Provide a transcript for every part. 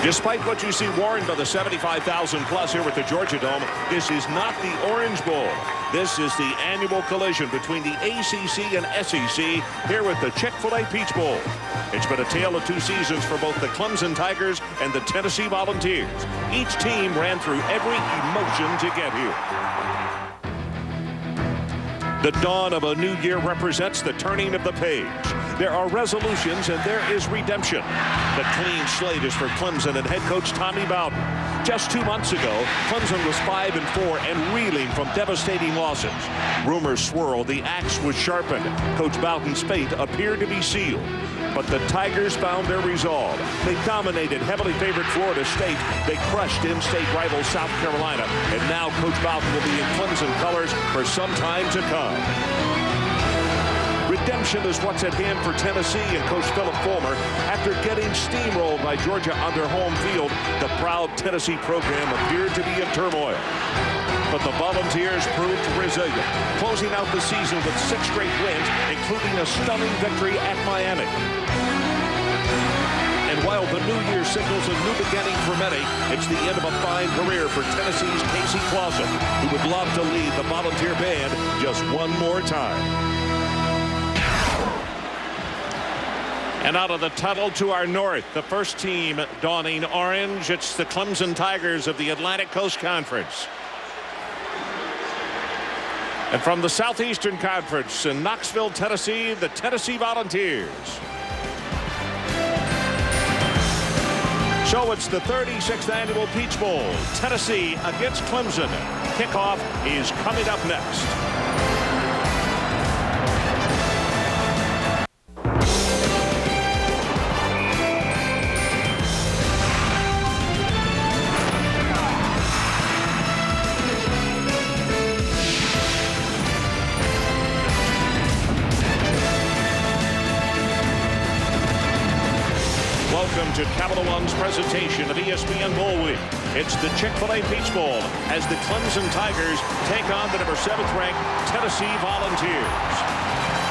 Despite what you see warned by the 75,000 plus here at the Georgia Dome, this is not the Orange Bowl. This is the annual collision between the ACC and SEC here with the Chick-fil-A Peach Bowl. It's been a tale of two seasons for both the Clemson Tigers and the Tennessee Volunteers. Each team ran through every emotion to get here. The dawn of a new year represents the turning of the page. There are resolutions and there is redemption. The clean slate is for Clemson and head coach Tommy Bowden. Just 2 months ago, Clemson was 5-4 and reeling from devastating losses. Rumors swirled, the axe was sharpened. Coach Bowden's fate appeared to be sealed. But the Tigers found their resolve. They dominated heavily favored Florida State. They crushed in-state rival South Carolina. And now Coach Bowden will be in Clemson colors for some time to come. Redemption is what's at hand for Tennessee and Coach Phil Fulmer. After getting steamrolled by Georgia on their home field, the proud Tennessee program appeared to be in turmoil. But the Volunteers proved resilient, closing out the season with 6 straight wins, including a stunning victory at Miami. And while the new year signals a new beginning for many, it's the end of a fine career for Tennessee's Casey Clausen, who would love to lead the Volunteer band just one more time. And out of the tunnel to our north, the first team donning orange, it's the Clemson Tigers of the Atlantic Coast Conference. And from the Southeastern Conference in Knoxville, Tennessee, the Tennessee Volunteers. So it's the 36th annual Peach Bowl. Tennessee against Clemson. Kickoff is coming up next. Welcome to Capital One's presentation of ESPN Bowl Week. It's the Chick-fil-A Peach Bowl as the Clemson Tigers take on the number 7th ranked Tennessee Volunteers.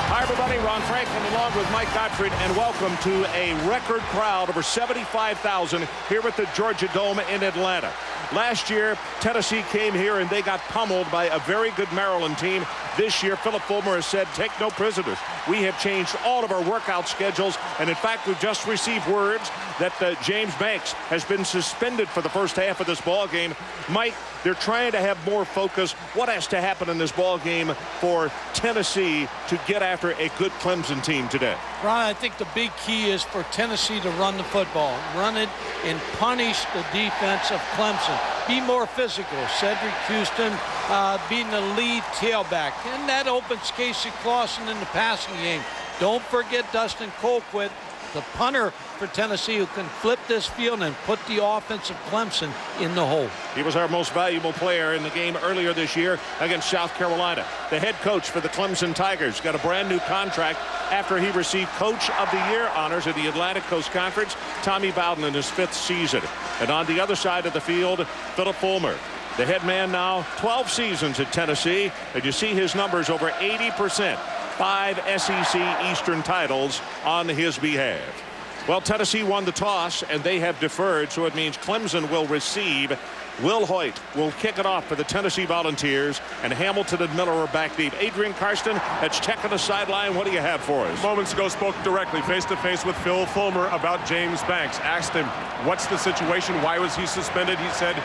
Hi, everybody. Ron Franklin along with Mike Gottfried, and welcome to a record crowd, over 75,000 here at the Georgia Dome in Atlanta. Last year, Tennessee came here and they got pummeled by a very good Maryland team. This year, Phil Fulmer has said, take no prisoners. We have changed all of our workout schedules, and in fact, we've just received words that James Banks has been suspended for the first half of this ball game. Mike, they're trying to have more focus. What has to happen in this ball game for Tennessee to get after a good Clemson team today? Ron, I think the big key is for Tennessee to run the football, run it and punish the defense of Clemson. Be more physical. Cedric Houston being the lead tailback, and that opens Casey Clausen in the passing game. Don't forget Dustin Colquitt, the punter for Tennessee, who can flip this field and put the offense of Clemson in the hole. He was our most valuable player in the game earlier this year against South Carolina. The head coach for the Clemson Tigers got a brand new contract after he received Coach of the Year honors at the Atlantic Coast Conference. Tommy Bowden in his 5th season. And on the other side of the field, Phil Fulmer, the head man now, 12 seasons at Tennessee, and you see his numbers over 80%. 5 SEC Eastern titles on his behalf. Well, Tennessee won the toss, and they have deferred, so it means Clemson will receive. Will Hoyt will kick it off for the Tennessee Volunteers, and Hamilton and Miller are back deep. Adrian Karsten, that's checking the sideline. What do you have for us? Moments ago, spoke directly face-to-face with Phil Fulmer about James Banks. Asked him, what's the situation? Why was he suspended? He said,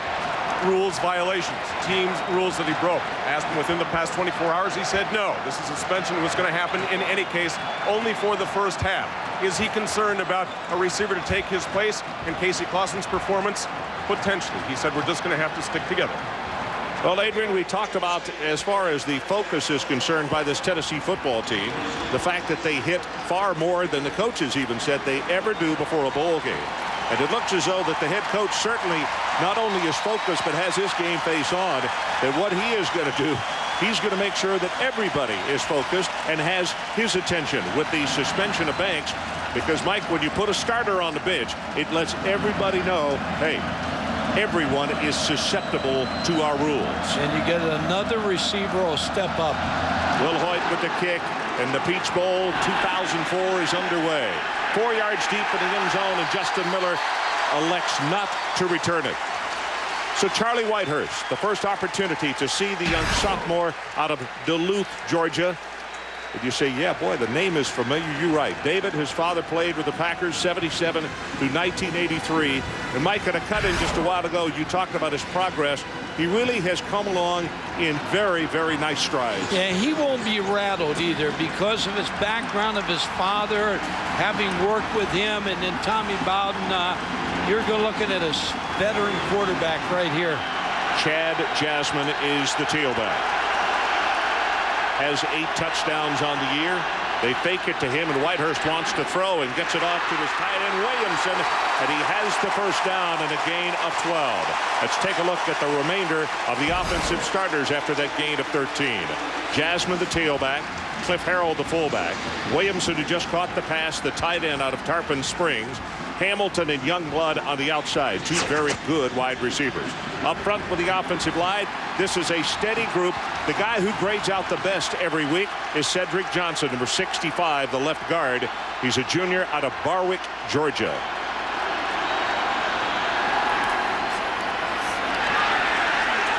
rules violations, teams rules that he broke. Asked him within the past 24 hours, he said no. This is suspension was going to happen in any case, only for the first half. Is he concerned about a receiver to take his place in Casey Clausen's performance? Potentially. He said we're just going to have to stick together. Well, Adrian, we talked about, as far as the focus is concerned by this Tennessee football team, the fact that they hit far more than the coaches even said they ever do before a bowl game. And it looks as though that the head coach certainly not only is focused but has his game face on. And what he is going to do, he's going to make sure that everybody is focused and has his attention with the suspension of Banks. Because, Mike, when you put a starter on the bench, it lets everybody know, hey, everyone is susceptible to our rules. And you get another receiver will step up. Will Hoyt with the kick, and the Peach Bowl 2004 is underway. 4 yards deep in the end zone, and Justin Miller elects not to return it. So Charlie Whitehurst, the first opportunity to see the young sophomore out of Duluth, Georgia. If you say, yeah, boy, the name is familiar, you're right. David, his father, played with the Packers 77 through 1983. And Mike, in a cut-in just a while ago, you talked about his progress. He really has come along in very, very nice strides. Yeah, he won't be rattled either because of his background of his father, having worked with him, and then Tommy Bowden. You're looking at a veteran quarterback right here. Chad Jasmine is the tailback. Has 8 touchdowns on the year. They fake it to him, and Whitehurst wants to throw and gets it off to his tight end Williamson, and he has the first down and a gain of 12. Let's take a look at the remainder of the offensive starters after that gain of 13. Jasmine, the tailback. Cliff Harrell, the fullback. Williamson, who just caught the pass, the tight end out of Tarpon Springs. Hamilton and Youngblood on the outside, 2 very good wide receivers. Up front with the offensive line, this is a steady group. The guy who grades out the best every week is Cedric Johnson, number 65, the left guard. He's a junior out of Barwick, Georgia.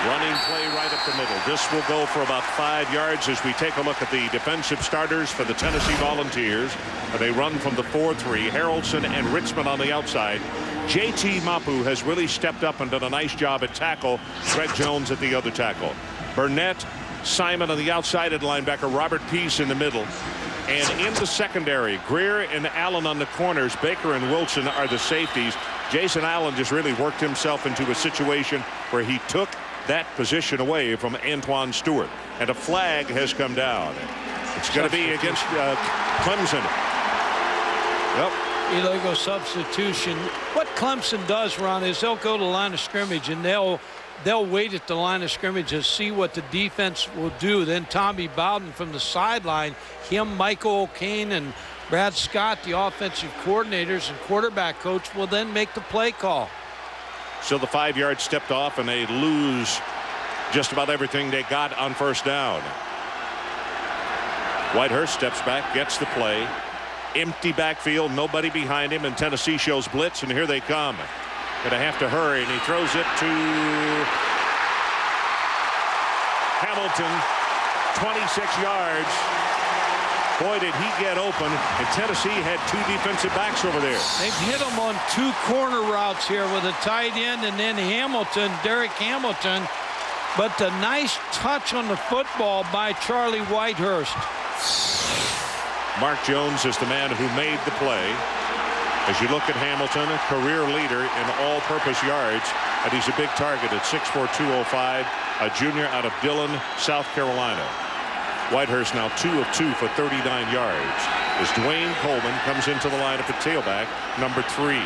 Running play right up the middle. This will go for about 5 yards as we take a look at the defensive starters for the Tennessee Volunteers. They run from the 4-3. Harrelson and Richmond on the outside. J.T. Mapu has really stepped up and done a nice job at tackle. Fred Jones at the other tackle. Burnett, Simon on the outside at linebacker. Robert Peace in the middle. And in the secondary, Greer and Allen on the corners. Baker and Wilson are the safeties. Jason Allen just really worked himself into a situation where he took that position away from Antoine Stewart. And a flag has come down. It's going to be against Clemson. Yep. Illegal substitution. What Clemson does, Ron, is they'll go to the line of scrimmage and they'll wait at the line of scrimmage to see what the defense will do. Then Tommy Bowden from the sideline, him, Michael O'Kane, and Brad Scott, the offensive coordinators and quarterback coach, will then make the play call. So the 5 yards stepped off, and they lose just about everything they got on first down. Whitehurst steps back, gets the play. Empty backfield, nobody behind him, and Tennessee shows blitz, and here they come. Gonna have to hurry, and he throws it to Hamilton, 26 yards. Boy, did he get open, and Tennessee had 2 defensive backs over there. They've hit him on 2 corner routes here with a tight end and then Hamilton, Derek Hamilton. But the nice touch on the football by Charlie Whitehurst. Mark Jones is the man who made the play. As you look at Hamilton, a career leader in all-purpose yards, and he's a big target at 6'4", 205, a junior out of Dillon, South Carolina. Whitehurst now 2 of 2 for 39 yards as Dwayne Coleman comes into the lineup at tailback, number 3.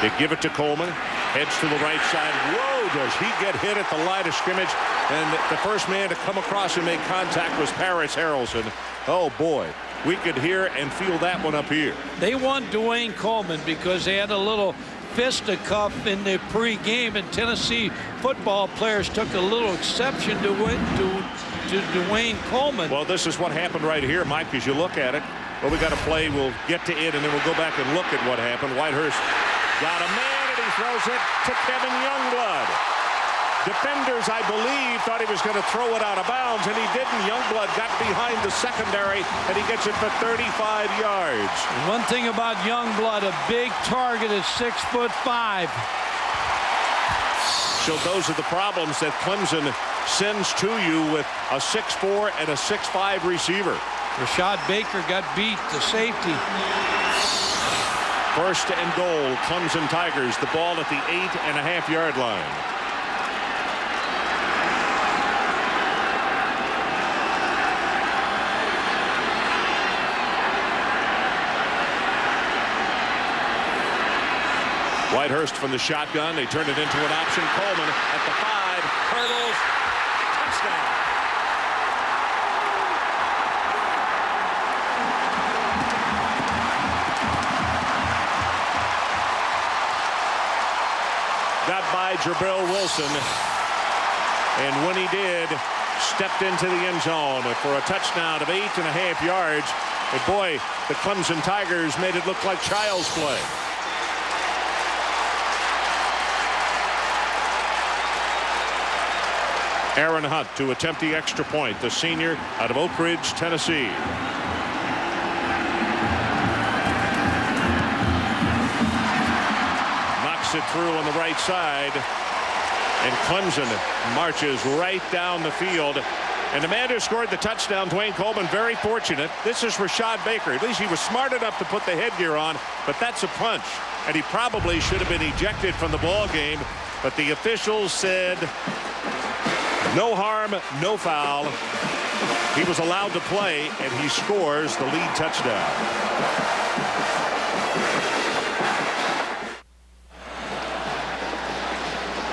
They give it to Coleman, heads to the right side. Whoa, does he get hit at the line of scrimmage? And the first man to come across and make contact was Paris Harrelson. Oh boy, we could hear and feel that one up here. They want Dwayne Coleman because they had a little fisticuff in the pre-game, and Tennessee football players took a little exception to Dwayne Coleman. Well, this is what happened right here, Mike, as you look at it. Well, we got a play. We'll get to it, and then we'll go back and look at what happened. Whitehurst got a man, and he throws it to Kevin Youngblood. Defenders, I believe, thought he was going to throw it out of bounds, and he didn't. Youngblood got behind the secondary, and he gets it for 35 yards. One thing about Youngblood, a big target at 6'5". So those are the problems that Clemson sends to you with a 6'4" and a 6'5" receiver. Rashad Baker got beat, the safety. First and goal, Clemson Tigers. The ball at the 8.5-yard line. Whitehurst from the shotgun. They turn it into an option. Coleman at the 5. Hurdles. Touchdown. Got by Jabril Wilson. And when he did, stepped into the end zone for a touchdown of 8.5 yards. And boy, the Clemson Tigers made it look like child's play. Aaron Hunt to attempt the extra point, the senior out of Oak Ridge, Tennessee. Knocks it through on the right side. And Clemson marches right down the field. And the man who scored the touchdown, Dwayne Coleman, very fortunate. This is Rashad Baker. At least he was smart enough to put the headgear on, but that's a punch. And he probably should have been ejected from the ball game. But the officials said no harm, no foul. He was allowed to play, and he scores the lead touchdown.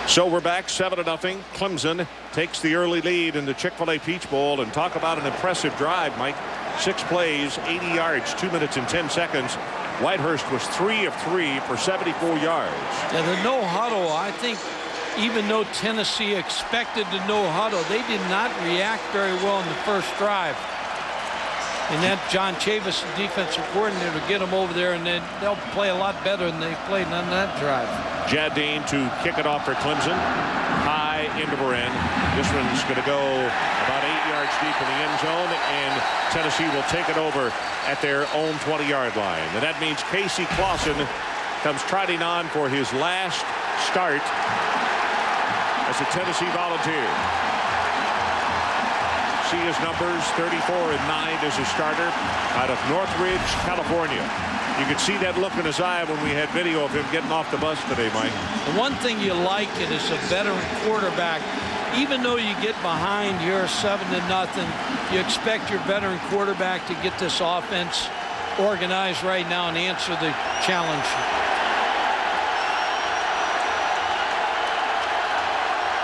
So we're back 7-0. Clemson takes the early lead in the Chick-fil-A Peach Bowl. And talk about an impressive drive, Mike. 6 plays, 80 yards, 2 minutes and 10 seconds. Whitehurst was 3 of 3 for 74 yards. Yeah, the no huddle, I think, even though Tennessee expected the no huddle, they did not react very well in the first drive. And that John Chavis, the defensive coordinator, will get them over there, and then they'll play a lot better than they played on that drive. Jardine to kick it off for Clemson. High into end. This one's going to go about 8 yards deep in the end zone, and Tennessee will take it over at their own 20-yard line. And that means Casey Clausen comes trotting on for his last start as a Tennessee Volunteer. See his numbers, 34 and 9 as a starter out of Northridge, California. You could see that look in his eye when we had video of him getting off the bus today, Mike. The one thing you like it is a veteran quarterback. Even though you get behind here 7-0, you expect your veteran quarterback to get this offense organized right now and answer the challenge.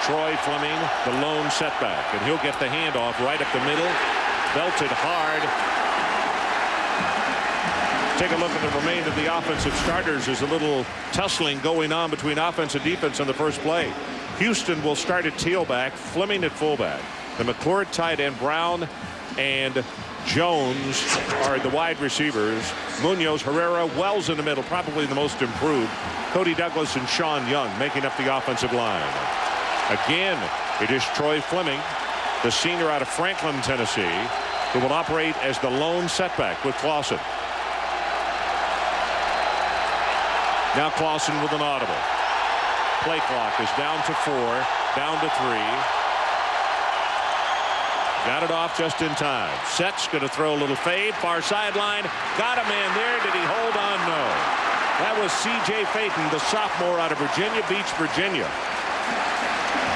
Troy Fleming, the lone setback, and he'll get the handoff right up the middle, belted hard. Take a look at the remainder of the offensive starters. There's a little tussling going on between offense and defense on the first play. Houston will start at tailback, Fleming at fullback. The McClure tight end, Brown and Jones are the wide receivers. Munoz, Herrera, Wells in the middle, probably the most improved. Cody Douglas and Sean Young making up the offensive line. Again, it is Troy Fleming, the senior out of Franklin, Tennessee, who will operate as the lone setback with Clausen. Now Clausen with an audible. Play clock is down to 4, down to 3. Got it off just in time. Set's going to throw a little fade, far sideline. Got a man there. Did he hold on? No. That was C.J. Payton, the sophomore out of Virginia Beach, Virginia.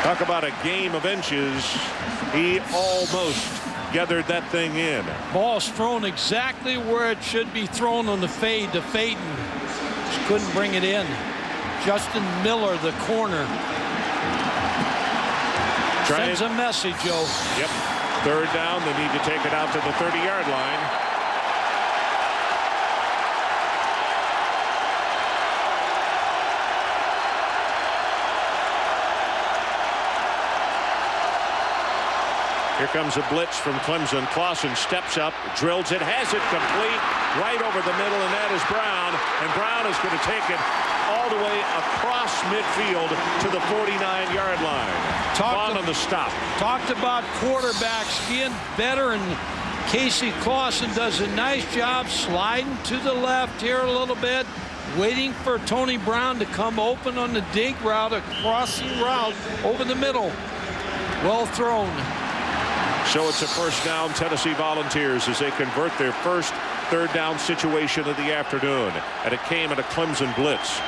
Talk about a game of inches. He almost gathered that thing in. Ball's thrown exactly where it should be thrown on the fade to Payton. Just couldn't bring it in. Justin Miller, the corner. Sends a message, Joe. Yep. 3rd down. They need to take it out to the 30-yard line. Here comes a blitz from Clemson. Clausen steps up, drills it, has it complete, right over the middle, and that is Brown. And Brown is going to take it all the way across midfield to the 49-yard line. On the stop. Talked about quarterbacks being better, and Casey Clausen does a nice job sliding to the left here a little bit, waiting for Tony Brown to come open on the dig route, a crossing route over the middle. Well thrown. So it's a first down, Tennessee Volunteers, as they convert their first 3rd down situation of the afternoon. And it came at a Clemson blitz.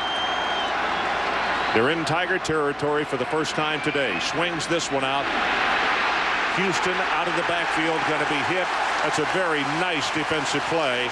They're in Tiger territory for the first time today. Swings this one out. Houston out of the backfield, going to be hit. That's a very nice defensive play.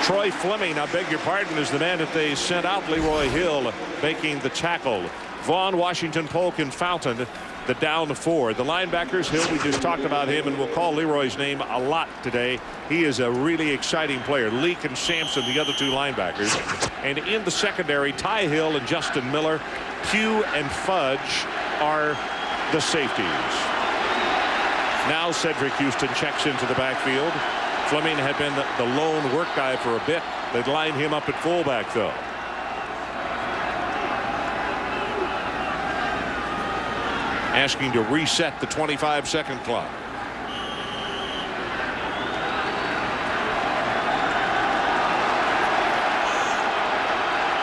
Troy Fleming, I beg your pardon, is the man that they sent out. Leroy Hill making the tackle. Vaughn, Washington, Polk, and Fountain the down to 4. The linebackers, Hill, we just talked about him, and we'll call Leroy's name a lot today. He is a really exciting player. Leak and Sampson, the other 2 linebackers. And in the secondary, Ty Hill and Justin Miller. Pugh and Fudge are the safeties. Now Cedric Houston checks into the backfield. Fleming had been the lone work guy for a bit. They'd line him up at fullback, though. Asking to reset the 25-second clock.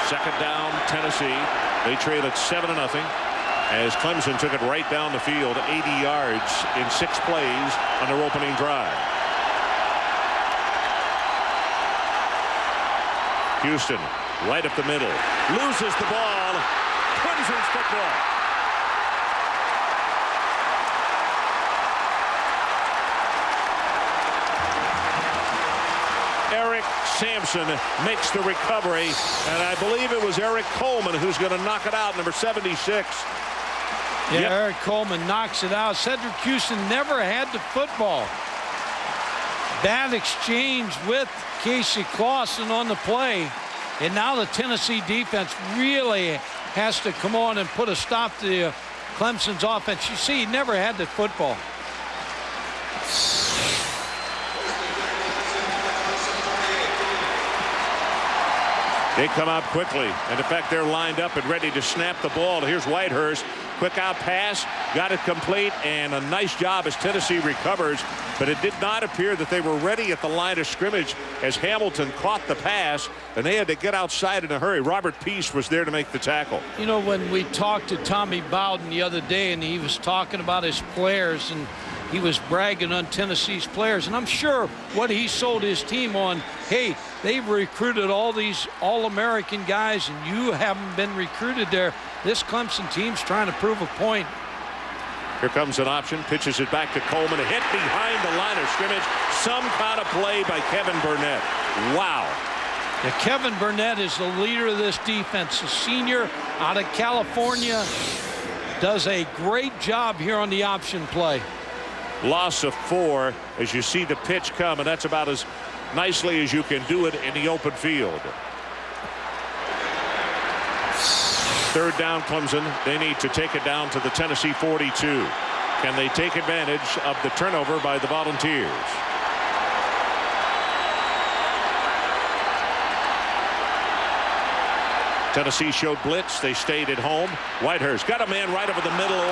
Second down, Tennessee. They trail at 7-0 as Clemson took it right down the field, 80 yards in 6 plays on their opening drive. Houston right up the middle, loses the ball. Clemson's football. Eric Sampson makes the recovery, and I believe it was Eric Coleman who's going to knock it out, number 76. Yeah, yep. Eric Coleman knocks it out. Cedric Houston never had the football. Bad exchange with Casey Clausen on the play, and now the Tennessee defense really has to come on and put a stop to Clemson's offense. You see, he never had the football. They come out quickly, and in fact, they're lined up and ready to snap the ball. Here's Whitehurst. Quick out pass, got it complete, and a nice job as Tennessee recovers. But it did not appear that they were ready at the line of scrimmage as Hamilton caught the pass, and they had to get outside in a hurry. Robert Peace was there to make the tackle. You know, when we talked to Tommy Bowden the other day, and he was talking about his players, and he was bragging on Tennessee's players, and I'm sure what he sold his team on, hey, they've recruited all these All-American guys, and you haven't been recruited there. This Clemson team's trying to prove a point. Here comes an option, pitches it back to Coleman, a hit behind the line of scrimmage. Some kind of play by Kevin Burnett. Wow. Yeah, Kevin Burnett is the leader of this defense. A senior out of California, does a great job here on the option play. Loss of 4 as you see the pitch come, and that's about as nicely as you can do it in the open field. Third down, Clemson. They need to take it down to the Tennessee 42. Can they take advantage of the turnover by the Volunteers? Tennessee showed blitz. They stayed at home. Whitehurst got a man right over the middle.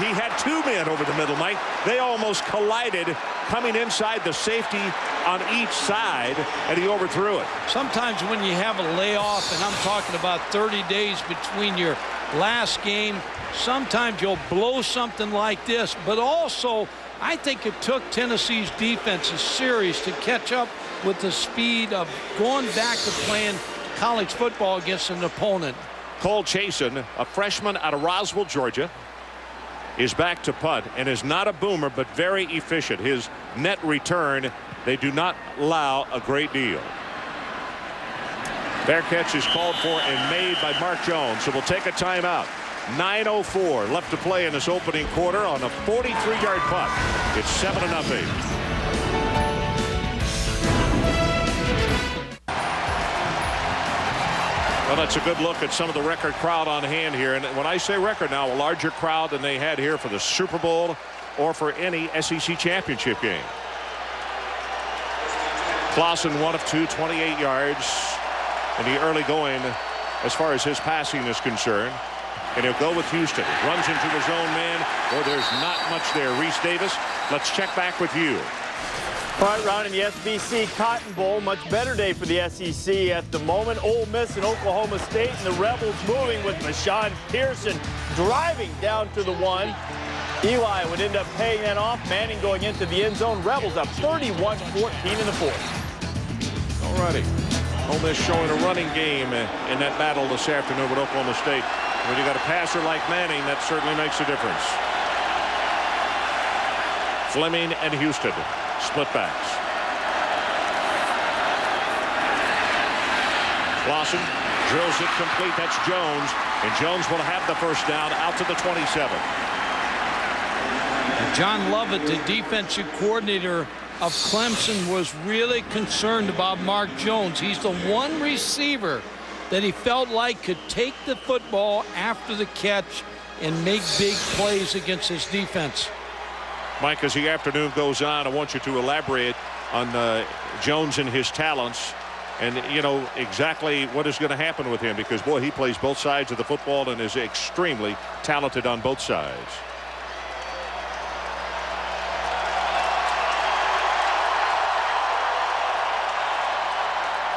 He had 2 men over the middle, Mike. They almost collided coming inside the safety on each side, and he overthrew it. Sometimes when you have a layoff, and I'm talking about 30 days between your last game, sometimes you'll blow something like this. But also, I think it took Tennessee's defense a series to catch up with the speed of going back to playing college football against an opponent. Cole Chasen, a freshman out of Roswell, Georgia, is back to punt and is not a boomer but very efficient. His net return, they do not allow a great deal. Fair catch is called for and made by Mark Jones, so we'll take a timeout. 9:04 left to play in this opening quarter on a 43-yard punt. It's 7-0. Well, that's a good look at some of the record crowd on hand here. And when I say record now, a larger crowd than they had here for the Super Bowl or for any SEC championship game. Clausen 1 of 2, 28 yards in the early going as far as his passing is concerned. And he'll go with Houston. Runs into his own man. Well, there's not much there. Reese Davis, let's check back with you. All right, Ron, in the SBC Cotton Bowl, much better day for the SEC at the moment. Ole Miss and Oklahoma State, and the Rebels moving with Mashawn Pearson driving down to the 1. Eli would end up paying that off. Manning going into the end zone. Rebels up 31-14 in the 4th. All righty. Ole Miss showing a running game in that battle this afternoon with Oklahoma State. When you got a passer like Manning, that certainly makes a difference. Fleming and Houston. Split backs. Clausen drills it complete. That's Jones. And Jones will have the first down out to the 27. John Lovett, the defensive coordinator of Clemson, was really concerned about Mark Jones. He's the one receiver that he felt like could take the football after the catch and make big plays against his defense. Mike, as the afternoon goes on, I want you to elaborate on Jones and his talents, and you know exactly what is going to happen with him, because boy, he plays both sides of the football and is extremely talented on both sides.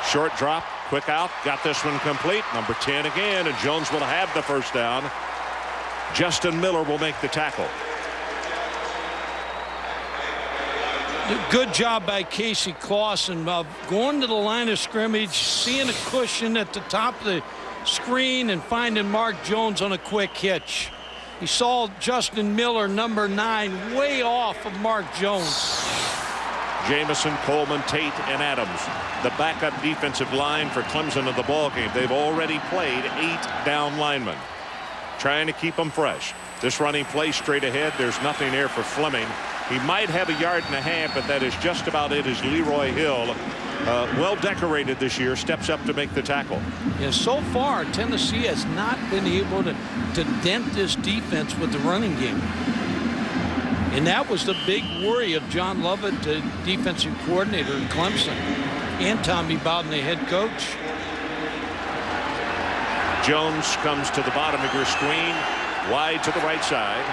Short drop, quick out, got this one complete. Number 10 again, and Jones will have the first down. Justin Miller will make the tackle. Good job by Casey Clausen going to the line of scrimmage, seeing a cushion at the top of the screen and finding Mark Jones on a quick hitch. He saw Justin Miller, number 9, way off of Mark Jones. Jamison, Coleman, Tate, and Adams, the backup defensive line for Clemson in the ball game. They've already played 8 down linemen, trying to keep them fresh. This running play straight ahead, there's nothing there for Fleming. He might have a yard and a half, but that is just about it, as Leroy Hill, well decorated this year, steps up to make the tackle. Yeah, so far Tennessee has not been able to dent this defense with the running game. And that was the big worry of John Lovett, the defensive coordinator in Clemson, and Tommy Bowden, the head coach. Jones comes to the bottom of your screen, wide to the right side.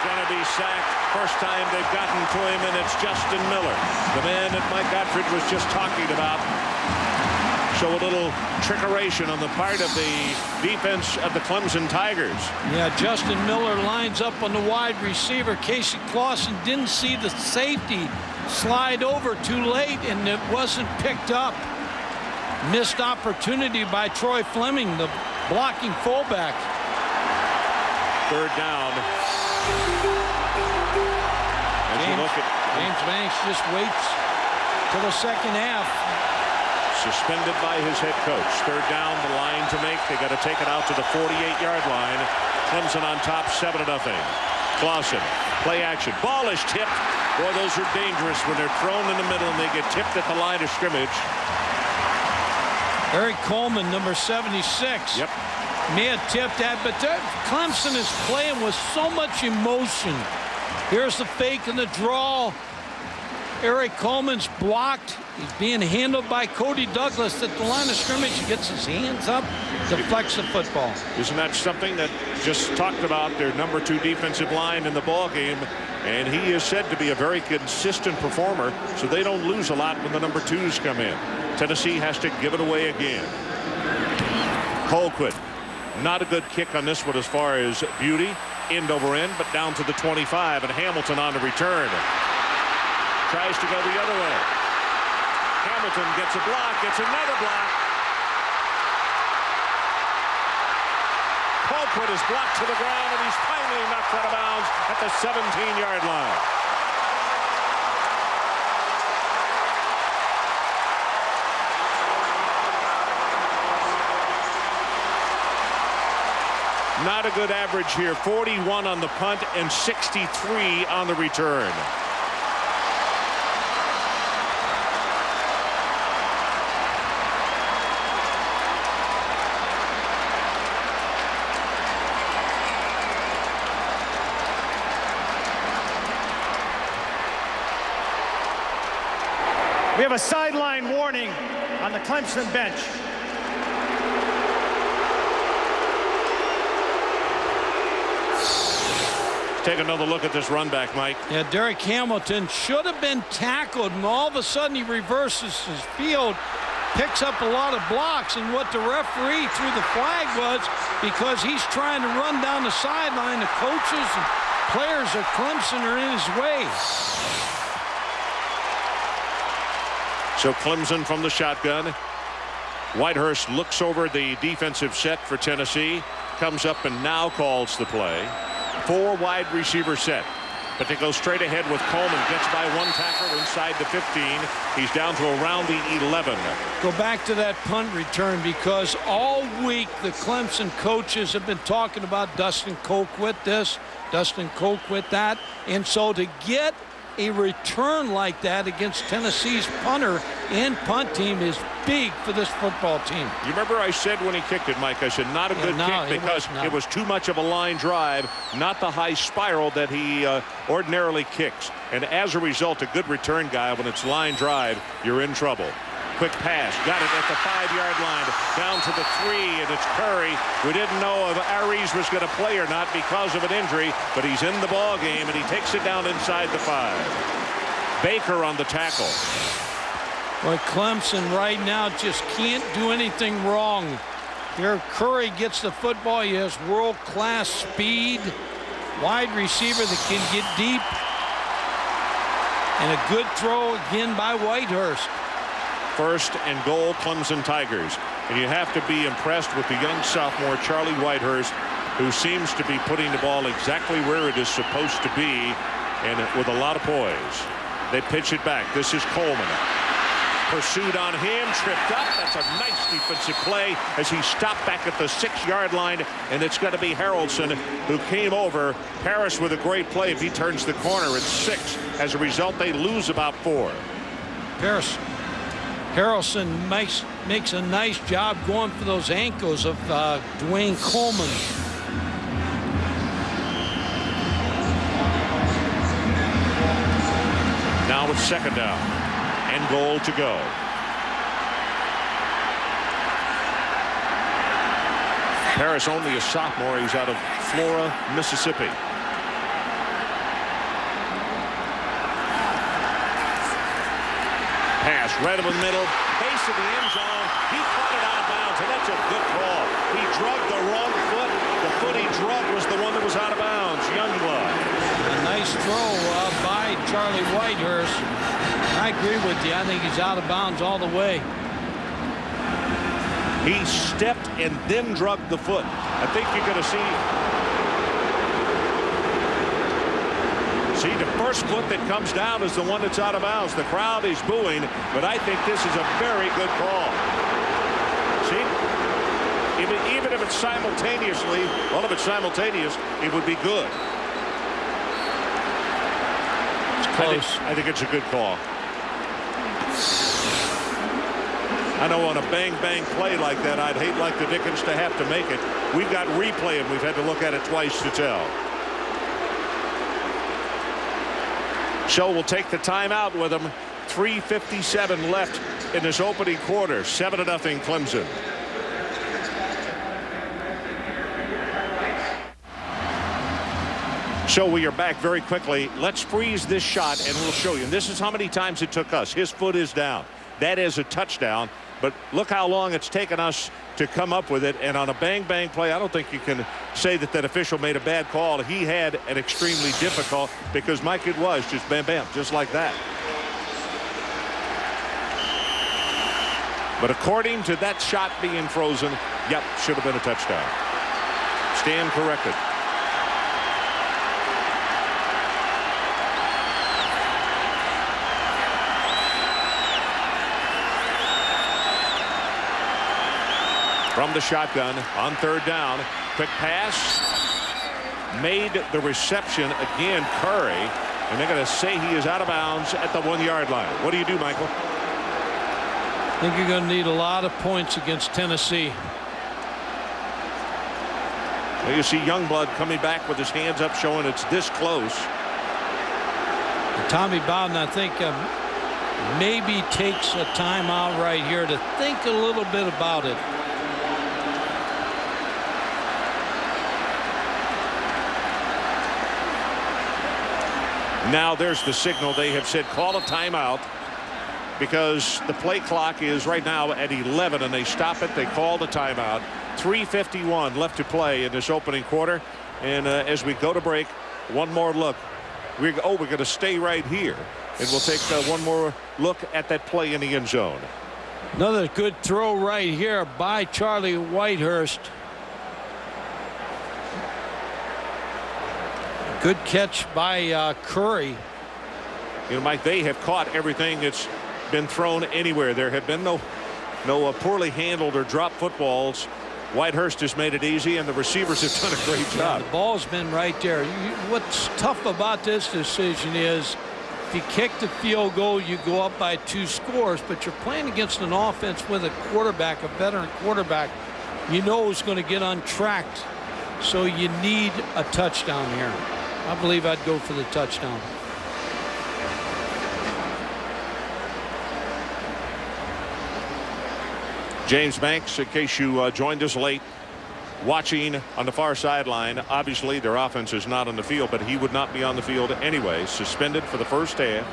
Gonna be sacked. First time they've gotten to him, and it's Justin Miller, the man that Mike Gottfried was just talking about. So a little trickeration on the part of the defense of the Clemson Tigers. Yeah, Justin Miller lines up on the wide receiver. Casey Clausen didn't see the safety slide over too late, and it wasn't picked up. Missed opportunity by Troy Fleming, the blocking fullback. Third down. James Banks just waits till the second half. Suspended by his head coach. Third down, the line to make. They got to take it out to the 48-yard line. Clemson on top, 7-0. Clausen, play action. Ball is tipped. Boy, those are dangerous when they're thrown in the middle and they get tipped at the line of scrimmage. Eric Coleman, number 76. Yep. May have tipped that, but Clemson is playing with so much emotion. Here's the fake and the draw. Eric Coleman's blocked. He's being handled by Cody Douglas at the line of scrimmage. He gets his hands up, deflects the football. Isn't that something that just talked about their number 2 defensive line in the ball game? And he is said to be a very consistent performer, so they don't lose a lot when the number 2s come in. Tennessee has to give it away again. Colquitt, not a good kick on this one as far as beauty, end over end, but down to the 25, and Hamilton on the return. Tries to go the other way. Hamilton gets a block, gets another block. Colquitt is blocked to the ground, and he's finally knocked out of bounds at the 17-yard line. Not a good average here. 41 on the punt and 63 on the return. We have a sideline warning on the Clemson bench. Take another look at this run back, Mike. Yeah, Derek Hamilton should have been tackled, and all of a sudden he reverses his field, picks up a lot of blocks, and what the referee threw the flag was because he's trying to run down the sideline. The coaches and players of Clemson are in his way. So Clemson from the shotgun. Whitehurst looks over the defensive set for Tennessee, comes up and now calls the play. 4 wide receiver set, but they go straight ahead with Coleman. Gets by 1 tackler inside the 15. He's down to around the 11. Go back to that punt return, because all week the Clemson coaches have been talking about Dustin Colquitt this, Dustin Colquitt that, and so to get a return like that against Tennessee's punter and punt team is big for this football team. You remember I said when he kicked it, Mike, I said not a good kick because it was too much of a line drive, not the high spiral that he ordinarily kicks. And as a result, a good return guy, when it's line drive, you're in trouble. Quick pass, got it at the 5-yard line, down to the 3, and it's Curry. We didn't know if Aries was going to play or not because of an injury, but he's in the ball game, and he takes it down inside the 5. Baker on the tackle. Well, Clemson right now just can't do anything wrong. Here, Curry gets the football. He has world-class speed, wide receiver that can get deep, and a good throw again by Whitehurst. 1st and goal, Clemson Tigers. And you have to be impressed with the young sophomore, Charlie Whitehurst, who seems to be putting the ball exactly where it is supposed to be and with a lot of poise. They pitch it back. This is Coleman. Pursued on him, tripped up. That's a nice defensive play as he stopped back at the 6-yard line, and it's going to be Harrelson who came over. Paris with a great play. If he turns the corner, it's 6. As a result, they lose about 4. Harrelson makes a nice job going for those ankles of Dwayne Coleman. Now it's 2nd down and goal to go. Paris only a sophomore. He's out of Flora, Mississippi. Pass right over the middle, base of the end zone. He caught it out of bounds, and that's a good call. He drugged the wrong foot. The foot he drugged was the one that was out of bounds. Youngblood. A nice throw by Charlie Whitehurst. I agree with you. I think he's out of bounds all the way. He stepped and then drugged the foot. I think you're going to see. See, the first foot that comes down is the one that's out of bounds. The crowd is booing, but I think this is a very good call. See, even if it's simultaneously, well, if it's simultaneous, it would be good. It's close. I think it's a good call. I know on a bang-bang play like that, I'd hate like the Dickens to have to make it. We've got replay, and we've had to look at it twice to tell. So we'll take the timeout with him. 3:57 left in this opening quarter. 7-0 Clemson. So we are back very quickly. Let's freeze this shot and we'll show you. And this is how many times it took us. His foot is down. That is a touchdown. But look how long it's taken us to come up with it. And on a bang-bang play, I don't think you can say that that official made a bad call. He had an extremely difficult, because Mike, it was just bam-bam, just like that. But according to that shot being frozen, yep, should have been a touchdown. Stand corrected. From the shotgun on 3rd down, quick pass, made the reception again, Curry, and they're going to say he is out of bounds at the 1-yard line. What do you do, Michael? I think you're going to need a lot of points against Tennessee. Well, you see Youngblood coming back with his hands up, showing it's this close. And Tommy Bowden, I think, maybe takes a timeout right here to think a little bit about it. Now there's the signal. They have said call a timeout because the play clock is right now at 11, and they stop it. They call the timeout. 3:51 left to play in this opening quarter. And as we go to break, one more look. We're going to stay right here, and we'll take one more look at that play in the end zone. Another good throw right here by Charlie Whitehurst. Good catch by Curry. You know, Mike, they have caught everything that's been thrown anywhere. There have been no poorly handled or dropped footballs. Whitehurst has made it easy, and the receivers have done a great job. The ball's been right there. What's tough about this decision is if you kick the field goal, you go up by 2 scores, but you're playing against an offense with a quarterback, a veteran quarterback, you know who's going to get untracked. So you need a touchdown here. I believe I'd go for the touchdown. James Banks, in case you joined us late, watching on the far sideline. Obviously their offense is not on the field, but he would not be on the field anyway. Suspended for the first half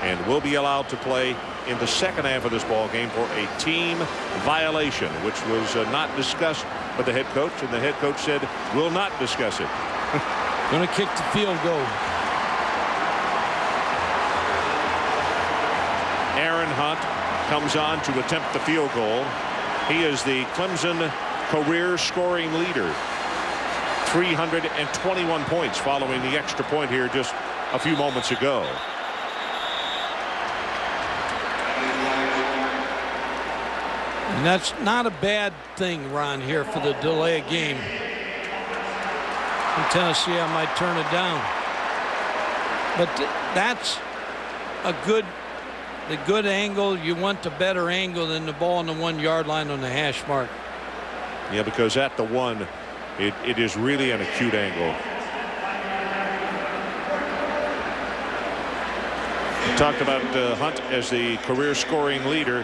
and will be allowed to play in the second half of this ball game for a team violation, which was not discussed with the head coach, and the head coach said will not discuss it. Going to kick the field goal. Aaron Hunt comes on to attempt the field goal. He is the Clemson career scoring leader. 321 points following the extra point here just a few moments ago. And that's not a bad thing, Ron, here for the delay of game. In Tennessee, I might turn it down. But that's a good angle. You want the better angle than the ball on the 1 yard line on the hash mark. Yeah, because at the 1, it is really an acute angle. We talked about Hunt as the career scoring leader.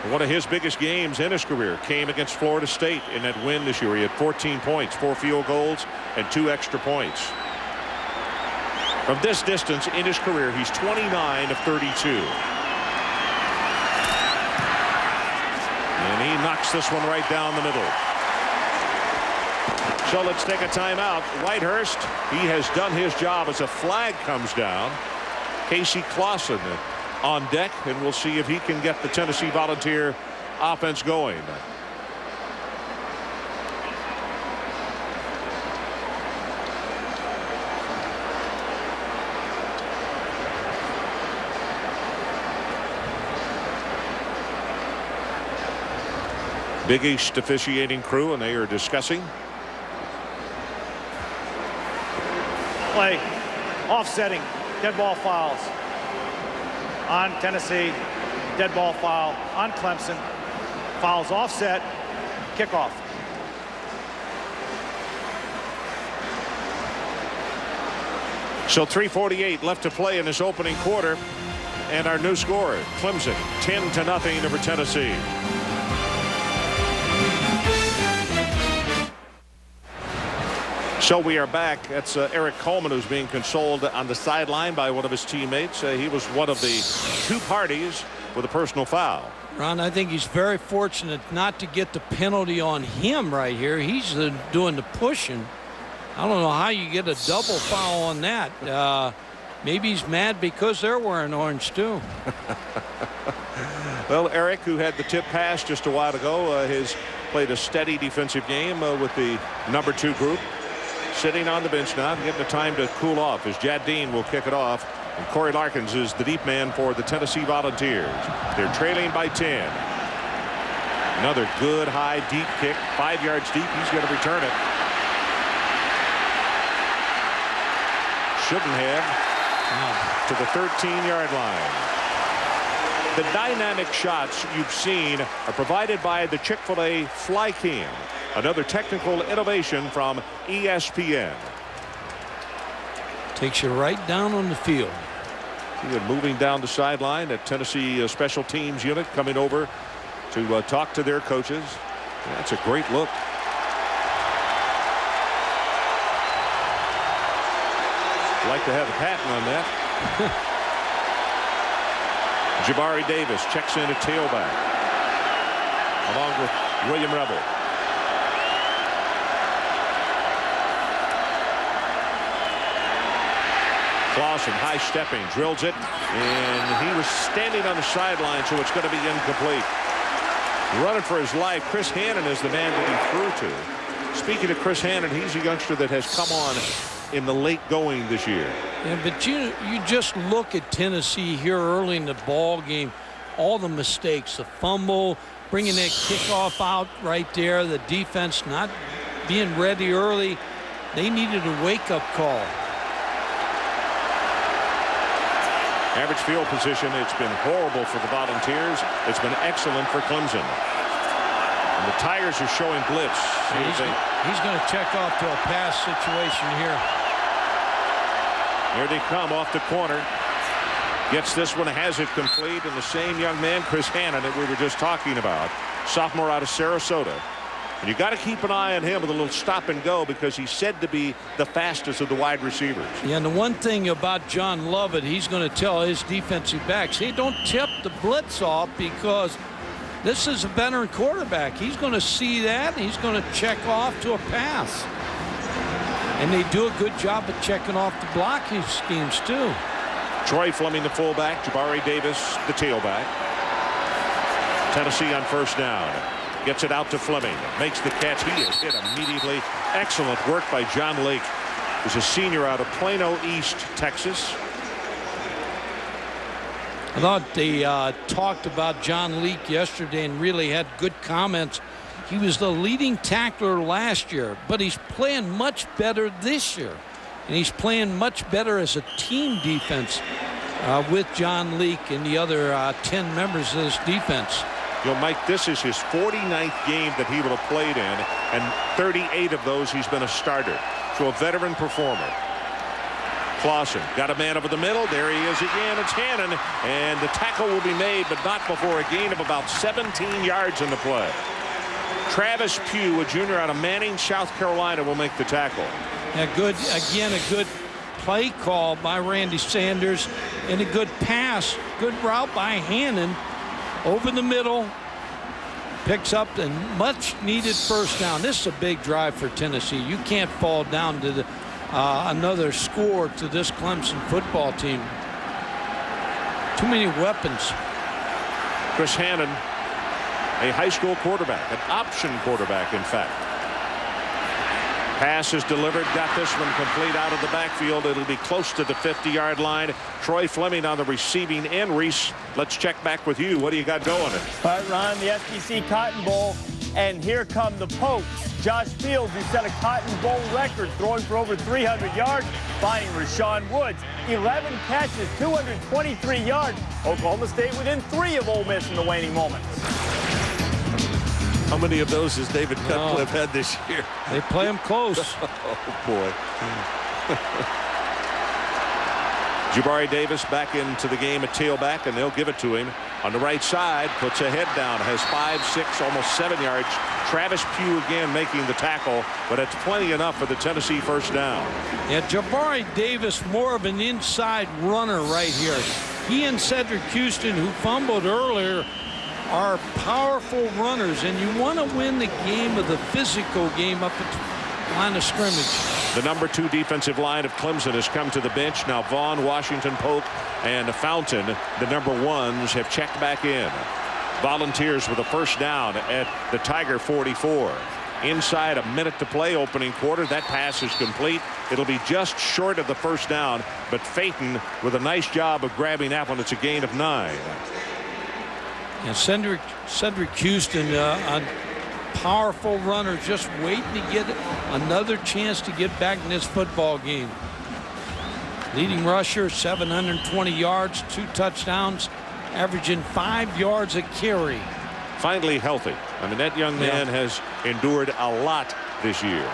One of his biggest games in his career came against Florida State in that win this year. He had 14 points, 4 field goals, and 2 extra points. From this distance in his career, he's 29 of 32. And he knocks this one right down the middle. So let's take a timeout. Whitehurst, he has done his job as a flag comes down. Casey Clausen on deck, and we'll see if he can get the Tennessee Volunteer offense going. Big East officiating crew, and they are discussing. Play. Offsetting. Dead ball fouls. On Tennessee. Dead ball foul on Clemson. Fouls offset. Kickoff. So 3:48 left to play in this opening quarter. And our new score, Clemson 10-0 over Tennessee. So we are back. That's Eric Coleman, who's being consoled on the sideline by one of his teammates. He was one of the 2 parties with a personal foul. Ron, I think he's very fortunate not to get the penalty on him right here. He's doing the pushing. I don't know how you get a double foul on that. Maybe he's mad because they're wearing orange too. Well, Eric, who had the tip pass just a while ago, has played a steady defensive game with the number 2 group. Sitting on the bench now, getting the time to cool off as Jad Dean will kick it off. And Corey Larkins is the deep man for the Tennessee Volunteers. They're trailing by 10. Another good high deep kick, 5 yards deep. He's going to return it. Shouldn't have. To the 13-yard line. The dynamic shots you've seen are provided by the Chick-fil-A Fly Cam. Another technical innovation from ESPN. Takes you right down on the field. Moving down the sideline, at Tennessee special teams unit coming over to talk to their coaches. That's a great look. Like to have a patent on that. Jabari Davis checks in at tailback along with William Rebel. Clausen high stepping, drills it, and he was standing on the sideline, so it's going to be incomplete. Running for his life, Chris Hannon is the man that he threw to. Speaking of Chris Hannon, he's a youngster that has come on in the late going this year. Yeah, but you just look at Tennessee here early in the ball game. All the mistakes, the fumble, bringing that kickoff out right there, the defense not being ready early. They needed a wake-up call. Average field position, it's been horrible for the Volunteers. It's been excellent for Clemson. And the Tigers are showing blitz. He's going to check off to a pass situation here. Here they come off the corner. Gets this one, has it complete, and the same young man, Chris Hannon, that we were just talking about, sophomore out of Sarasota. And you got to keep an eye on him with a little stop and go because he's said to be the fastest of the wide receivers. Yeah, and the one thing about John Lovett, he's going to tell his defensive backs, hey, don't tip the blitz off because this is a veteran quarterback. He's going to see that, and he's going to check off to a pass. And they do a good job of checking off the blocking schemes, too. Troy Fleming, the fullback. Jabari Davis, the tailback. Tennessee on first down. Gets it out to Fleming. Makes the catch. He is hit immediately. Excellent work by John Lake, who's a senior out of Plano East, Texas. I thought they talked about John Leake yesterday and really had good comments. He was the leading tackler last year, but he's playing much better this year. And he's playing much better as a team defense with John Leake and the other 10 members of this defense. You know, Mike, this is his 49th game that he would have played in, and 38 of those he's been a starter. So a veteran performer. Clausen got a man over the middle. There he is again. It's Hannon, and the tackle will be made, but not before a gain of about 17 yards in the play. Travis Pugh, a junior out of Manning, South Carolina, will make the tackle. Yeah, good, again, a good play call by Randy Sanders and a good pass. Good route by Hannon over the middle. Picks up a much needed first down. This is a big drive for Tennessee. You can't fall down to the, another score to this Clemson football team. Too many weapons. Chris Hannon, a high school quarterback, an option quarterback, in fact. Pass is delivered. Got this one complete out of the backfield. It'll be close to the 50-yard line. Troy Fleming on the receiving end. Reese, let's check back with you. What do you got going? All right, Ron, the SEC Cotton Bowl, and here come the Pokes. Josh Fields, who set a Cotton Bowl record, throwing for over 300 yards, finding Rashawn Woods. 11 catches, 223 yards. Oklahoma State within 3 of Ole Miss in the waning moments. How many of those has David Cutcliffe had this year? They play him close. Oh, boy. Jabari Davis back into the game at tailback, and they'll give it to him. On the right side, puts a head down, has 5, 6, almost 7 yards. Travis Pugh again making the tackle, but it's plenty enough for the Tennessee first down. Yeah, Jabari Davis, more of an inside runner right here. He and Cedric Houston, who fumbled earlier, are powerful runners, and you want to win the game of the physical game up at the line of scrimmage. The number 2 defensive line of Clemson has come to the bench. Now Vaughn, Washington, Pope, and Fountain, the number 1s, have checked back in. Volunteers with a first down at the Tiger 44. Inside a minute to play, opening quarter. That pass is complete. It'll be just short of the first down, but Phaeton with a nice job of grabbing that one. It's a gain of 9. And Cedric Houston, a powerful runner, just waiting to get another chance to get back in this football game. Leading rusher, 720 yards, 2 touchdowns, averaging 5 yards a carry. Finally healthy. I mean, that young man has endured a lot this year.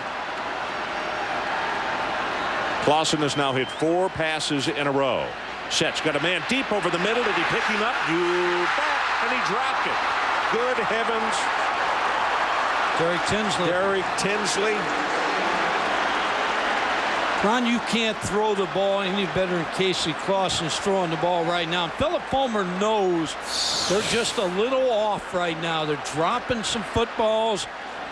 Clausen has now hit 4 passes in a row. Sets got a man deep over the middle. Did he pick him up? You bet. And he dropped it. Good heavens. Derek Tinsley. Ron, you can't throw the ball any better than Casey Clausen's throwing the ball right now. And Philip Fulmer knows they're just a little off right now. They're dropping some footballs.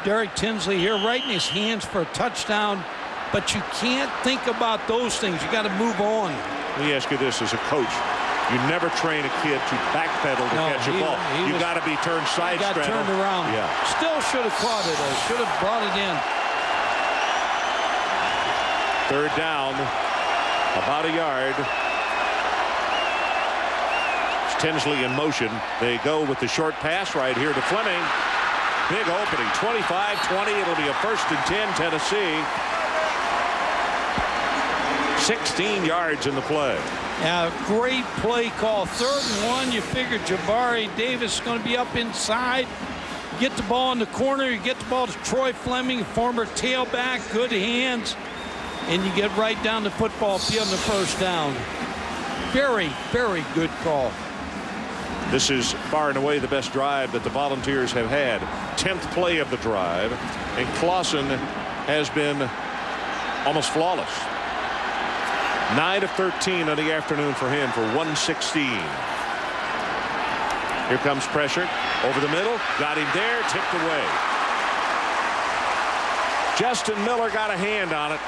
Derek Tinsley here right in his hands for a touchdown. But you can't think about those things. You got to move on. Let me ask you this as a coach. You never train a kid to backpedal to catch a ball. You got to be turned side straddle. Got turned around. Yeah. Still should have caught it. Should have brought it in. Third down, about a yard. It's Tinsley in motion. They go with the short pass right here to Fleming. Big opening, 25-20. It'll be a 1st and 10, Tennessee. 16 yards in the play. Yeah, great play call. 3rd and 1. You figure Jabari Davis is going to be up inside. Get the ball in the corner. You get the ball to Troy Fleming, former tailback, good hands, and you get right down the football field in the 1st down. Very, very good call. This is far and away the best drive that the Volunteers have had. 10th play of the drive, and Clausen has been almost flawless. 9 of 13 on the afternoon for him for 116. Here comes pressure over the middle. Got him there. Tipped away. Justin Miller got a hand on it.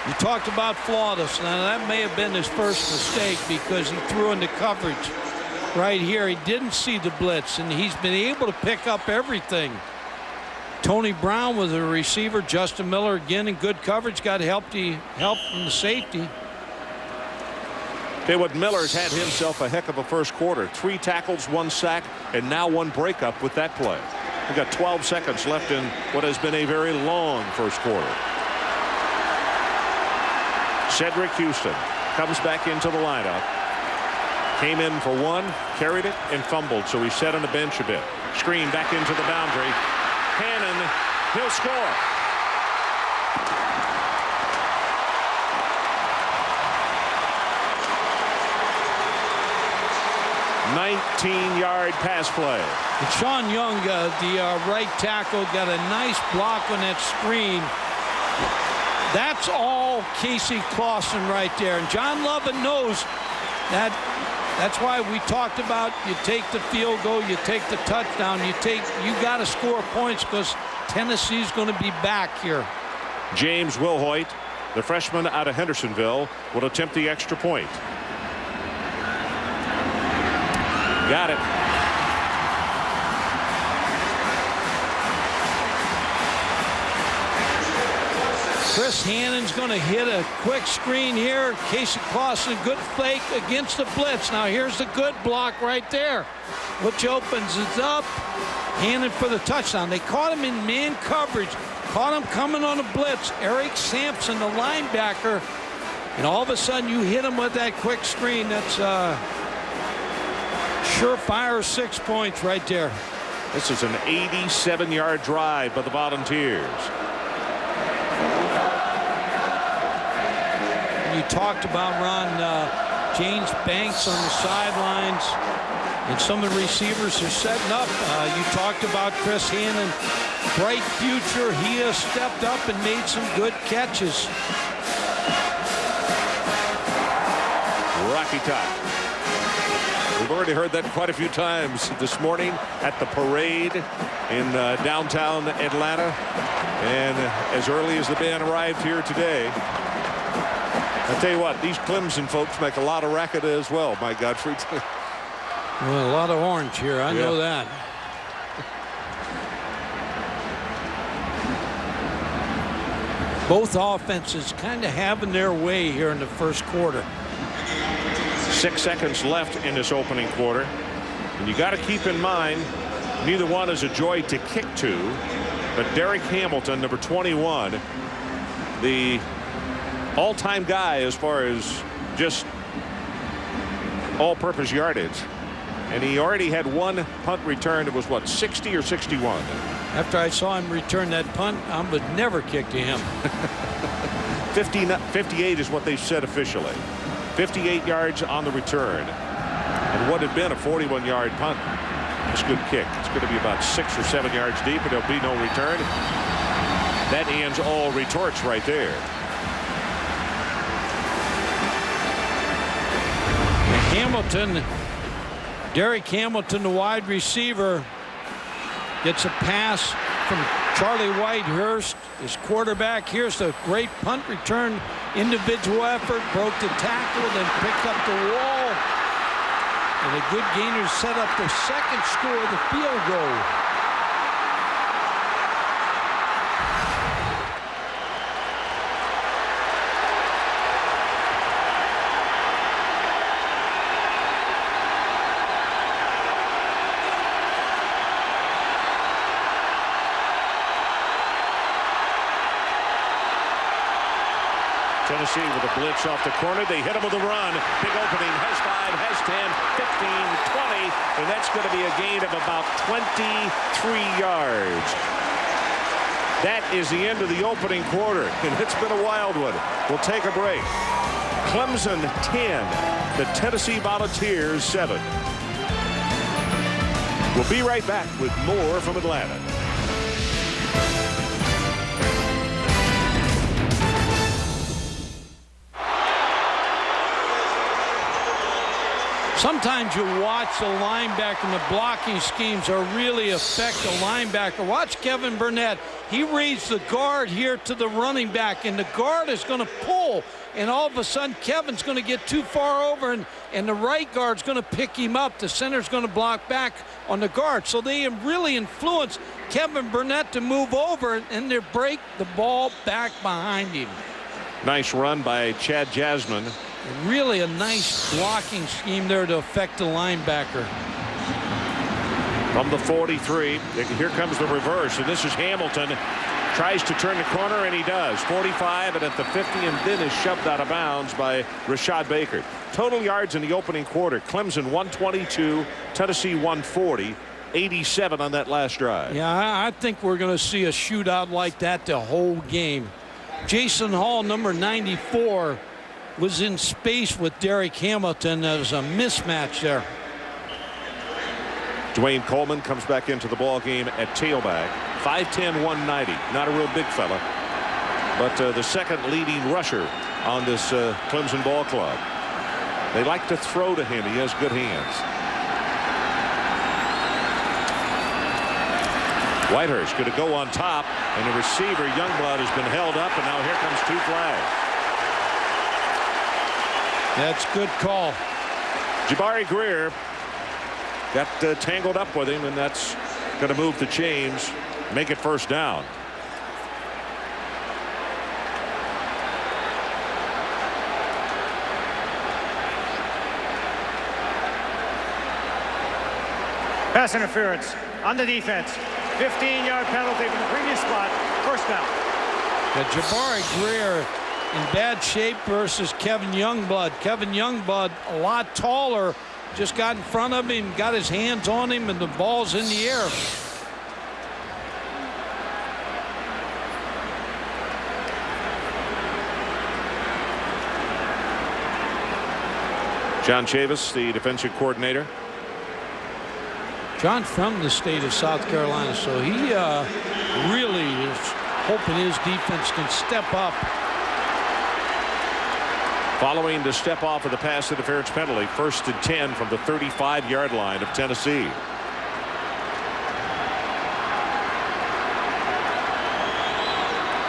You talked about flawless. Now that may have been his first mistake because he threw into coverage right here. He didn't see the blitz, and he's been able to pick up everything. Tony Brown was a receiver. Justin Miller again in good coverage. Got help from the safety. Tell you what, Miller's had himself a heck of a first quarter. 3 tackles, 1 sack, and now 1 breakup with that play. We've got 12 seconds left in what has been a very long first quarter. Cedric Houston comes back into the lineup. Came in for 1, carried it, and fumbled, so he's set on the bench a bit. Screen back into the boundary. Hannon, he'll score. A 19-yard pass play. And Sean Young, the right tackle, got a nice block on that screen. That's all Casey Clausen right there. And John Lovett knows that. That's why we talked about you take the field goal, you take the touchdown, you got to score points because Tennessee's going to be back here. James Wilhoit, the freshman out of Hendersonville, will attempt the extra point. Got it. Chris Hannon's going to hit a quick screen here. Casey Clausen, good fake against the blitz. Now here's the good block right there, which opens it up. Hannon for the touchdown. They caught him in man coverage. Caught him coming on a blitz. Eric Sampson, the linebacker. And all of a sudden you hit him with that quick screen. That's surefire 6 points right there. This is an 87-yard drive by the Volunteers. You talked about, Ron, James Banks on the sidelines, and some of the receivers are setting up. You talked about Chris Hannon, bright future. He has stepped up and made some good catches. Rocky Top. We've already heard that quite a few times this morning at the parade in downtown Atlanta, and as early as the band arrived here today. I'll tell you what, these Clemson folks make a lot of racket as well, Mike Godfrey. Well, a lot of orange here. I know that. Both offenses kind of having their way here in the first quarter. 6 seconds left in this opening quarter. And you got to keep in mind, neither one is a joy to kick to. But Derek Hamilton, number 21, the all-time guy as far as just all-purpose yardage, and he already had 1 punt return. It was what, 60 or 61? After I saw him return that punt, I would never kick to him. 58 is what they said officially. 58 yards on the return, and what had been a 41-yard punt. It's a good kick. It's going to be about 6 or 7 yards deep, and there'll be no return. That ends all retorts right there. Hamilton, Derek Hamilton, the wide receiver, gets a pass from Charlie Whitehurst, his quarterback. Here's the great punt return, individual effort, broke the tackle, then picked up the wall. And a good gainer set up the second score of the field goal. Tennessee with a blitz off the corner. They hit him with a run. Big opening. Has 5, has 10, 15, 20. And that's going to be a gain of about 23 yards. That is the end of the opening quarter. And it's been a wild one. We'll take a break. Clemson 10. The Tennessee Volunteers 7. We'll be right back with more from Atlanta. Sometimes you watch the linebacker and the blocking schemes are really affect the linebacker. Watch Kevin Burnett. He reads the guard here to the running back, and the guard is going to pull. And all of a sudden, Kevin's going to get too far over, and the right guard's going to pick him up. The center's going to block back on the guard. So they really influence Kevin Burnett to move over, and they break the ball back behind him. Nice run by Chad Jasmine. Really a nice blocking scheme there to affect the linebacker. From the 43, here comes the reverse, and this is Hamilton. Tries to turn the corner, and he does. 45, and at the 50, and then is shoved out of bounds by Rashad Baker. Total yards in the opening quarter. Clemson 122, Tennessee 140, 87 on that last drive. Yeah, I think we're going to see a shootout like that the whole game. Jason Hall, number 94, was in space with Derek Hamilton. There's a mismatch there. Dwayne Coleman comes back into the ball game at tailback. 5'10", 190. Not a real big fella, but the second leading rusher on this Clemson ball club. They like to throw to him. He has good hands. Whitehurst going to go on top, and the receiver Youngblood has been held up, and now here comes 2 flags. That's good call. Jabari Greer got tangled up with him, and that's going to move the chains, make it first down. Pass interference on the defense. 15-yard penalty from the previous spot. First down. Yeah, Jabari Greer in bad shape versus Kevin Youngblood. Kevin Youngblood a lot taller, just got in front of him, got his hands on him, and the ball's in the air. John Chavis, the defensive coordinator. John from the state of South Carolina, so he really is hoping his defense can step up. Following the step off of the pass interference penalty, 1st and 10 from the 35-yard line of Tennessee.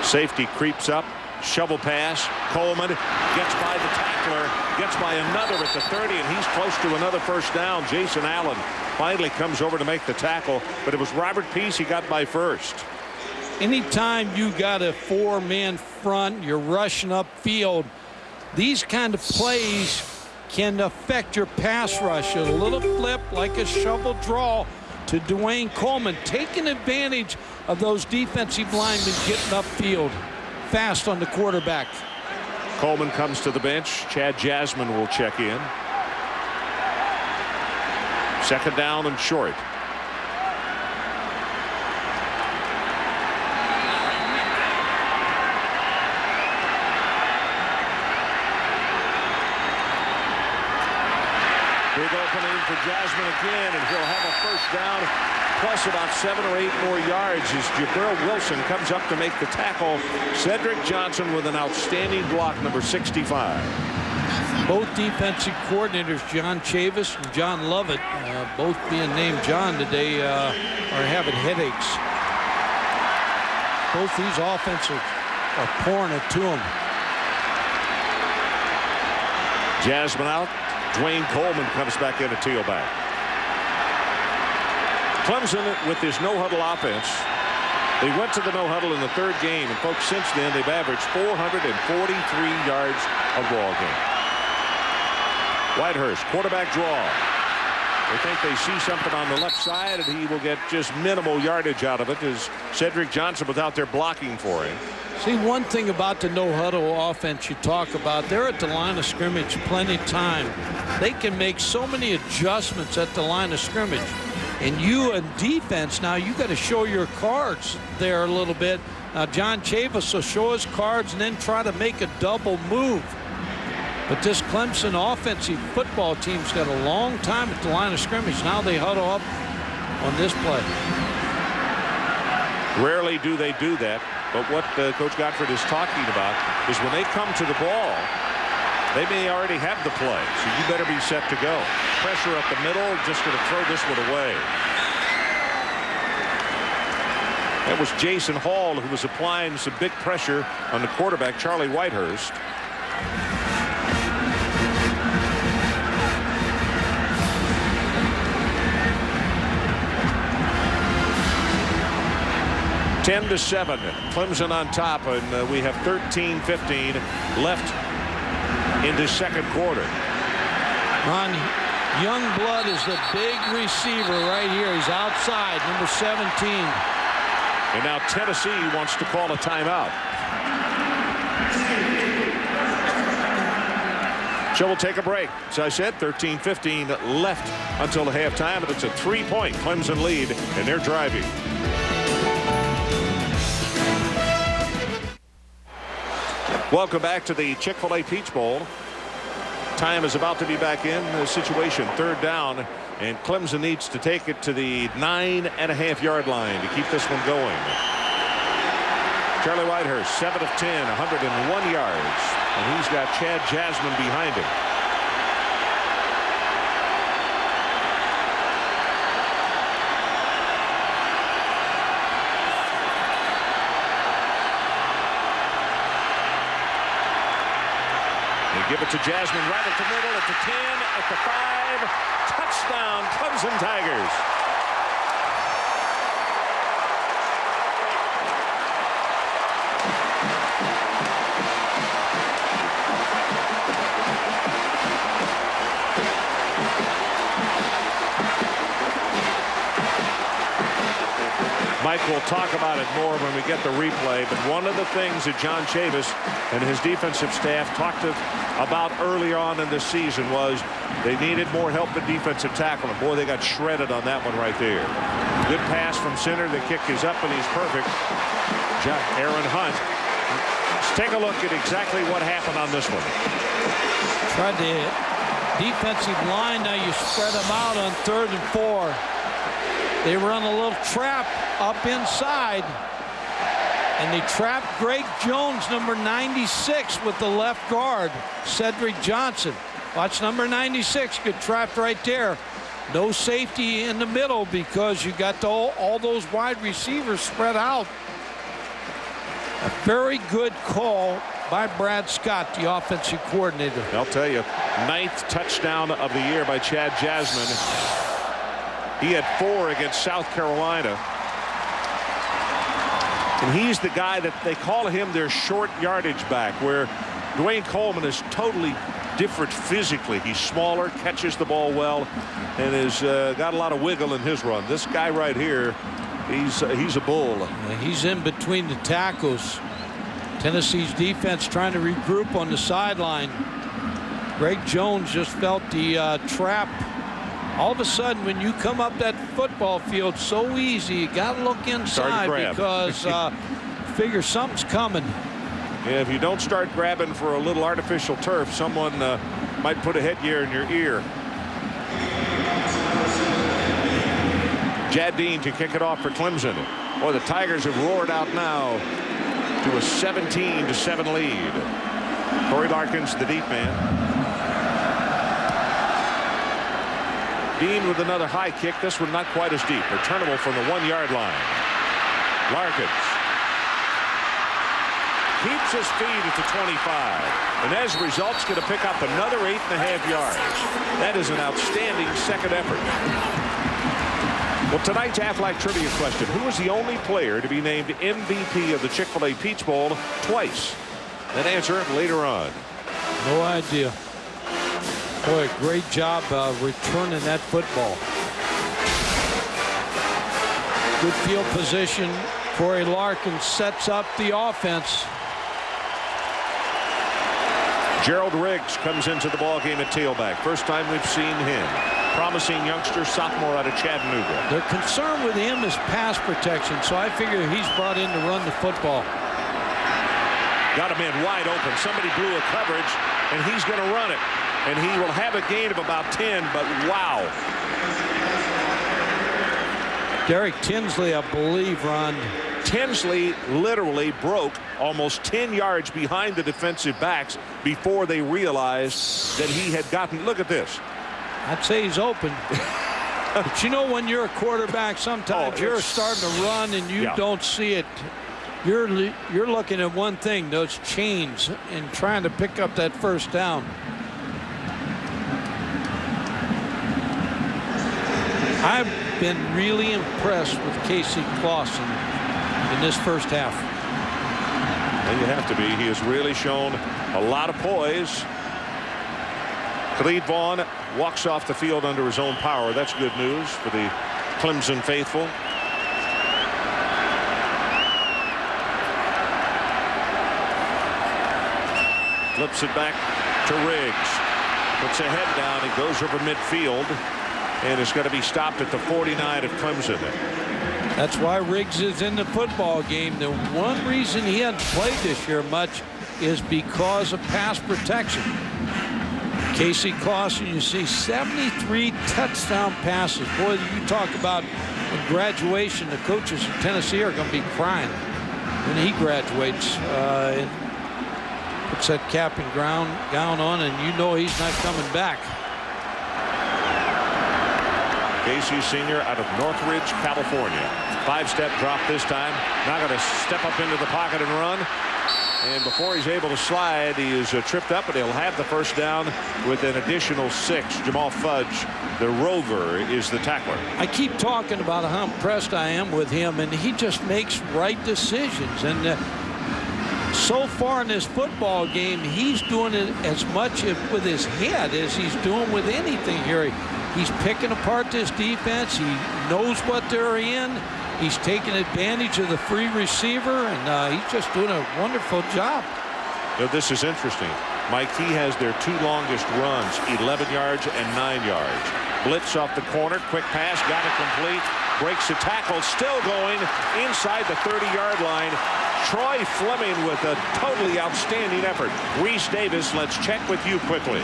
Safety creeps up, shovel pass. Coleman gets by the tackler, gets by another at the 30, and he's close to another first down. Jason Allen finally comes over to make the tackle, but it was Robert Peace he got by first. Anytime you got a 4-man front, you're rushing upfield, these kind of plays can affect your pass rush. A little flip like a shovel draw to Dwayne Coleman, taking advantage of those defensive linemen getting upfield fast on the quarterback. Coleman comes to the bench. Chad Jasmine will check in. 2nd down and short. Big opening for Jasmine again, and he'll have a first down plus about 7 or 8 more yards as Jabril Wilson comes up to make the tackle. Cedric Johnson with an outstanding block, number 65. Both defensive coordinators, John Chavis and John Lovett, both being named John today, are having headaches. Both these offenses are pouring it to them. Jasmine out. Dwayne Coleman comes back in at tailback. Clemson with his no-huddle offense. They went to the no-huddle in the 3rd game, and folks, since then they've averaged 443 yards a ball game. Whitehurst, quarterback draw. They think they see something on the left side, and he will get just minimal yardage out of it as Cedric Johnson was out there blocking for him. See, one thing about the no-huddle offense you talk about, they're at the line of scrimmage plenty of time. They can make so many adjustments at the line of scrimmage. And you in defense, now you got to show your cards there a little bit. Now, John Chavis will show his cards and then try to make a double move. But this Clemson offensive football team's got a long time at the line of scrimmage. Now they huddle up on this play. Rarely do they do that. But what Coach Gottfried is talking about is when they come to the ball, they may already have the play. So you better be set to go. Pressure up the middle, just going to throw this one away. That was Jason Hall, who was applying some big pressure on the quarterback, Charlie Whitehurst. (10-7). Clemson on top, and we have 13-15 left in the second quarter. Ron, Youngblood is the big receiver right here. He's outside, number 17. And now Tennessee wants to call a timeout. So we'll take a break. As I said, 13-15 left until the halftime, and it's a 3-point Clemson lead, and they're driving. Welcome back to the Chick-fil-A Peach Bowl. Time is about to be back in the situation. Third down, and Clemson needs to take it to the 9.5-yard line to keep this one going. Charlie Whitehurst, 7 of 10, 101 yards, and he's got Chad Jasmine behind him. Give it to Jasmine right at the middle, at the 10, at the 5. Touchdown, Clemson Tigers. Mike will talk about it more when we get the replay, but one of the things that John Chavis and his defensive staff talked about earlier on in this season was they needed more help at defensive tackle, and boy, they got shredded on that one right there. Good pass from center. The kick is up, and he's perfect. Aaron Hunt. Let's take a look at exactly what happened on this one. Tried the defensive line. Now you spread them out on 3rd and 4. They run a little trap up inside, and they trapped Greg Jones, number 96, with the left guard, Cedric Johnson. Watch number 96 get trapped right there. No safety in the middle because you got all those wide receivers spread out. A very good call by Brad Scott, the offensive coordinator. I'll tell you, 9th touchdown of the year by Chad Jasmine. He had 4 against South Carolina. And he's the guy that they call him their short yardage back, where Dwayne Coleman is totally different physically. He's smaller, catches the ball well, and has got a lot of wiggle in his run. This guy right here, he's a bull. He's in between the tackles. Tennessee's defense trying to regroup on the sideline. Greg Jones just felt the trap. All of a sudden, when you come up that football field so easy, you got to look inside because figure something's coming. Yeah, if you don't start grabbing for a little artificial turf, someone might put a headgear in your ear. Jadine to kick it off for Clemson. Boy, the Tigers have roared out now to a 17-7 lead. Corey Larkins, the deep man. Dean with another high kick. This one not quite as deep. Returnable from the 1-yard line. Larkins keeps his feet at the 25. And as a result, he's going to pick up another 8.5 yards. That is an outstanding second effort. Well, tonight's Aflac Trivia question. Who was the only player to be named MVP of the Chick-fil-A Peach Bowl twice? That answer later on. No idea. Boy, great job returning that football. Good field position, Corey Larkin sets up the offense. Gerald Riggs comes into the ball game at tailback. First time we've seen him. Promising youngster, sophomore out of Chattanooga. Their concern with him is pass protection, so I figure he's brought in to run the football. Got a man wide open. Somebody blew a coverage, and he's going to run it. And he will have a gain of about 10, but wow. Derek Tinsley, I believe, Ron. Tinsley literally broke almost 10 yards behind the defensive backs before they realized that he had gotten. Look at this. I'd say he's open. But you know, when you're a quarterback, sometimes you're starting to run and you don't see it. You're looking at one thing, those chains, and trying to pick up that first down. I've been really impressed with Casey Clausen in this first half. And you have to be. He has really shown a lot of poise. Khalid Vaughn walks off the field under his own power. That's good news for the Clemson faithful. Flips it back to Riggs. Puts a head down. He goes over midfield and is going to be stopped at the 49 of Clemson. That's why Riggs is in the football game. The one reason he hasn't played this year much is because of pass protection. Casey Clausen, you see 73 touchdown passes. Boy, you talk about in graduation, the coaches in Tennessee are going to be crying when he graduates. Puts that cap and gown on, and you know he's not coming back. Casey Sr. out of Northridge, California. 5-step drop this time. Now going to step up into the pocket and run. And before he's able to slide, he is tripped up, and he'll have the first down with an additional 6. Jamal Fudge, the rover, is the tackler. I keep talking about how impressed I am with him, and he just makes right decisions. And so far in this football game, he's doing it as much with his head as he's doing with anything here. He's picking apart this defense. He knows what they're in. He's taking advantage of the free receiver, and he's just doing a wonderful job. Now, this is interesting. Mike, he has their 2 longest runs, 11 yards and 9 yards. Blitz off the corner, quick pass, got it complete, breaks the tackle, still going inside the 30-yard line. Troy Fleming with a totally outstanding effort. Reese Davis, let's check with you quickly.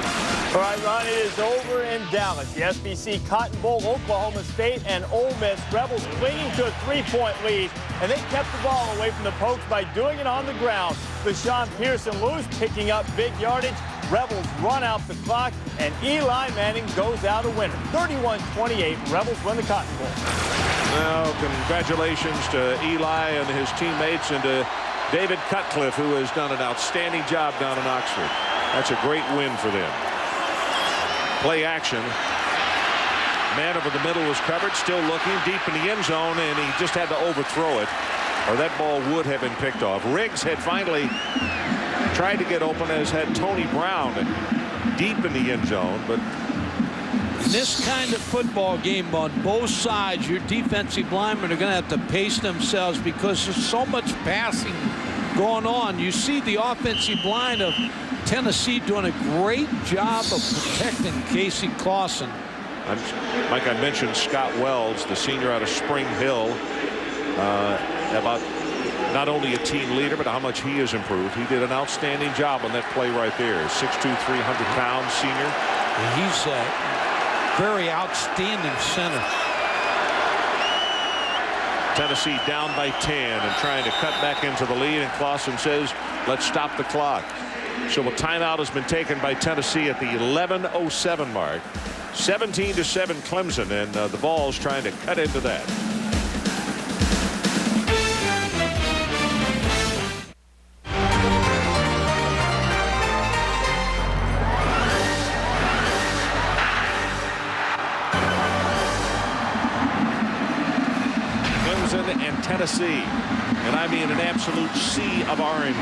All right, Ron, it is over in Dallas. The SBC Cotton Bowl, Oklahoma State and Ole Miss. Rebels clinging to a 3-point lead, and they kept the ball away from the Pokes by doing it on the ground. Deshaun Pearson-Lewis picking up big yardage. Rebels run out the clock, and Eli Manning goes out a winner. 31-28, Rebels win the Cotton Bowl. Well, congratulations to Eli and his teammates, and to David Cutcliffe, who has done an outstanding job down in Oxford. That's a great win for them. Play action. Man over the middle was covered, still looking deep in the end zone, and he just had to overthrow it, or that ball would have been picked off. Riggs had finally tried to get open, as had Tony Brown deep in the end zone, but in this kind of football game on both sides, your defensive linemen are going to have to pace themselves because there's so much passing going on. You see the offensive line of Tennessee doing a great job of protecting Casey Clausen. Mike, I mentioned Scott Wells, the senior out of Spring Hill, about not only a team leader, but how much he has improved. He did an outstanding job on that play right there. 6'2", 300-pound senior. He's very outstanding center. Tennessee down by 10 and trying to cut back into the lead, and Clausen says, let's stop the clock. So a timeout has been taken by Tennessee at the 11:07 mark. 17-7 Clemson, and the Vols trying to cut into that. Tennessee, and I mean an absolute sea of orange.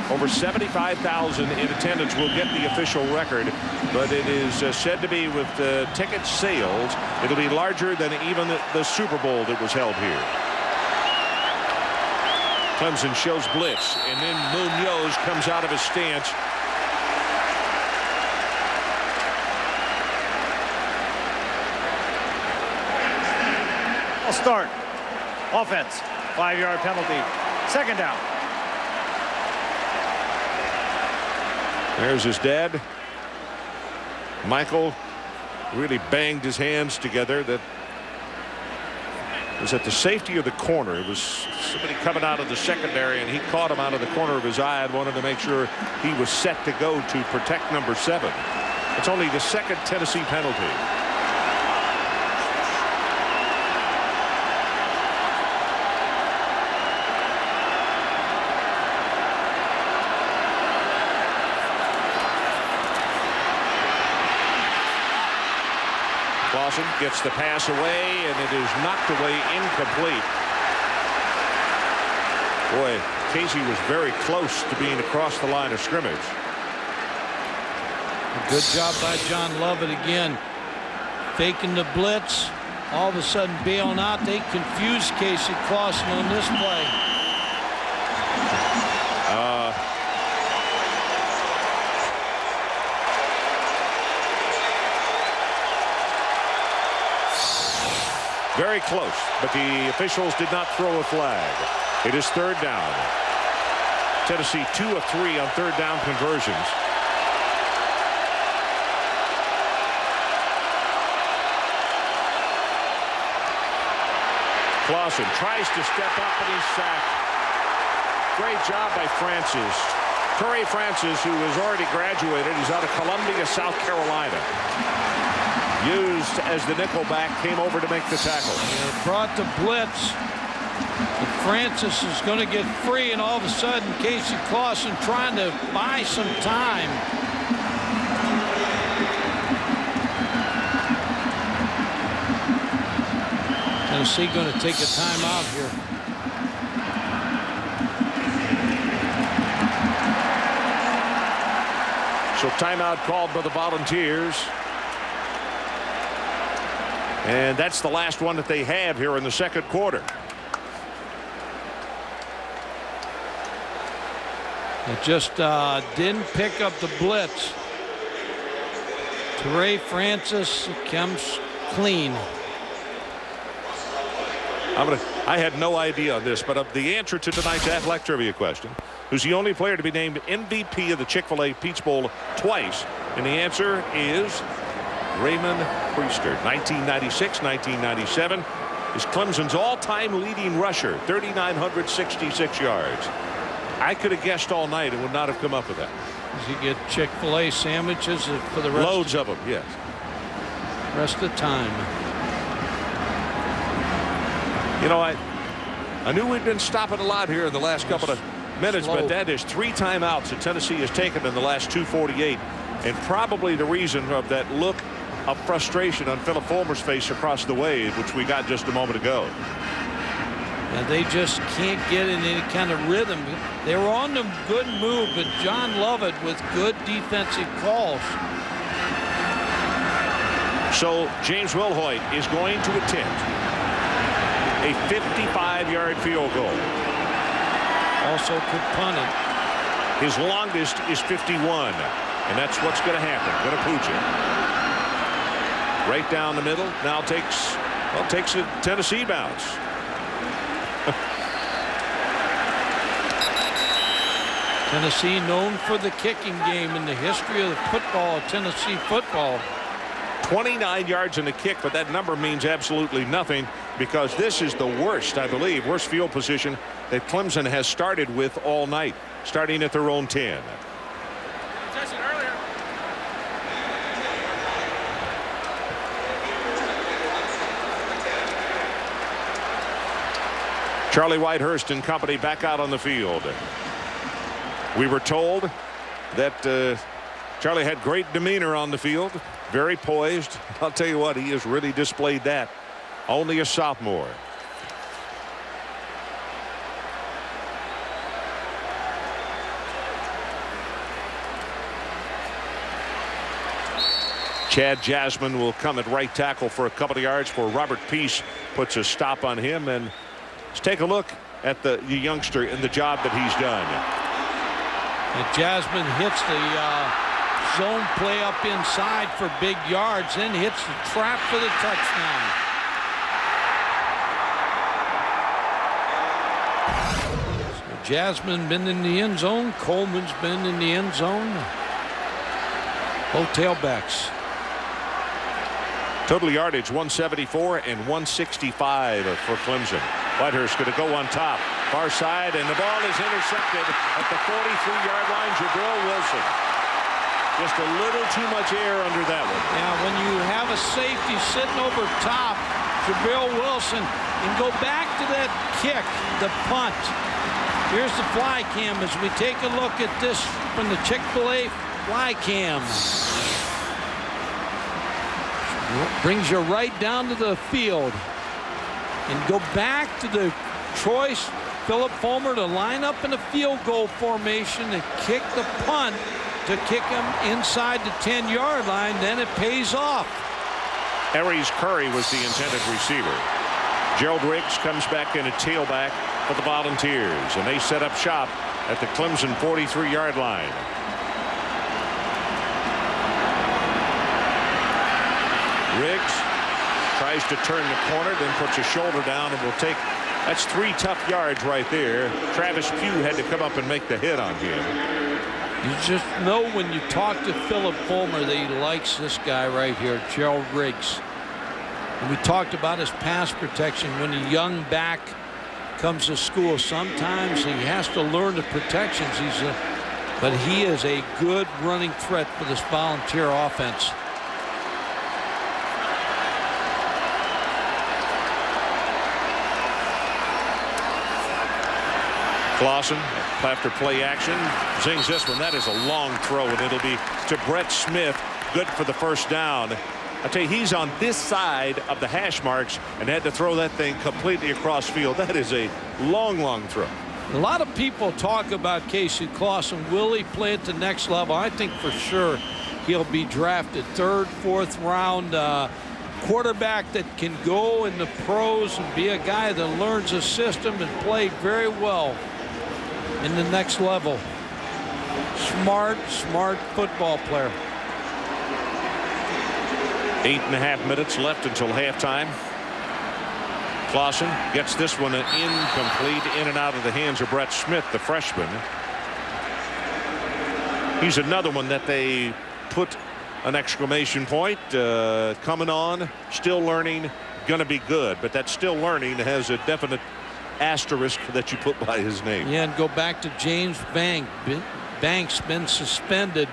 Over 75,000 in attendance will get the official record, but it is said to be, with ticket sales, it'll be larger than even the Super Bowl that was held here. Clemson shows blitz, and then Munoz comes out of his stance. I'll start. Offense. 5-yard penalty. Second down. There's his dad. Michael really banged his hands together. That was at the safety of the corner. It was somebody coming out of the secondary, and he caught him out of the corner of his eye and wanted to make sure he was set to go to protect number 7. It's only the second Tennessee penalty. Clausen gets the pass away, and it is knocked away incomplete. Boy, Casey was very close to being across the line of scrimmage. Good job by John Lovett again. Faking the blitz. All of a sudden bailing out. They confused Casey Clausen on this play. Very close, but the officials did not throw a flag. It is third down. Tennessee 2 of 3 on third down conversions. Clausen tries to step up, and he's sacked. Great job by Francis. Torrey Francis, who has already graduated. He's out of Columbia, South Carolina. Used as the nickelback, came over to make the tackle. Yeah, brought the blitz. And Francis is going to get free, and all of a sudden Casey Clausen trying to buy some time. Tennessee going to take a timeout here. So timeout called by the Volunteers. And that's the last one that they have here in the second quarter. It just didn't pick up the blitz. Torrey Francis comes clean. I had no idea on this, but the answer to tonight's Athletic Trivia question, who's the only player to be named MVP of the Chick-fil-A Peach Bowl twice? And the answer is Raymond Priester. 1996, 1997 is Clemson's all-time leading rusher, 3,966 yards. I could have guessed all night and would not have come up with that. Does he get Chick-fil-A sandwiches for the rest? Loads of them, yes. Rest of the time. You know, I knew we'd been stopping a lot here in the last couple of minutes, but that is 3 timeouts that Tennessee has taken in the last 2:48, and probably the reason of that look of frustration on Phil Fulmer's face across the way, which we got just a moment ago. And they just can't get in any kind of rhythm. They were on the good move, but John Lovett with good defensive calls. So James Wilhoit is going to attempt a 55-yard field goal. Also could punt it. His longest is 51, and that's what's going to happen. Going to pooch it. Right down the middle. Now takes a Tennessee bounce. Tennessee known for the kicking game in the history of the football, Tennessee football. 29 yards in the kick, but that number means absolutely nothing because this is the worst, I believe, worst field position that Clemson has started with all night, starting at their own 10. Charlie Whitehurst and company back out on the field. We were told that Charlie had great demeanor on the field, very poised. I'll tell you what, he has really displayed that. Only a sophomore. Chad Jasmine will come at right tackle for a couple of yards for Robert Peace puts a stop on him. And let's take a look at the youngster and the job that he's done. And Jasmine hits the zone play up inside for big yards, then hits the trap for the touchdown. So Jasmine been in the end zone. Coleman's been in the end zone. Both tailbacks. Total yardage 174 and 165 for Clemson. Whitehurst going to go on top. Far side, and the ball is intercepted at the 43-yard line. Jabril Wilson. Just a little too much air under that one. Yeah, when you have a safety sitting over top, Jabril Wilson, and go back to that kick, the punt. Here's the fly cam as we take a look at this from the Chick-fil-A fly cam. Brings you right down to the field. And go back to the choice, Phil Fulmer, to line up in a field goal formation and kick the punt to kick him inside the 10-yard line. Then it pays off. Aries Curry was the intended receiver. Gerald Riggs comes back in a tailback for the Volunteers, and they set up shop at the Clemson 43-yard line. Riggs tries to turn the corner, then puts a shoulder down and will take. That's 3 tough yards right there. Travis Pugh had to come up and make the hit on him. You just know when you talk to Philip Fulmer that he likes this guy right here, Gerald Riggs. And we talked about his pass protection when a young back comes to school. Sometimes he has to learn the protections. But he is a good running threat for this Volunteer offense. Clausen after play action zings this one. That is a long throw, and it'll be to Brett Smith. Good for the first down. I tell you, he's on this side of the hash marks and had to throw that thing completely across field. That is a long throw. A lot of people talk about Casey Clausen. Will he play at the next level? I think for sure he'll be drafted 3rd, 4th round quarterback that can go in the pros and be a guy that learns a system and play very well in the next level. Smart football player. 8.5 minutes left until halftime. Clausen gets this one incomplete, in and out of the hands of Brett Smith, the freshman. He's another one that they put an exclamation point, coming on, still learning, gonna be good, but that still learning has a definite asterisk that you put by his name. Yeah, and go back to James Banks, been suspended.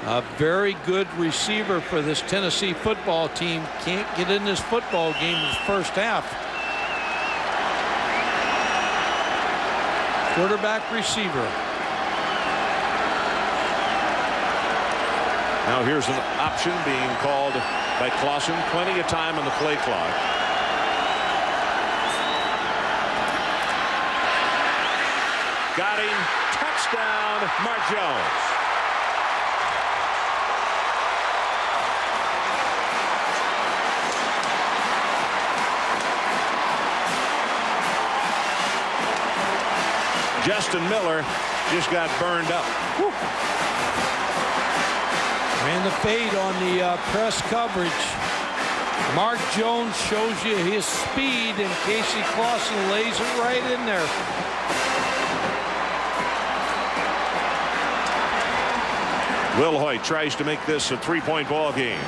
A very good receiver for this Tennessee football team. Can't get in this football game in the first half. Quarterback receiver. Now here's an option being called by Clausen. Plenty of time on the play clock. Got him. Touchdown, Mark Jones. Justin Miller just got burned up. Woo. Ran the fade on the press coverage. Mark Jones shows you his speed, and Casey Clausen lays it right in there. Will Hoyt tries to make this a 3-point ball game,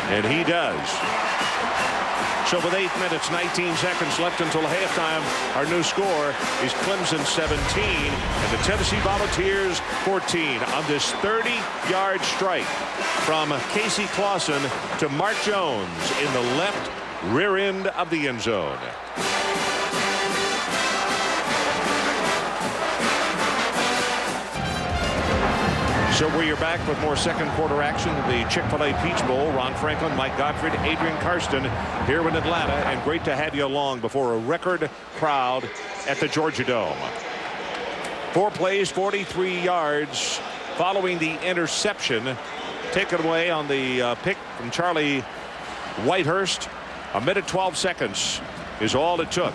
and he does. So with 8 minutes, 19 seconds left until halftime, our new score is Clemson 17 and the Tennessee Volunteers 14 on this 30-yard strike from Casey Clausen to Mark Jones in the left rear end of the end zone. So we are back with more second quarter action. The Chick-fil-A Peach Bowl. Ron Franklin, Mike Gottfried, Adrian Karsten here in Atlanta. And great to have you along before a record crowd at the Georgia Dome. 4 plays, 43 yards following the interception. Taken away on the pick from Charlie Whitehurst. 1 minute 12 seconds is all it took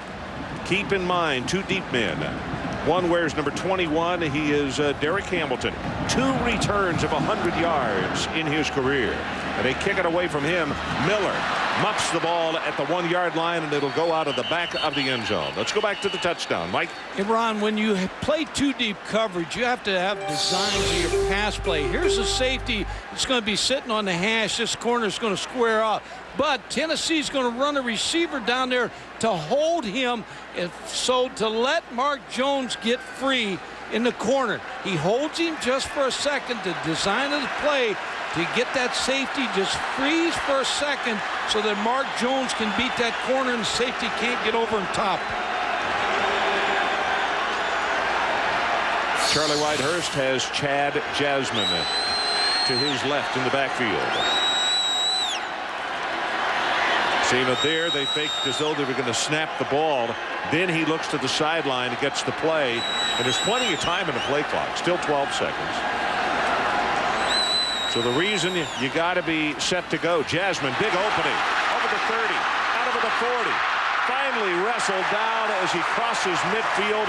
Keep in mind, 2 deep men. One wears number 21. He is Derek Hamilton. 2 returns of 100 yards in his career. And they kick it away from him. Miller muffs the ball at the 1-yard line, and it'll go out of the back of the end zone. Let's go back to the touchdown. Mike? Hey, Ron, when you play 2 deep coverage, you have to have designs of your pass play. Here's a safety that's going to be sitting on the hash. This corner is going to square up. But Tennessee's going to run a receiver down there to hold him, so to let Mark Jones get free in the corner. He holds him just for a second to design the play to get that safety just freeze for a second so that Mark Jones can beat that corner and the safety can't get over and top. Charlie Whitehurst has Chad Jasmine to his left in the backfield. Seeing it there, they faked as though they were going to snap the ball. Then he looks to the sideline and gets the play. And there's plenty of time in the play clock. Still 12 seconds. So the reason you got to be set to go. Jasmine, big opening. Over the 30. Out over the 40. Finally wrestled down as he crosses midfield.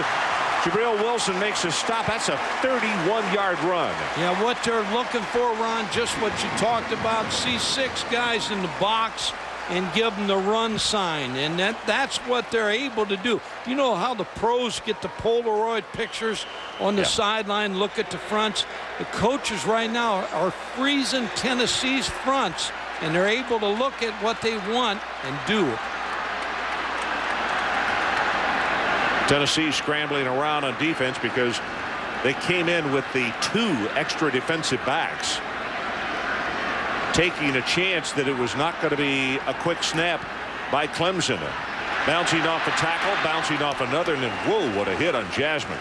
Jabril Wilson makes a stop. That's a 31-yard run. Yeah, what they're looking for, Ron, just what you talked about. See 6 guys in the box and give them the run sign, and that's what they're able to do. You know how the pros get the Polaroid pictures on the sideline, look at the fronts. The coaches right now are freezing Tennessee's fronts, and they're able to look at what they want and do it. Tennessee scrambling around on defense because they came in with the 2 extra defensive backs, taking a chance that it was not going to be a quick snap by Clemson. Bouncing off a tackle, bouncing off another, and then whoa, what a hit on Jasmine.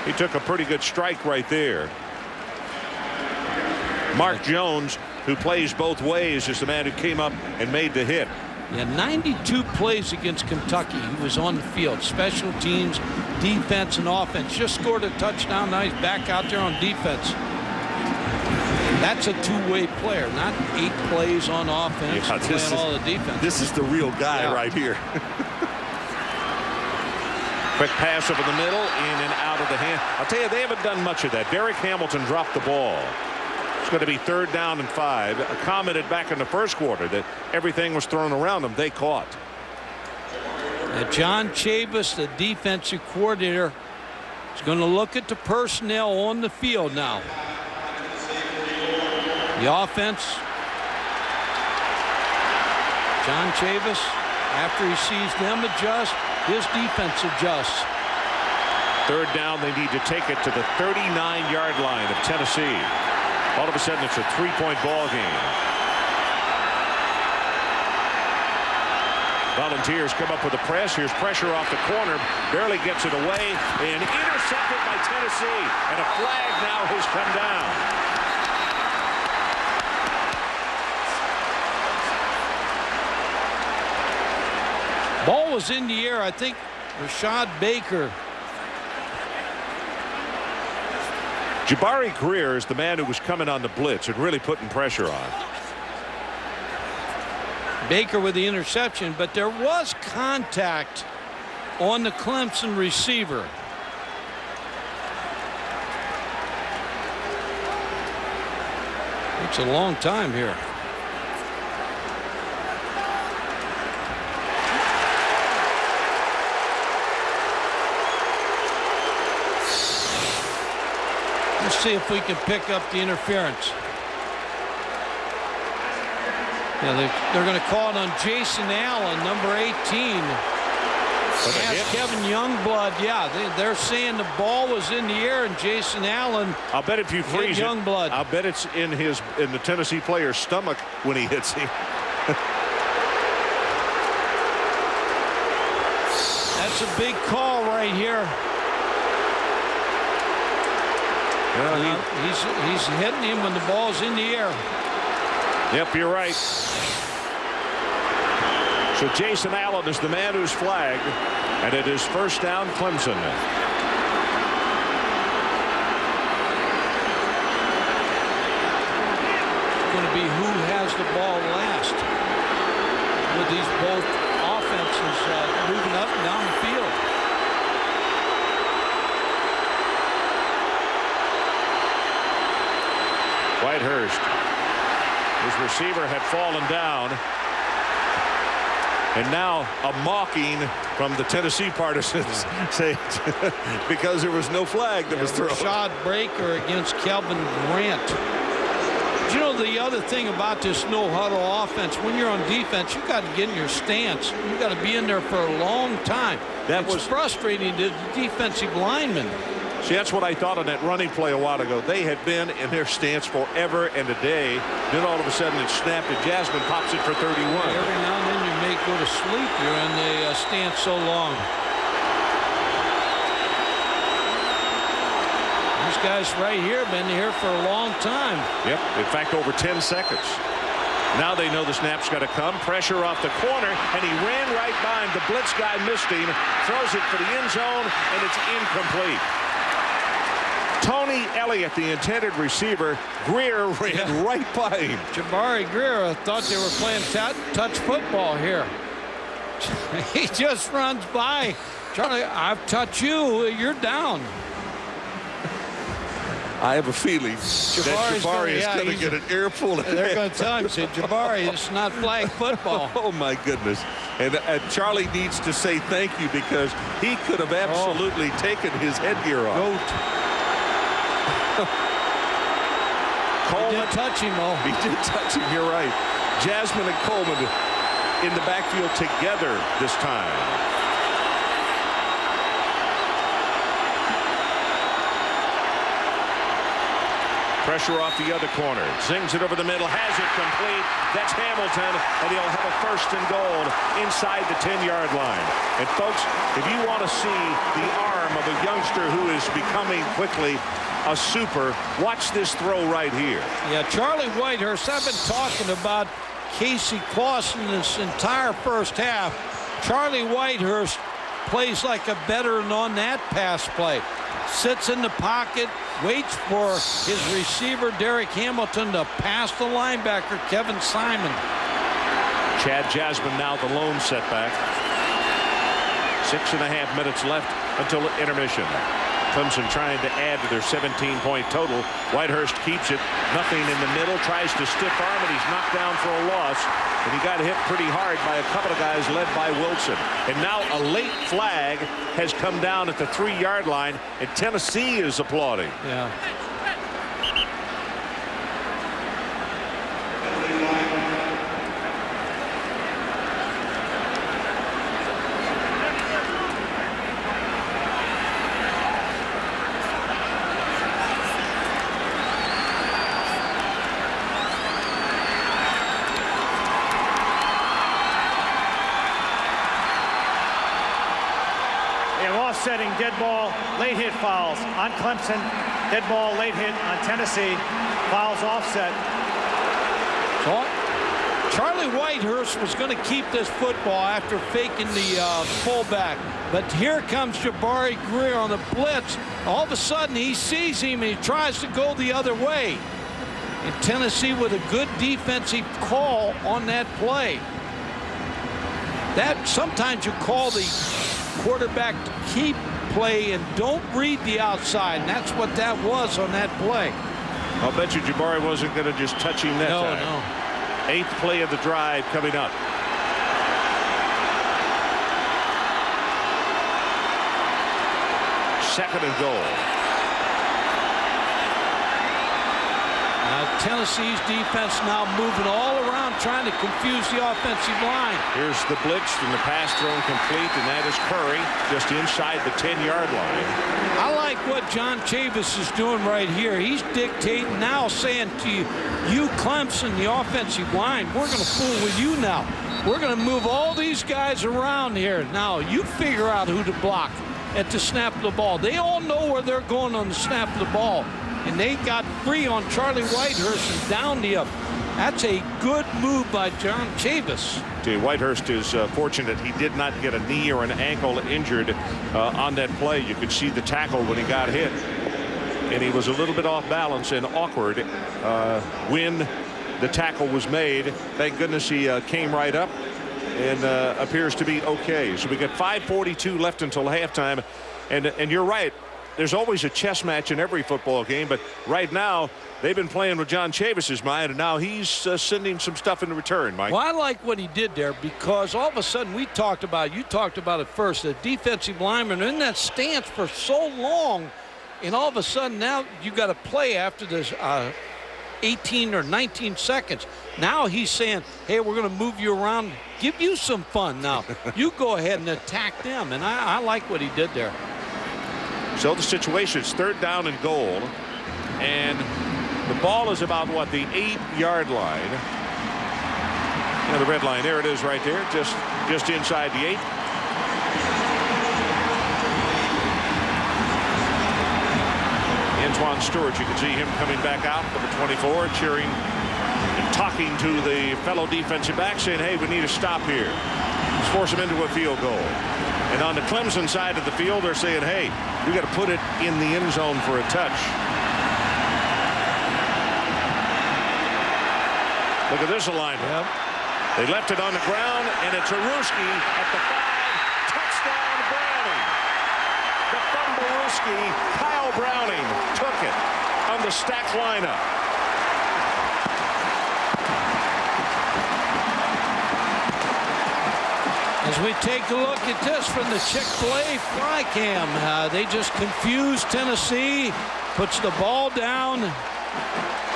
He took a pretty good strike right there. Mark Jones, who plays both ways, is the man who came up and made the hit. Yeah, 92 plays against Kentucky. He was on the field. Special teams, defense, and offense. Just scored a touchdown. Now he's back out there on defense. That's a 2-way player, not 8 plays on offense, playing all the defense. This is the real guy right here. Quick pass over the middle, in and out of the hand. I'll tell you, they haven't done much of that. Derek Hamilton dropped the ball. It's going to be 3rd down and 5. I commented back in the first quarter that everything was thrown around them. They caught. Now John Chavis, the defensive coordinator, is going to look at the personnel on the field now. The offense, John Chavis, after he sees them adjust, his defense adjusts. 3rd down, they need to take it to the 39-yard line of Tennessee. All of a sudden, it's a 3-point ball game. Volunteers come up with a press. Here's pressure off the corner. Barely gets it away. And intercepted by Tennessee. And a flag now has come down. Ball was in the air. I think Rashad Baker. Jabari Greer is the man who was coming on the blitz and really putting pressure on. Baker with the interception, but there was contact on the Clemson receiver. It's a long time here. Let's see if we can pick up the interference. Yeah, they're going to call it on Jason Allen, number 18. Ask Kevin Youngblood. Yeah, they're saying the ball was in the air and Jason Allen. I'll bet if you freeze it, Youngblood. I'll bet it's in the Tennessee player's stomach when he hits him. That's a big call right here. He's hitting him when the ball's in the air. Yep, you're right. So Jason Allen is the man who's flagged, and it is 1st down Clemson. It's going to be who has the ball last with these both offense is moving up and down the field. Whitehurst, his receiver had fallen down. And now a mocking from the Tennessee partisans say because there was no flag that was thrown. Rashad Breaker against Kelvin Grant. But you know, the other thing about this no huddle offense, when you're on defense, you got to get in your stance. You got to be in there for a long time. That was frustrating to the defensive linemen. See, that's what I thought on that running play a while ago. They had been in their stance forever and a day. Then all of a sudden it snapped and Jasmine pops it for 31. Every now and then you may go to sleep. You're in the stance so long. These guys right here have been here for a long time. Yep, in fact, over 10 seconds. Now they know the snap's got to come. Pressure off the corner, and he ran right by him. The blitz guy missed him. Throws it for the end zone, and it's incomplete. Tony Elliott, the intended receiver. Greer ran right by him. Jabari Greer thought they were playing touch football here. He just runs by. Charlie, I've touched you. You're down. I have a feeling that Jabari is going to get an earful of They're going to tell him, say, Jabari, it's not flag football. Oh, my goodness. And Charlie needs to say thank you because he could have absolutely taken his headgear off. Coleman did touch him, though. He did touch him, you're right. Jasmine and Coleman in the backfield together this time. Pressure off the other corner. Zings it over the middle. Has it complete. That's Hamilton. And he'll have a 1st and goal inside the 10-yard line. And, folks, if you want to see the arm of a youngster who is becoming quickly a super, watch this throw right here. Yeah, Charlie Whitehurst, I've been talking about Casey Clausen this entire first half. Charlie Whitehurst plays like a veteran on that pass play. Sits in the pocket, waits for his receiver, Derek Hamilton, to pass the linebacker, Kevin Simon. Chad Jasmine now the lone setback. 6.5 minutes left until intermission. Clemson trying to add to their 17-point total. Whitehurst keeps it. Nothing in the middle. Tries to stiff arm, and he's knocked down for a loss. And he got hit pretty hard by a couple of guys led by Wilson. And now a late flag has come down at the 3-yard line, and Tennessee is applauding. Yeah. Offsetting dead ball, late hit fouls on Clemson. Dead ball, late hit on Tennessee. Fouls offset. So Charlie Whitehurst was going to keep this football after faking the fullback. But here comes Jabari Greer on the blitz. All of a sudden, he sees him and he tries to go the other way. And Tennessee with a good defensive call on that play. That sometimes you call the quarterback to keep play and don't read the outside, and that's what that was on that play. I'll bet you Jabari wasn't going to just touch him that time. No. 8th play of the drive coming up. Second and goal. Now Tennessee's defense now moving all around trying to confuse the offensive line. Here's the blitz and the pass thrown complete, and that is Curry just inside the 10-yard line. I like what John Chavis is doing right here. He's dictating now, saying to you Clemson, the offensive line, we're going to fool with you now. We're going to move all these guys around here. Now you figure out who to block at the snap of the ball. They all know where they're going on the snap of the ball. And they got free on Charlie Whitehurst and downed him. That's a good move by John Chavis. Whitehurst is fortunate he did not get a knee or an ankle injured on that play. You could see the tackle when he got hit. And he was a little bit off balance and awkward when the tackle was made. Thank goodness he came right up and appears to be okay. So we got 5:42 left until halftime, and you're right. There's always a chess match in every football game, but right now they've been playing with John Chavis's mind, and now he's sending some stuff in return, Mike. Well, I like what he did there because all of a sudden you talked about it first, the defensive lineman in that stance for so long, and all of a sudden now you got to play after this 18 or 19 seconds. Now he's saying, hey, we're going to move you around, give you some fun now. You go ahead and attack them, and I like what he did there. So the situation is 3rd down and goal, and the ball is about, what, the 8-yard line. And the red line, there it is right there, just inside the 8. Antoine Stewart, you can see him coming back out for the 24, cheering and talking to the fellow defensive back, saying, hey, we need a stop here. Let's force him into a field goal. And on the Clemson side of the field, they're saying, hey, we got to put it in the end zone for a touch. Look at this alignment. Yep. They left it on the ground, and it's Aruski at the 5. Touchdown, Browning. The Fumblerooski, Kyle Browning, took it on the stack lineup. As we take a look at this from the Chick-fil-A fly cam, they just confused Tennessee, puts the ball down.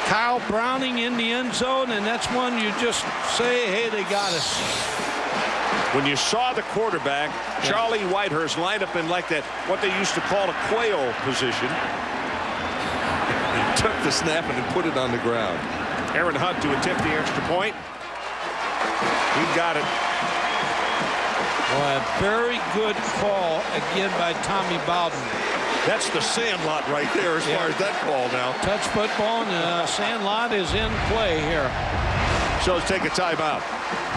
Kyle Browning in the end zone, and that's one you just say, hey, they got us. When you saw the quarterback, Charlie Whitehurst, lined up in like that, what they used to call a quail position. He took the snap and put it on the ground. Aaron Hunt to attempt the extra point. He got it. Well, a very good call again by Tommy Bowden. That's the Sandlot right there as far as that call now. Touch football, and Sandlot is in play here. So let's take a timeout.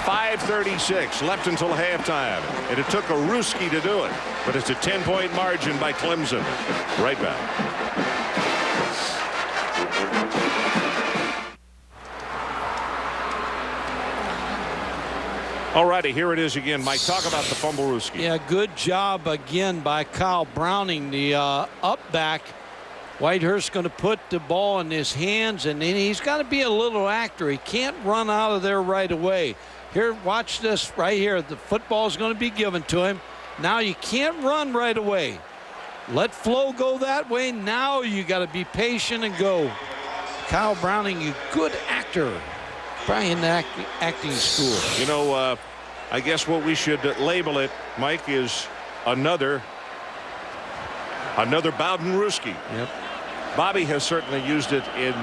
5:36 left until halftime, and it took Aruski to do it, but it's a 10-point margin by Clemson. Right back. All righty, here it is again. Mike, talk about the Fumblerooski. Yeah, good job again by Kyle Browning, the up back. Whitehurst going to put the ball in his hands, and then he's got to be a little actor. He can't run out of there right away. Here, watch this right here. The football is going to be given to him. Now you can't run right away. Let flow go that way. Now you got to be patient and go. Kyle Browning, you good actor. Probably in the acting school. You know, I guess what we should label it, Mike, is another Bowden-Ruski. Yep. Bobby has certainly used it in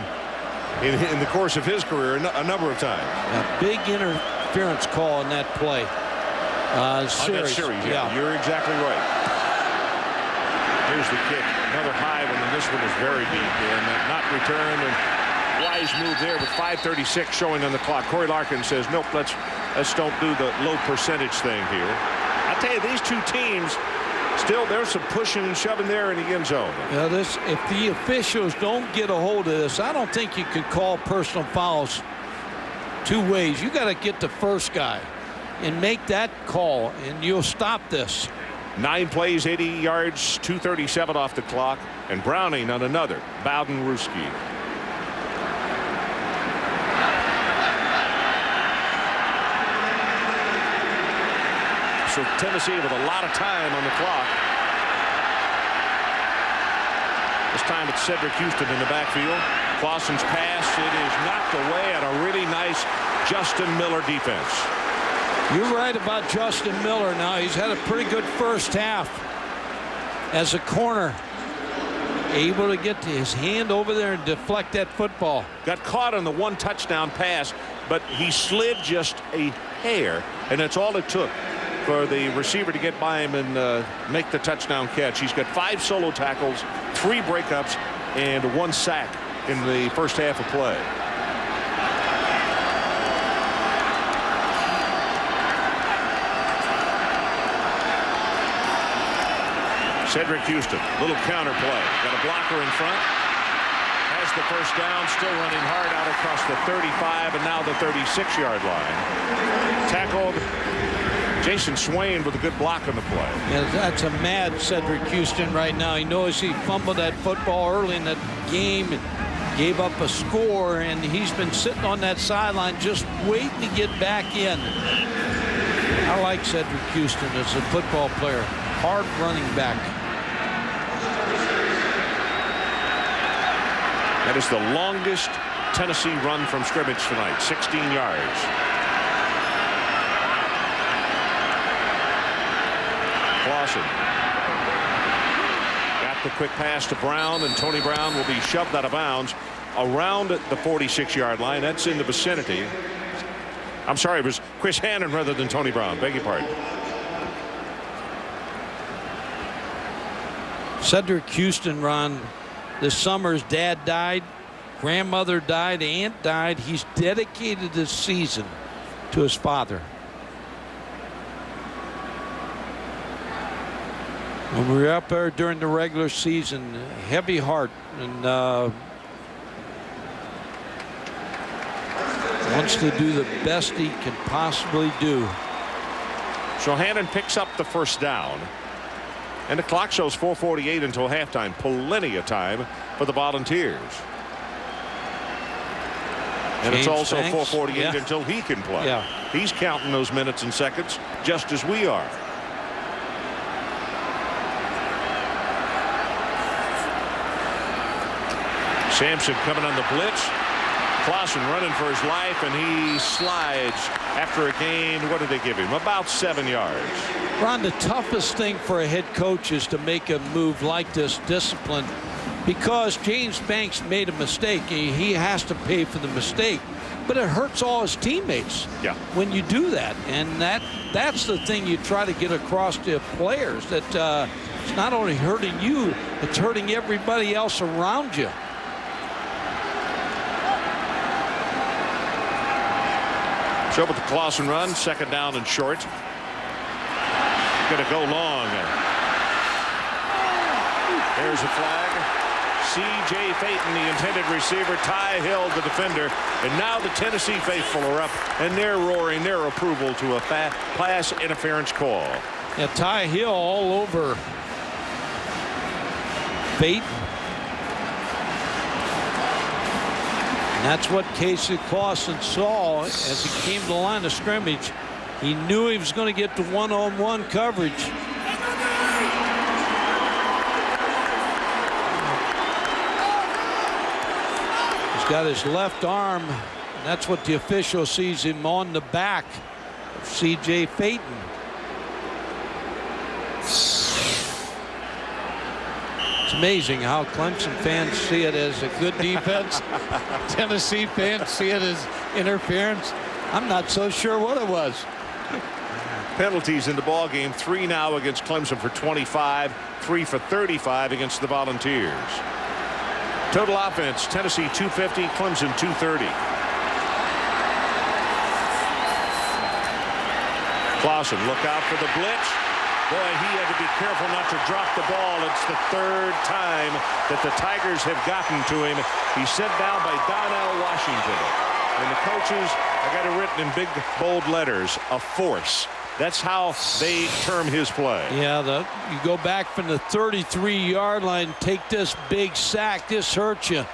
the course of his career a number of times. A big interference call in that play. Series. Yeah, you're exactly right. Here's the kick. Another high one, and this one is very deep and not returned. And wise move there with 5:36 showing on the clock. Corey Larkin says, nope, let's don't do the low percentage thing here. I tell you, these two teams, still there's some pushing and shoving there in the end zone. Yeah, if the officials don't get a hold of this, I don't think you can call personal fouls two ways. You got to get the first guy and make that call, and you'll stop this. 9 plays, 80 yards, 2:37 off the clock, and Browning on another Bowden-Ruski. So Tennessee with a lot of time on the clock. This time it's Cedric Houston in the backfield. Clausen's pass, it is knocked away at a really nice Justin Miller defense. You're right about Justin Miller now. He's had a pretty good first half as a corner. Able to get his hand over there and deflect that football. Got caught on the 1 touchdown pass, but he slid just a hair, and that's all it took for the receiver to get by him and make the touchdown catch. He's got 5 solo tackles, 3 breakups, and 1 sack in the first half of play. Cedric Houston, little counter play. Got a blocker in front. Has the first down, still running hard out across the 35 and now the 36-yard line. Tackled Jason Swain with a good block on the play. Yeah, that's a mad Cedric Houston right now. He knows he fumbled that football early in that game and gave up a score, and he's been sitting on that sideline just waiting to get back in. I like Cedric Houston as a football player. Hard running back. That is the longest Tennessee run from scrimmage tonight, 16 yards. Clausen got the quick pass to Brown, and Tony Brown will be shoved out of bounds around the 46-yard line. That's in the vicinity. I'm sorry, it was Chris Hannon rather than Tony Brown. Beg your pardon. Cedric Houston, Ron, this summer his dad died, grandmother died, aunt died. He's dedicated this season to his father. When we were up there during the regular season, heavy heart, and wants to do the best he can possibly do. So Hannon picks up the first down, and the clock shows 4:48 until halftime. Plenty of time for the Volunteers. And James it's also Banks, 4:48 until he can play. Yeah. He's counting those minutes and seconds just as we are. Sampson coming on the blitz. Clausen running for his life, and he slides after a gain. What did they give him? About 7 yards. Ron, the toughest thing for a head coach is to make a move like this, discipline, because James Banks made a mistake. He has to pay for the mistake, but it hurts all his teammates when you do that. And that's the thing you try to get across to players, that it's not only hurting you, it's hurting everybody else around you. So with the Clausen run, second down and short. Going to go long. There's a flag. C.J. Payton, the intended receiver. Ty Hill, the defender. And now the Tennessee faithful are up, and they're roaring their approval to a pass interference call. Yeah, Ty Hill all over Payton. And that's what Casey Clausen saw as he came to the line of scrimmage. He knew he was going to get to one-on-one coverage. He's got his left arm, and that's what the official sees him on the back of C.J. Payton. It's amazing how Clemson fans see it as a good defense. Tennessee fans see it as interference. I'm not so sure what it was. Penalties in the ball game. 3 now against Clemson for 25, 3 for 35 against the Volunteers. Total offense, Tennessee 250, Clemson 230. Clausen, look out for the blitz. Boy, he had to be careful not to drop the ball. It's the 3rd time that the Tigers have gotten to him. He's sent down by Donnell Washington. And the coaches, I got it written in big, bold letters, a force. That's how they term his play. Yeah, you go back from the 33-yard line, take this big sack. This hurts you.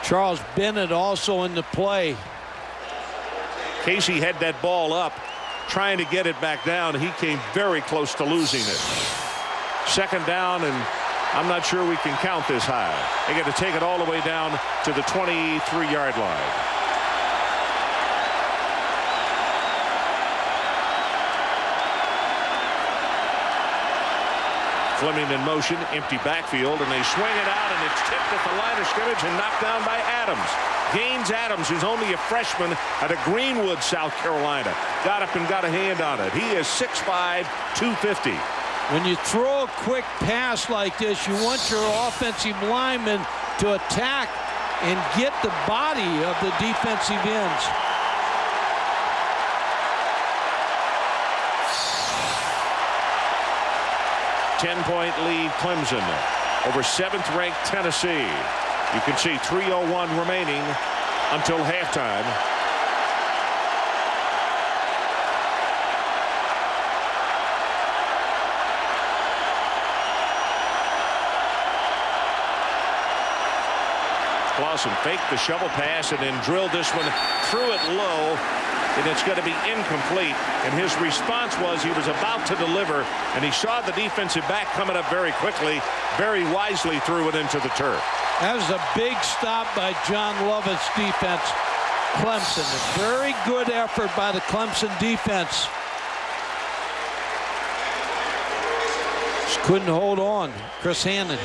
Charles Bennett also in the play. Casey had that ball up, trying to get it back down. He came very close to losing it. Second down, and I'm not sure we can count this high. They got to take it all the way down to the 23-yard line. Fleming in motion, empty backfield, and they swing it out, and it's tipped at the line of scrimmage and knocked down by Adams. Gaines Adams, who's only a freshman out of Greenwood, South Carolina, got up and got a hand on it. He is 6'5", 250. When you throw a quick pass like this, you want your offensive lineman to attack and get the body of the defensive ends. Ten-point lead, Clemson over 7th-ranked Tennessee. You can see 3:01 remaining until halftime. Clausen faked the shovel pass and then drilled this one, threw it low, and it's going to be incomplete. And his response was he was about to deliver, and he saw the defensive back coming up very quickly, very wisely threw it into the turf. That was a big stop by John Lovett's defense. Clemson, a very good effort by the Clemson defense. Just couldn't hold on. Chris Hannon.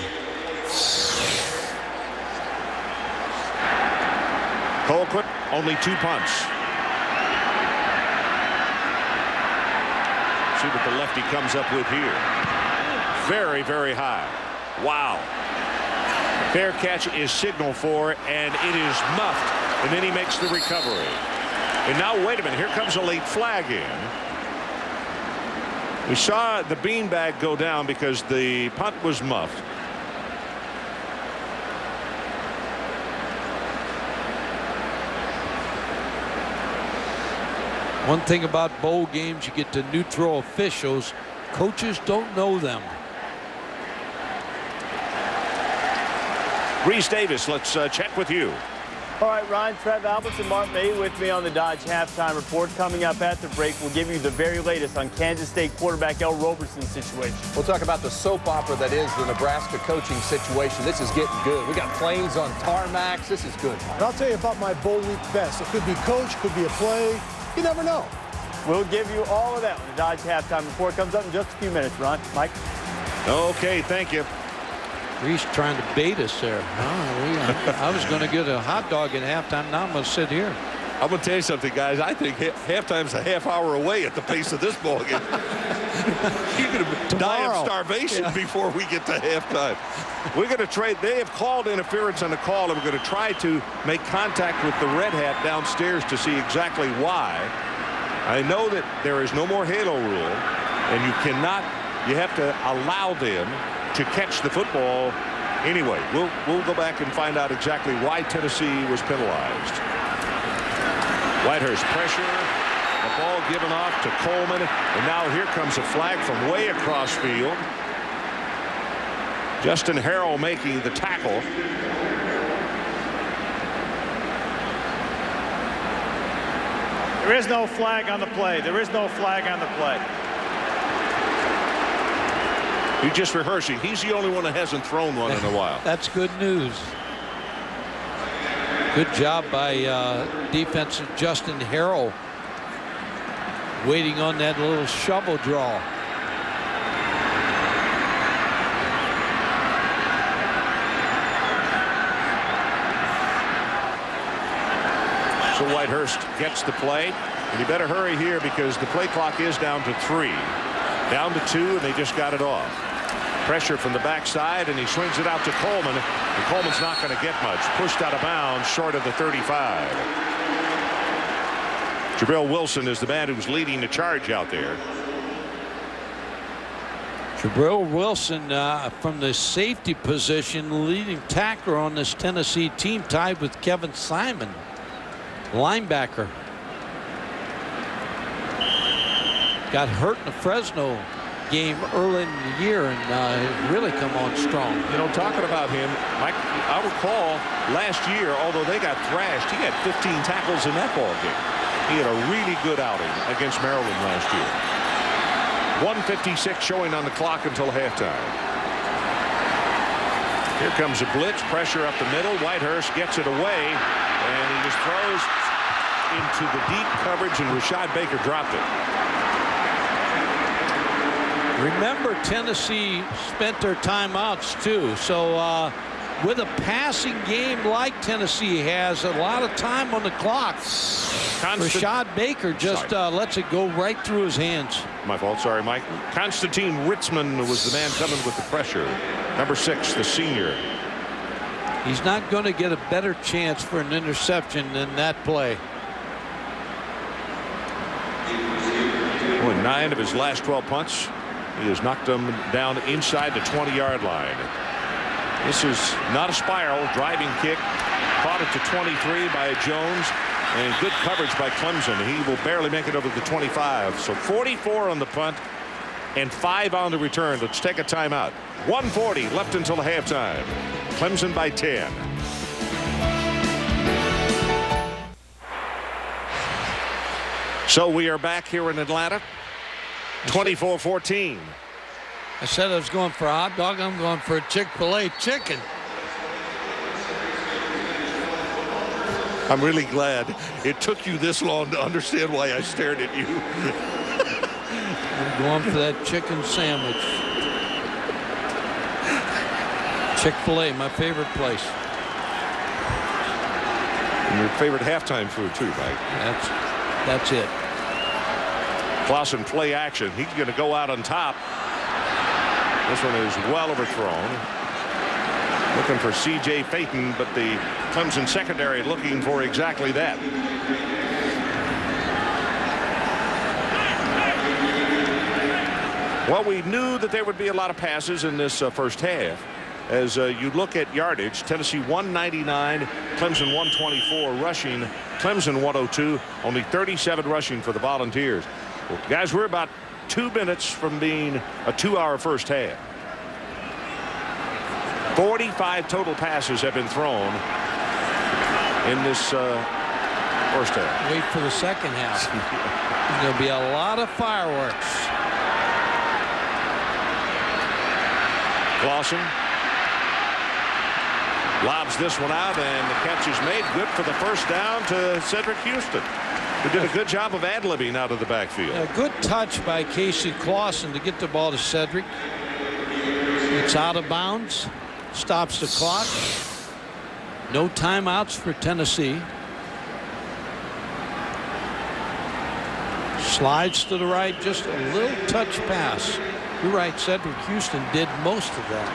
Colquitt, only 2 punts. See what the lefty comes up with here. Very, very high. Wow. Fair catch is signaled for, and it is muffed. And then he makes the recovery. And now, wait a minute. Here comes a late flag in. We saw the beanbag go down because the punt was muffed. One thing about bowl games, you get to neutral officials. Coaches don't know them. Reese Davis, let's check with you. All right, Ryan, Trev Alberts and Mark May with me on the Dodge halftime report. Coming up at the break, we'll give you the very latest on Kansas State quarterback El Roberson's situation. We'll talk about the soap opera that is the Nebraska coaching situation. This is getting good. We got planes on tarmacs. This is good. And I'll tell you about my bowl week best. It could be coach, could be a play. You never know. We'll give you all of that when the Dodge halftime report comes up in just a few minutes, Ron. Mike? Okay, thank you. Reese trying to bait us there. I was going to get a hot dog at halftime. Now I'm going to sit here. I'm going to tell you something, guys. I think halftime's a half hour away at the pace of this ball game. You're going to die of starvation before we get to halftime. We're going to trade. They have called interference on the call, and we're going to try to make contact with the red hat downstairs to see exactly why. I know that there is no more halo rule, and you have to allow them to catch the football anyway. We'll go back and find out exactly why Tennessee was penalized. Whitehurst pressure, the ball given off to Coleman, and now here comes a flag from way across field. Justin Harrell making the tackle. There is no flag on the play. There is no flag on the play. He's just rehearsing. He's the only one that hasn't thrown one in a while. That's good news. Good job by defensive Justin Harrell, waiting on that little shovel draw. So Whitehurst gets the play, and you better hurry here because the play clock is down to 3. Down to 2, and they just got it off. Pressure from the backside, and he swings it out to Coleman, and Coleman's not going to get much. Pushed out of bounds short of the 35. Jabril Wilson is the man who's leading the charge out there. Jabril Wilson from the safety position, leading tackler on this Tennessee team, tied with Kevin Simon, linebacker. Got hurt in the Fresno game early in the year and really come on strong. You know, talking about him, Mike, I recall last year, although they got thrashed, he had 15 tackles in that ball game. He had a really good outing against Maryland last year. 1:56 showing on the clock until halftime. Here comes a blitz, pressure up the middle. Whitehurst gets it away, and he just throws into the deep coverage, and Rashad Baker dropped it. Remember, Tennessee spent their timeouts too, so with a passing game like Tennessee has, a lot of time on the clock. Rashad Baker just lets it go right through his hands. My fault. Sorry, Mike. Constantine Ritzman was the man coming with the pressure. Number 6, the senior. He's not going to get a better chance for an interception than that play. 9 of his last 12 punts. He has knocked them down inside the 20-yard line. This is not a spiral. Driving kick. Caught it to 23 by Jones. And good coverage by Clemson. He will barely make it over the 25. So 44 on the punt and 5 on the return. Let's take a timeout. 1:40 left until halftime. Clemson by 10. So we are back here in Atlanta, 24-14. I said I was going for a hot dog. I'm going for a Chick-fil-A chicken. I'm really glad it took you this long to understand why I stared at you. I'm going for that chicken sandwich. Chick-fil-A, my favorite place. And your favorite halftime food too, Mike. That's it. Clausen play action. He's going to go out on top. This one is well overthrown. Looking for C.J. Payton, but the Clemson secondary looking for exactly that. Well, we knew that there would be a lot of passes in this first half. As you look at yardage, Tennessee 199, Clemson 124 rushing, Clemson 102, only 37 rushing for the Volunteers. Well, guys, we're about 2 minutes from being a 2-hour first half. 45 total passes have been thrown in this first half. Wait for the second half. There's going to be a lot of fireworks. Clausen lobs this one out, and the catch is made. Good for the first down to Cedric Houston, who did a good job of ad-libbing out of the backfield. A good touch by Casey Clausen to get the ball to Cedric. It's out of bounds. Stops the clock. No timeouts for Tennessee. Slides to the right, just a little touch pass. You're right, Cedric Houston did most of that.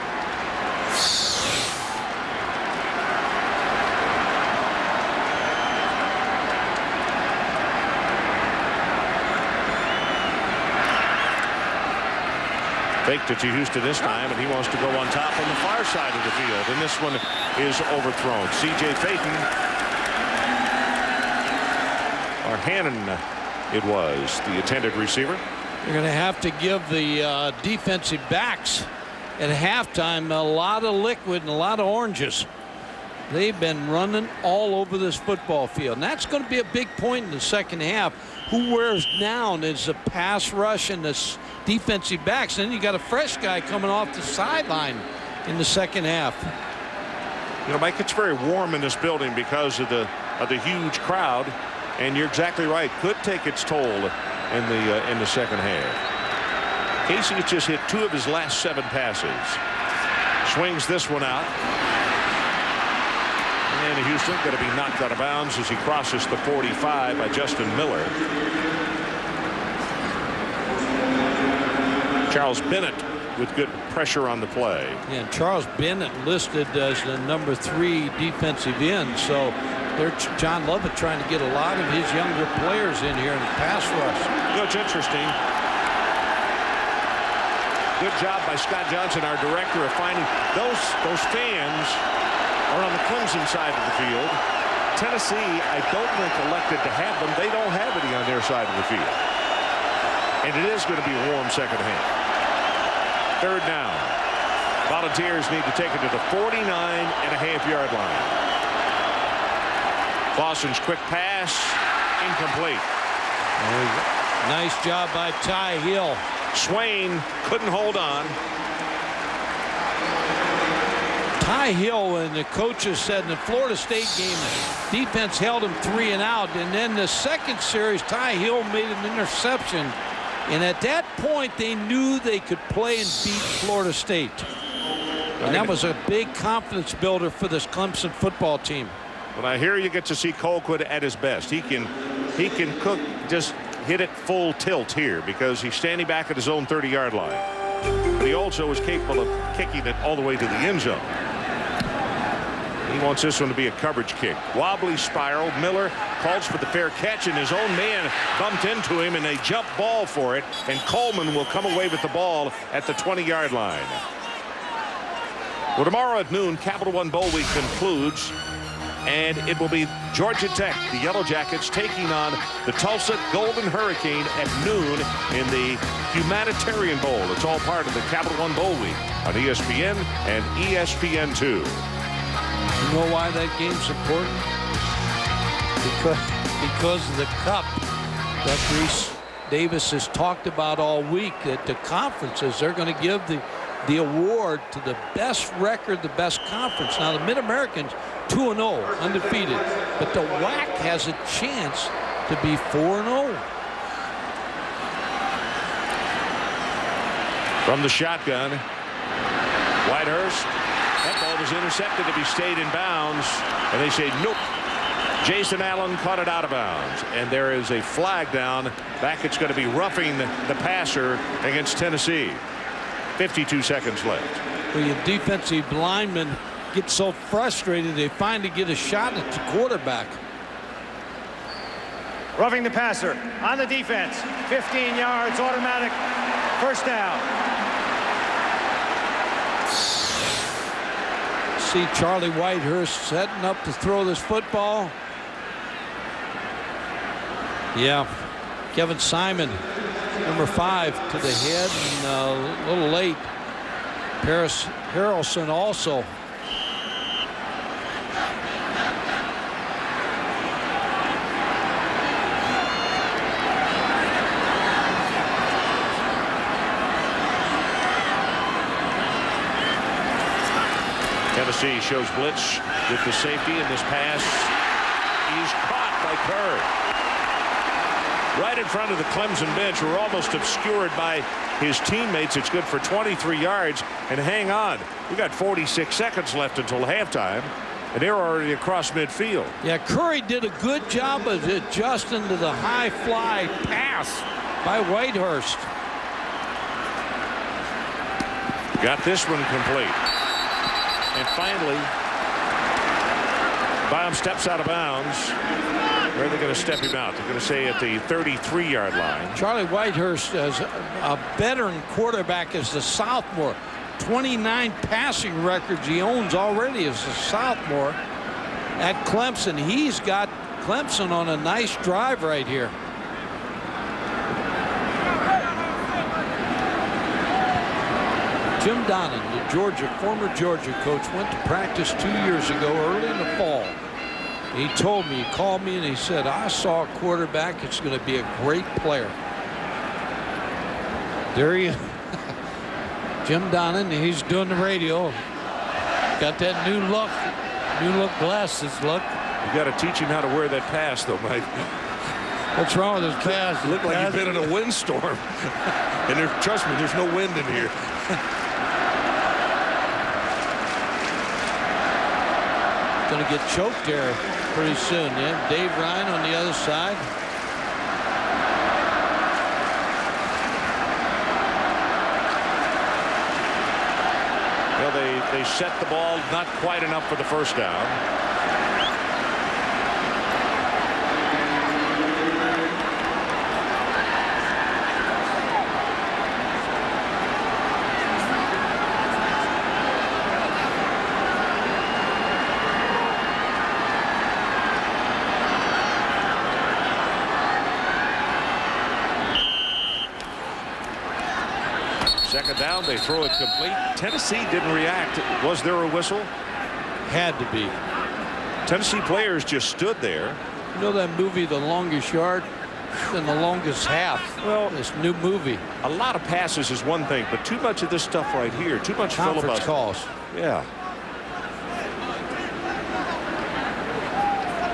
Faked it to Houston this time, and he wants to go on top on the far side of the field, and this one is overthrown. C.J. Payton, or Hannon, it was the intended receiver. You're going to have to give the defensive backs at halftime a lot of liquid and a lot of oranges. They've been running all over this football field, and that's going to be a big point in the second half. Who wears down is the pass rush and the defensive backs. And then you got a fresh guy coming off the sideline in the second half. You know, Mike, it's very warm in this building because of the huge crowd, and you're exactly right. Could take its toll in the second half. Casey has just hit 2 of his last 7 passes. Swings this one out. And Houston going to be knocked out of bounds as he crosses the 45 by Justin Miller. Charles Bennett with good pressure on the play. Yeah, Charles Bennett listed as the number 3 defensive end. So there's John Lovett trying to get a lot of his younger players in here in the pass rush. You know, it's interesting. Good job by Scott Johnson, our director, of finding those fans are on the Clemson side of the field. Tennessee, I don't think, elected to have them. They don't have any on their side of the field. And it is going to be a warm second half. Third down. Volunteers need to take it to the 49.5-yard line. Clausen's quick pass, incomplete. Nice job by Ty Hill. Swain couldn't hold on. Ty Hill and the coaches said in the Florida State game, defense held him 3 and out. And then the second series, Ty Hill made an interception. And at that point, they knew they could play and beat Florida State. And that was a big confidence builder for this Clemson football team. Well, now here you get to see Colquitt at his best. He can cook, just hit it full tilt here because he's standing back at his own 30-yard line. But he also is capable of kicking it all the way to the end zone. He wants this one to be a coverage kick. Wobbly spiral. Miller calls for the fair catch, and his own man bumped into him, and they jump ball for it, and Coleman will come away with the ball at the 20-yard line. Well, tomorrow at noon, Capital One Bowl Week concludes, and it will be Georgia Tech, the Yellow Jackets, taking on the Tulsa Golden Hurricane at noon in the Humanitarian Bowl. It's all part of the Capital One Bowl Week on ESPN and ESPN2. You know why that game's important? Because of the cup. that Reese Davis has talked about all week, that the conferences, they're going to give the award to the best record, the best conference. Now, the Mid-Americans 2-0, undefeated, but the WAC has a chance to be 4-0. From the shotgun, Whitehurst. That ball was intercepted to be stayed in bounds, and they say nope. Jason Allen caught it out of bounds, and there is a flag down. Back, it's going to be roughing the passer against Tennessee. 52 seconds left. Well, your defensive linemen get so frustrated they finally get a shot at the quarterback. Roughing the passer on the defense. 15 yards, automatic. First down. See Charlie Whitehurst setting up to throw this football. Yeah, Kevin Simon, number 5, to the head, and a little late. Paris Harrelson also. Tennessee shows blitz with the safety, and this pass is caught by Kerr. Right in front of the Clemson bench, who are almost obscured by his teammates. It's good for 23 yards. And hang on, we got 46 seconds left until halftime, and they're already across midfield. Yeah, Curry did a good job of adjusting to the high fly pass by Whitehurst. Got this one complete. And finally, Baum steps out of bounds. Where are they going to step him out? They're going to say at the 33-yard line. Charlie Whitehurst, as a veteran quarterback, as the sophomore. 29 passing records he owns already as a sophomore at Clemson. He's got Clemson on a nice drive right here. Jim Donnan, the former Georgia coach, went to practice 2 years ago, early in the fall. He told me, he called me, and he said, I saw a quarterback. It's going to be a great player. There he is. Jim Donnan, he's doing the radio. Got that new look glasses look. You got to teach him how to wear that pass, though, Mike. What's wrong with his pass? Look like you've been in a windstorm. And trust me, there's no wind in here. Going to get choked there pretty soon. Yeah, Dave Ryan on the other side. Well, they set the ball not quite enough for the first down. Second down, they throw it complete. Tennessee didn't react. Was there a whistle? Had to be. Tennessee players just stood there. You know that movie, The Longest Yard? And the longest half. Well, this new movie. A lot of passes is one thing, but too much of this stuff right here, too much Conference filibuster. calls. Yeah.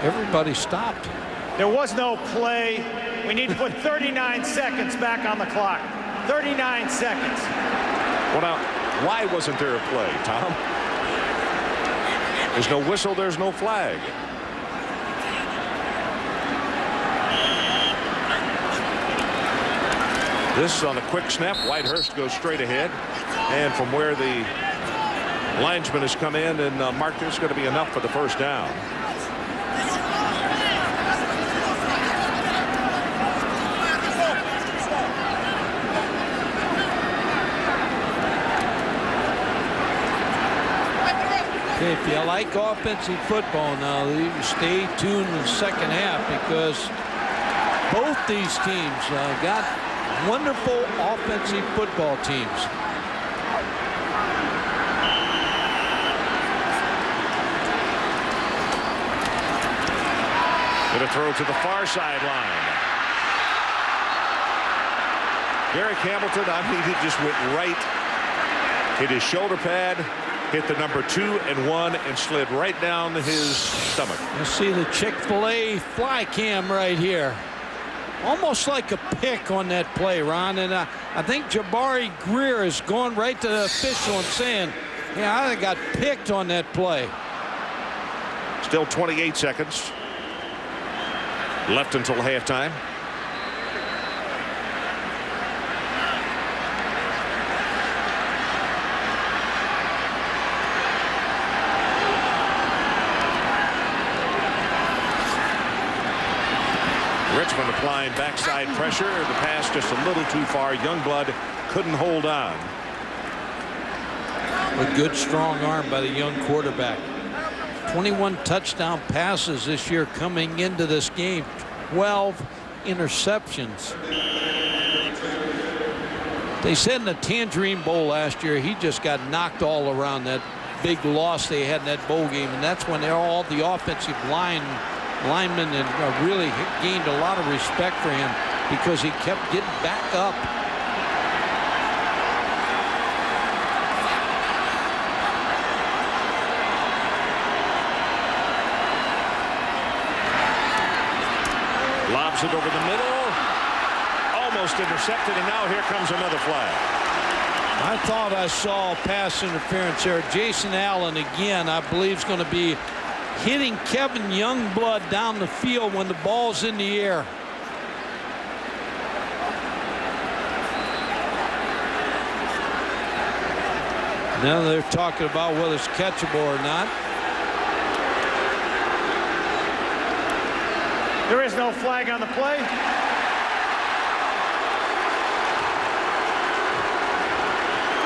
Everybody stopped. There was no play. We need to put 39 seconds back on the clock. 39 seconds. Well, now, why wasn't there a play, Tom? There's no whistle, there's no flag. This on a quick snap. Whitehurst goes straight ahead. And from where the linesman has come in and marked, there's going to be enough for the first down. If you like offensive football now, you stay tuned in the second half, because both these teams got wonderful offensive football teams. Going to throw to the far sideline. Garrick Hamilton, he just went right, hit his shoulder pad, hit the number 2 and 1, and slid right down his stomach. You see the Chick-fil-A fly cam right here. Almost like a pick on that play, Ron. And I think Jabari Greer is going right to the official and saying, yeah, I got picked on that play. Still 28 seconds left until halftime. Richmond applying backside pressure. The pass just a little too far. Youngblood couldn't hold on. A good strong arm by the young quarterback. 21 touchdown passes this year coming into this game. 12 interceptions. They said in the Tangerine Bowl last year he just got knocked all around, that big loss they had in that bowl game, and that's when all the offensive linemen and really gained a lot of respect for him because he kept getting back up. Lobs it over the middle. Almost intercepted, and now here comes another flag. I thought I saw pass interference there. Jason Allen again, I believe, is going to be hitting Kevin Youngblood down the field when the ball's in the air. Now they're talking about whether it's catchable or not. There is no flag on the play.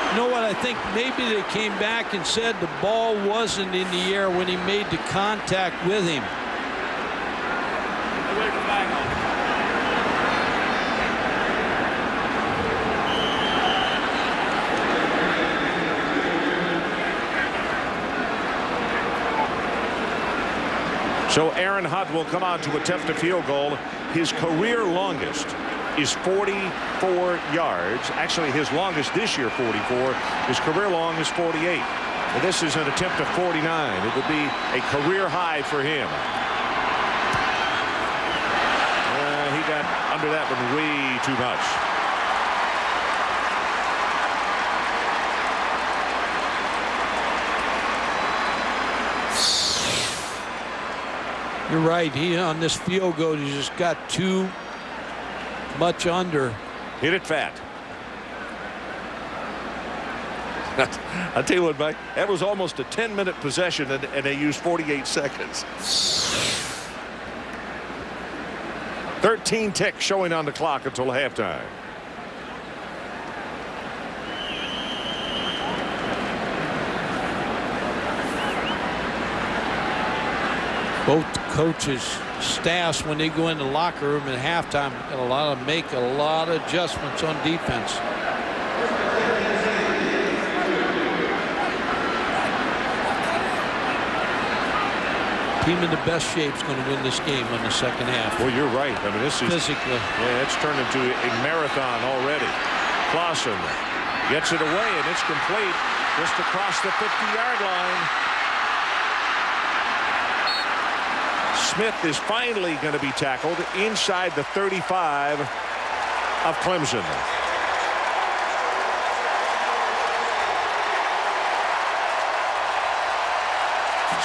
You know what? I think maybe they came back and said the ball wasn't in the air when he made the contact with him. So Aaron Hunt will come on to attempt a field goal. His career longest is 44 yards. Actually, his longest this year, 44. His career long is 48. And this is an attempt of 49. It would be a career high for him. He got under that one way too much. You're right. He on this field goal, he just got too much under. Hit it fat. I'll tell you what, Mike, that was almost a 10-minute possession, and they used 48 seconds. 13 ticks showing on the clock until halftime. Both coaches' staffs, when they go in the locker room at halftime, make a lot of adjustments on defense. Team in the best shape is going to win this game on the second half. Well, you're right. I mean, this is physically. Yeah, it's turned into a marathon already. Clausen gets it away, and it's complete just across the 50-yard line. Smith is finally going to be tackled inside the 35 of Clemson.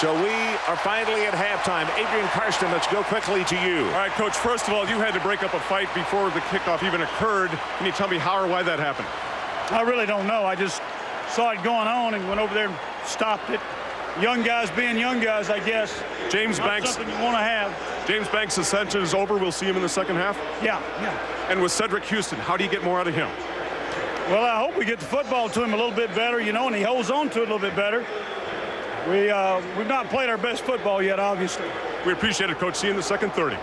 So we are finally at halftime. Adrian Karsten, let's go quickly to you. All right, Coach, first of all, you had to break up a fight before the kickoff even occurred. Can you tell me how or why that happened? I really don't know. I just saw it going on and went over there and stopped it. Young guys being young guys, I guess. James Not Banks. something you want to have. James Banks' ascension is over. We'll see him in the second half. Yeah. And with Cedric Houston, how do you get more out of him? Well, I hope we get the football to him a little bit better, and he holds on to it a little bit better. We've not played our best football yet, obviously. We appreciate it, Coach. See you in the second 30.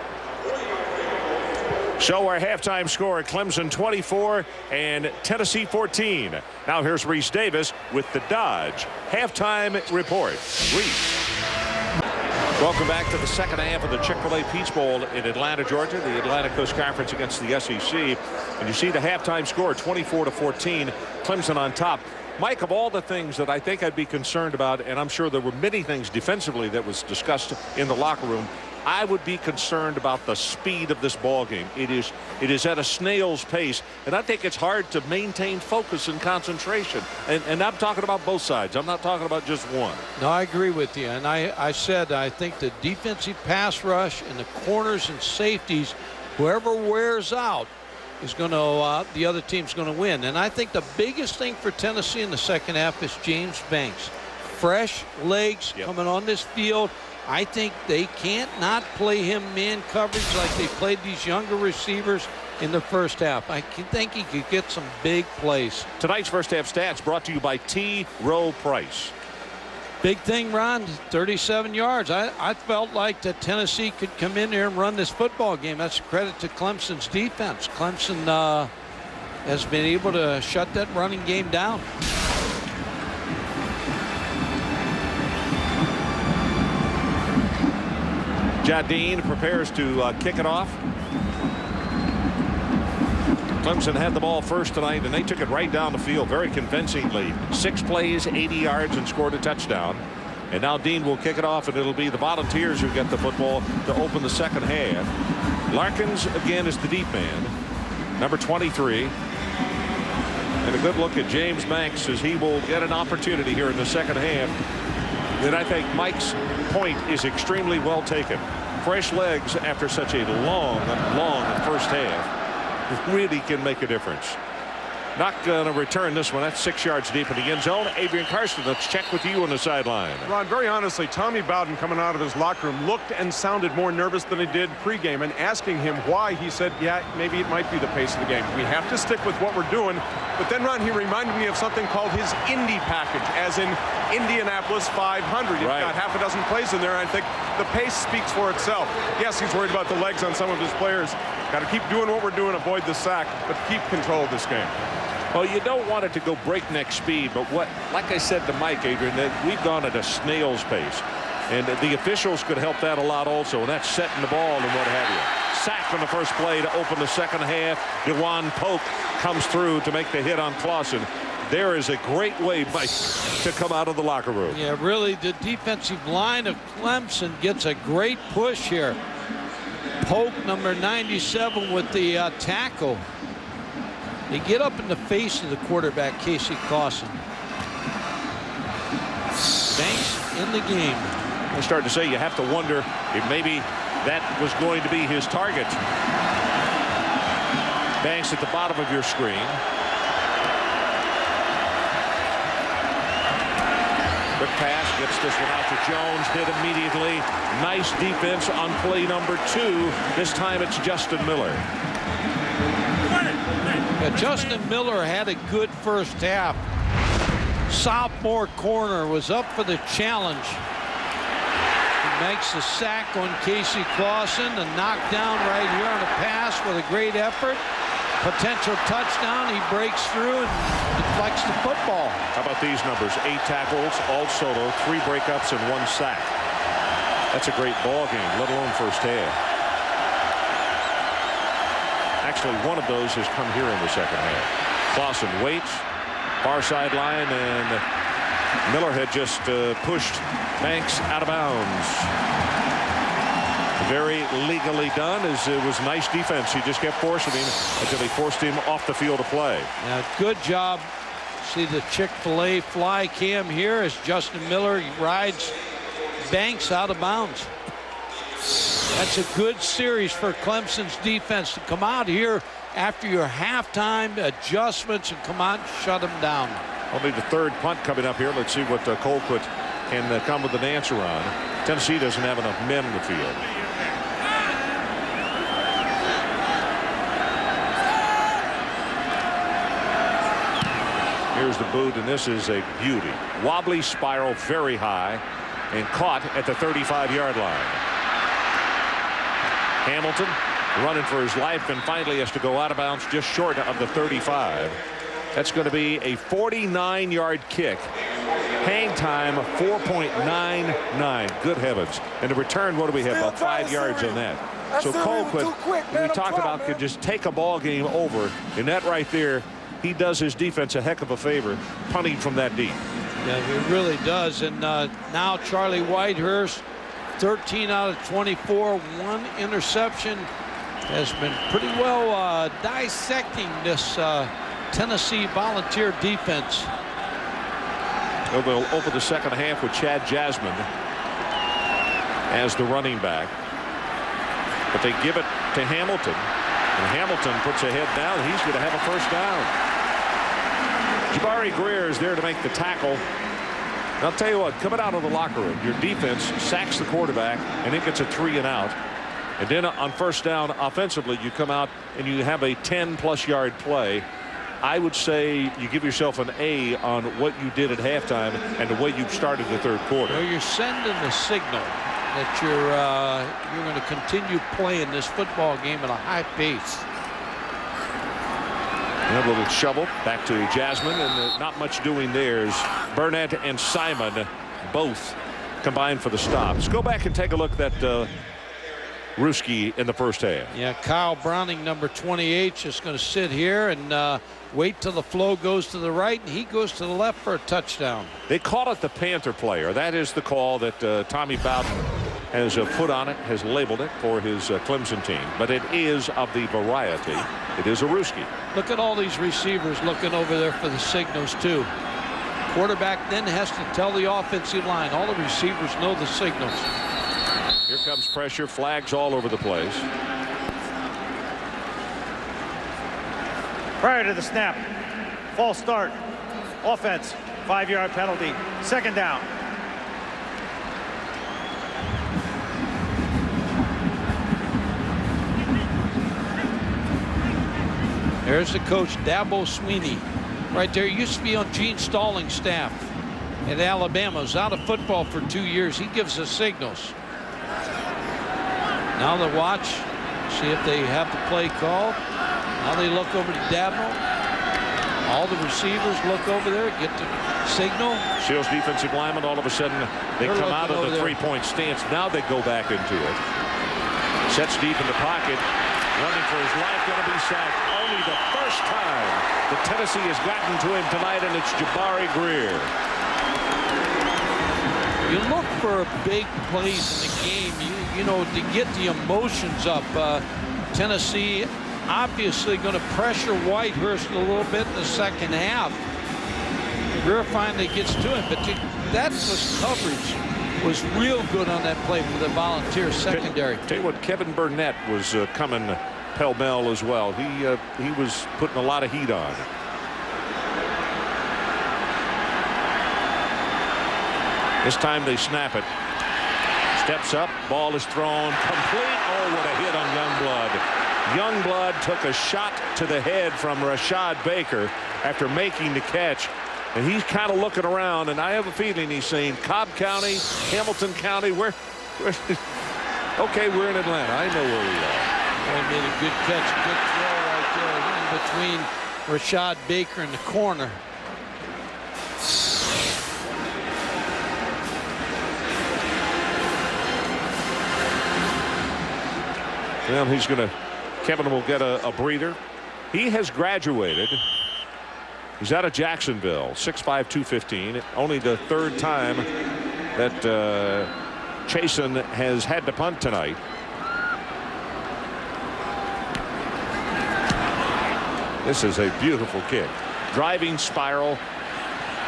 So our halftime score, Clemson 24 and Tennessee 14. Now here's Reese Davis with the Dodge halftime report. Reese. Welcome back to the second half of the Chick-fil-A Peach Bowl in Atlanta, Georgia, the Atlantic Coast Conference against the SEC. And you see the halftime score, 24-14, Clemson on top. Mike, of all the things that I think I'd be concerned about, and I'm sure there were many things defensively that was discussed in the locker room, I would be concerned about the speed of this ball game. It is at a snail's pace, and I think it's hard to maintain focus and concentration. And I'm talking about both sides. I'm not talking about just one. No, I agree with you. And I said I think the defensive pass rush and the corners and safeties, whoever wears out is going to the other team's going to win. And I think the biggest thing for Tennessee in the second half is James Banks. Fresh legs coming on this field. I think they can't not play him man coverage like they played these younger receivers in the first half. I think he could get some big plays. Tonight's first half stats brought to you by T. Rowe Price. Big thing, Ron, 37 yards. I felt like that Tennessee could come in there and run this football game. That's a credit to Clemson's defense. Clemson has been able to shut that running game down. Jardine prepares to kick it off. Clemson had the ball first tonight, and they took it right down the field very convincingly. 6 plays, 80 yards, and scored a touchdown. And now Dean will kick it off, and it'll be the Volunteers who get the football to open the second half. Larkins again is the deep man, number 23. And a good look at James Banks as he will get an opportunity here in the second half. And I think Mike's point is extremely well taken. Fresh legs after such a long first half really can make a difference. Not going to return this one. That's 6 yards deep in the end zone. Adrian Karsten, let's check with you on the sideline. Ron, very honestly, Tommy Bowden coming out of his locker room looked and sounded more nervous than he did pregame, and asking him why, he said, yeah, maybe it might be the pace of the game. We have to stick with what we're doing. But then, Ron, he reminded me of something called his Indy package, as in Indianapolis 500. He's got half a dozen plays in there. I think the pace speaks for itself. Yes, he's worried about the legs on some of his players. Got to keep doing what we're doing, avoid the sack, but keep control of this game. Well, you don't want it to go breakneck speed, but like I said to Mike, Adrian, that we've gone at a snail's pace. And the officials could help that a lot also, and that's setting the ball and what have you. Sack on the first play to open the second half. DeJuan Polk comes through to make the hit on Clausen. There is a great way, Mike, to come out of the locker room. Yeah, really, the defensive line of Clemson gets a great push here. Polk, number 97, with the tackle. They get up in the face of the quarterback, Casey Clausen. Banks in the game. I started to say you have to wonder if maybe that was going to be his target. Banks at the bottom of your screen. Quick pass, gets this one out to Jones, hit immediately. Nice defense on play number 2. This time it's Justin Miller. Yeah, Justin Miller had a good first half. Sophomore corner was up for the challenge. He makes the sack on Casey Clausen. The knockdown right here on a pass with a great effort. Potential touchdown. He breaks through and deflects the football. How about these numbers? 8 tackles, all solo, 3 breakups, and 1 sack. That's a great ball game, let alone first half. Actually, one of those has come here in the second half. Clausen waits, far sideline, and Miller had just pushed Banks out of bounds. Very legally done, as it was nice defense. He just kept forcing him until they forced him off the field to play. Now, good job. See the Chick-fil-A fly cam here as Justin Miller rides Banks out of bounds. That's a good series for Clemson's defense to come out here after your halftime adjustments and come out and shut them down. Only the third punt coming up here. Let's see what Colquitt can come with an answer on. Tennessee doesn't have enough men in the field. Here's the boot, and this is a beauty. Wobbly spiral, very high, and caught at the 35-yard line. Hamilton running for his life and finally has to go out of bounds just short of the 35. That's going to be a 49-yard kick Hang time 4.99. Good heavens. And the return, what do we have? About 5 yards on that. So Colquitt, we talked about, could just take a ball game over. And that right there, he does his defense a heck of a favor, punting from that deep. Yeah, he really does. And now Charlie Whitehurst, 13 out of 24, 1 interception, has been pretty well dissecting this Tennessee Volunteer defense. They'll open the second half with Chad Jasmine as the running back. But they give it to Hamilton. And Hamilton puts a head down. He's going to have a first down. Jabari Greer is there to make the tackle. And I'll tell you what, coming out of the locker room, your defense sacks the quarterback and it gets a 3 and out. And then on first down offensively, you come out and you have a 10+ yard play. I would say you give yourself an A on what you did at halftime and the way you started the third quarter. Well, you're sending the signal that you're going to continue playing this football game at a high pace. And a little shovel back to Jasmine, and not much doing there. Burnett and Simon both combined for the stop. Let's go back and take a look at that Ruski in the first half. Yeah, Kyle Browning, number 28, just going to sit here and wait till the flow goes to the right, and he goes to the left for a touchdown. They call it the Panther player. That is the call that Tommy Bowden has put on it, has labeled it for his Clemson team. But it is of the variety. It is a Ruski. Look at all these receivers looking over there for the signals, too. Quarterback then has to tell the offensive line. All the receivers know the signals. Here comes pressure, flags all over the place. Prior to the snap, false start, offense, 5-yard penalty, second down. There's the coach, Dabo Sweeney. Right there, he used to be on Gene Stallings' staff at Alabama. He was out of football for 2 years. He gives the signals. Now they watch, see if they have the play called. Now they look over to Dabo. All the receivers look over there, get the signal. Seals defensive lineman, all of a sudden, they come out of the three-point stance. Now they go back into it. Sets deep in the pocket, running for his life, going to be sacked. Only the first time that Tennessee has gotten to him tonight, and it's Jabari Greer. You look for big plays in the game, you know, to get the emotions up. Tennessee obviously going to pressure Whitehurst a little bit in the second half. Greer finally gets to him, but that was coverage was real good on that play for the Volunteer secondary. Tell you what, Kevin Burnett was coming pell-mell as well. He was putting a lot of heat on. This time they snap it. Steps up, ball is thrown, complete. Oh, what a hit on Youngblood. Youngblood took a shot to the head from Rashad Baker after making the catch. And he's kind of looking around, and I have a feeling he's saying, Cobb County, Hamilton County, where okay, we're in Atlanta. I know where we are. He made a good catch, a good throw right there in between Rashad Baker and the corner. Well, he's going to, Kevin will get a breather. He has graduated. He's out of Jacksonville, 6'5", 215. Only the third time that Chasen has had to punt tonight. This is a beautiful kick. Driving spiral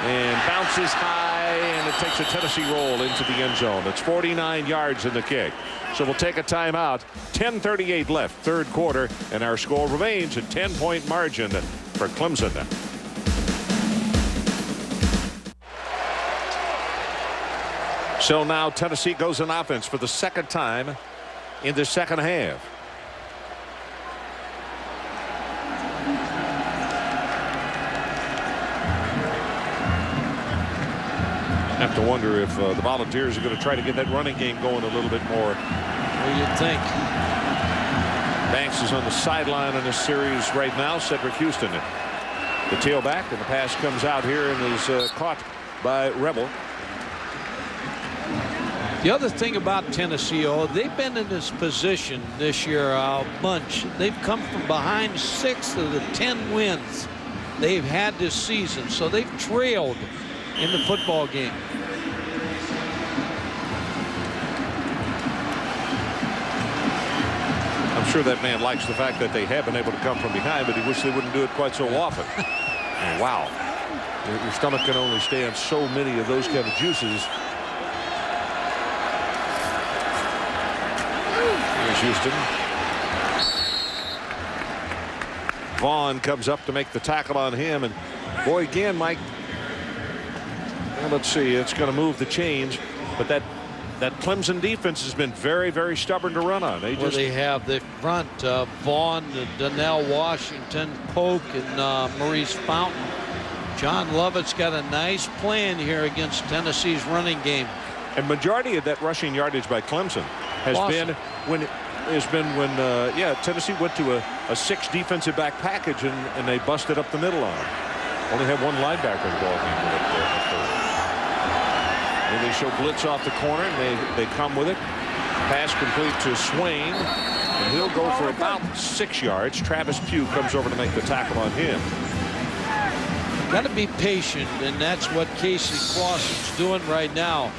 and bounces high, and it takes a Tennessee roll into the end zone. It's 49 yards in the kick. So we'll take a timeout. 10:38 left, third quarter, and our score remains a 10-point margin for Clemson. So now Tennessee goes on offense for the second time in the second half. Have to wonder if the Volunteers are going to try to get that running game going a little bit more. What do you think? Banks is on the sideline in this series right now. Cedric Houston, the tailback, and the pass comes out here and is caught by Rebel. The other thing about Tennessee, they've been in this position this year a bunch. They've come from behind 6 of the 10 wins they've had this season. So they've trailed in the football game. I'm sure that man likes the fact that they have been able to come from behind, but he wishes they wouldn't do it quite so often. And wow. Your stomach can only stand so many of those kind of juices. Here's Houston. Vaughn comes up to make the tackle on him, and boy, again, Mike, well, let's see, it's going to move the chains, but that Clemson defense has been very, very stubborn to run on. They have the front, Vaughn, Donnell Washington, Polk, and Maurice Fountain. John Lovett's got a nice plan here against Tennessee's running game. And majority of that rushing yardage by Clemson has been when Tennessee went to a 6 defensive back package and they busted up the middle on it. Only had 1 linebacker in the ball game. And they show blitz off the corner, and they come with it. Pass complete to Swain, and he'll go for about 6 yards. Travis Pugh comes over to make the tackle on him. Got to be patient, and that's what Casey Clausen's doing right now.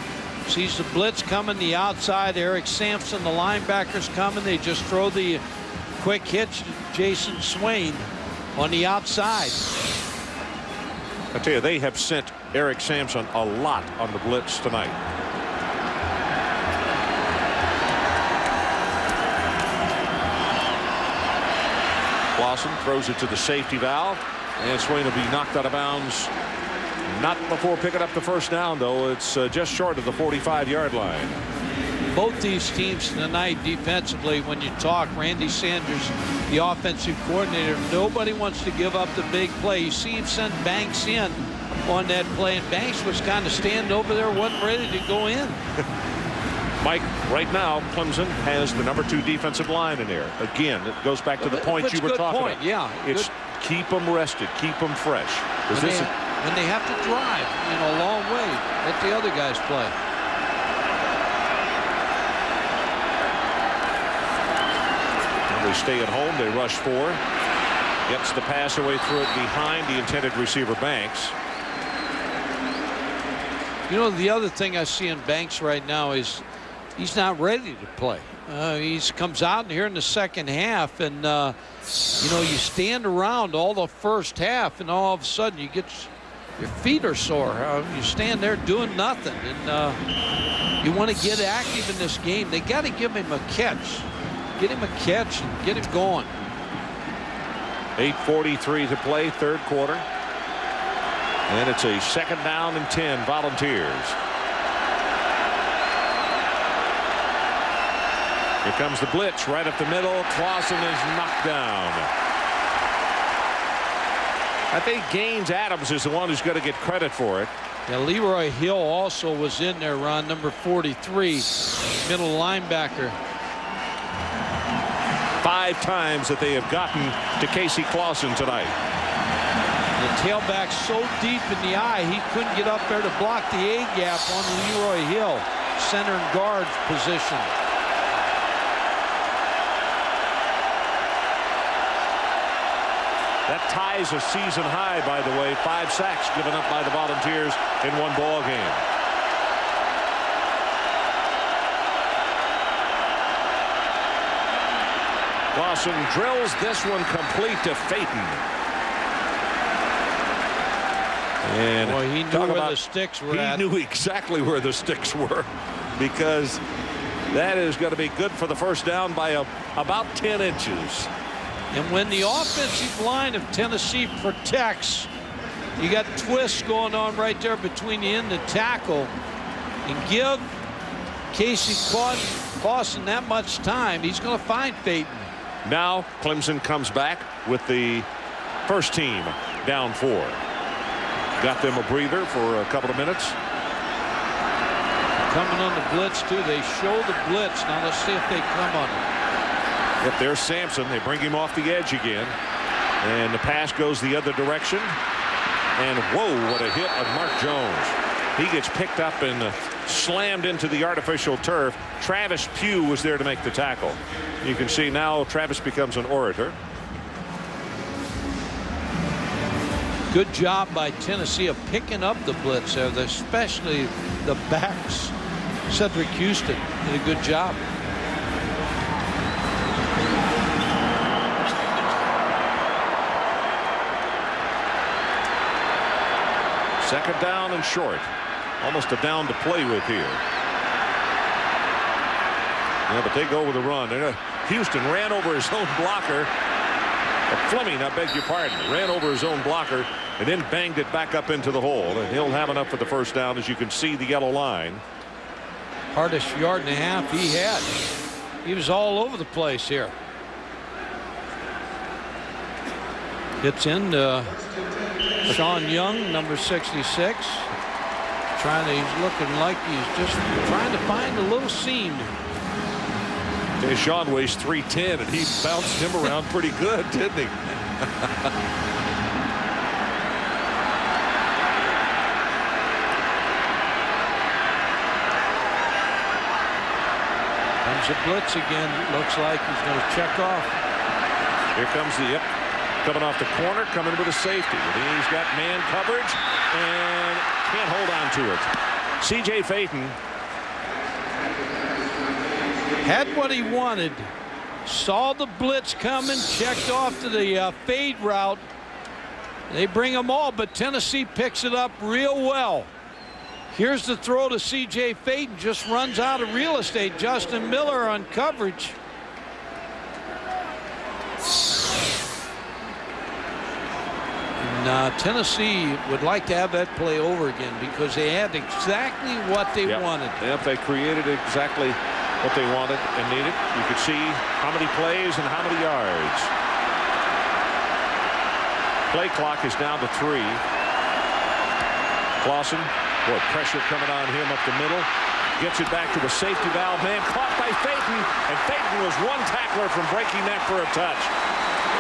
Sees the blitz coming, the outside. Eric Sampson, the linebacker's coming. They just throw the quick hitch to Jason Swain on the outside. I tell you, they have sent Eric Sampson a lot on the blitz tonight. Clausen throws it to the safety valve, and Swain will be knocked out of bounds. Not before picking up the first down, though. It's just short of the 45-yard line. Both these teams tonight defensively, when you talk, Randy Sanders, the offensive coordinator, nobody wants to give up the big play. You see him send Banks in on that play, and Banks was kind of standing over there, wasn't ready to go in. Mike, right now, Clemson has the number 2 defensive line in there. Again, it goes back to the point you were talking about. Yeah, it's keep them rested, keep them fresh. When they have to drive, a long way, let the other guys play. They stay at home. They rush 4. Gets the pass away, through it behind the intended receiver, Banks. The other thing I see in Banks right now is he's not ready to play. He comes out here in the second half, and you stand around all the first half, and all of a sudden your feet are sore. You stand there doing nothing, and you want to get active in this game. They got to give him a catch. Get him a catch and get him going. 8:43 to play, third quarter. And it's a 2nd down and 10, Volunteers. Here comes the blitz right up the middle. Clausen is knocked down. I think Gaines Adams is the one who's going to get credit for it. Yeah, Leroy Hill also was in there, Ron, number 43, middle linebacker. 5 times that they have gotten to Casey Clausen tonight. The tailback so deep in the eye, he couldn't get up there to block the A-gap on Leroy Hill, center and guard position. That ties a season high, by the way. 5 sacks given up by the Volunteers in one ball game. Clausen drills this one complete to Phaeton. And boy, he knew where the sticks were at. He knew exactly where the sticks were, because that is going to be good for the first down by about 10 inches. And when the offensive line of Tennessee protects, you got twists going on right there between the end and tackle, and give Casey Clausen that much time, he's going to find Phaeton. Now Clemson comes back with the first team down 4. Got them a breather for a couple of minutes. Coming on the blitz too. They show the blitz. Now let's see if they come on it. Yep, there's Sampson. They bring him off the edge again, and the pass goes the other direction. And whoa, what a hit of Mark Jones. He gets picked up and slammed into the artificial turf. Travis Pugh was there to make the tackle. You can see now Travis becomes an orator. Good job by Tennessee of picking up the blitz there, especially the backs. Cedric Houston did a good job. Second down and short. Almost a down to play with here. Yeah, but they go with a run. Houston ran over his own blocker. Fleming, I beg your pardon, ran over his own blocker and then banged it back up into the hole. And he'll have enough for the first down, as you can see the yellow line. Hardest yard and a half he had. He was all over the place here. Gets into Sean Young, number 66. He's looking like he's just trying to find a little seam. Sean weighs 310 and he bounced him around pretty good, didn't he? Comes a blitz again. Looks like he's going to check off. Here comes the coming off the corner, coming with a safety. He's got man coverage and can't hold on to it. C.J. Phaeton had what he wanted, saw the blitz coming, checked off to the fade route. They bring them all, but Tennessee picks it up real well. Here's the throw to C.J. Phaeton, just runs out of real estate. Justin Miller on coverage. And Tennessee would like to have that play over again because they had exactly what they wanted. Yep, they created exactly what they wanted and needed. You could see how many plays and how many yards. Play clock is down to 3. Clausen, boy, pressure coming on him up the middle. Gets it back to the safety valve man, caught by Phaeton, and Phaeton was one tackler from breaking that for a touch.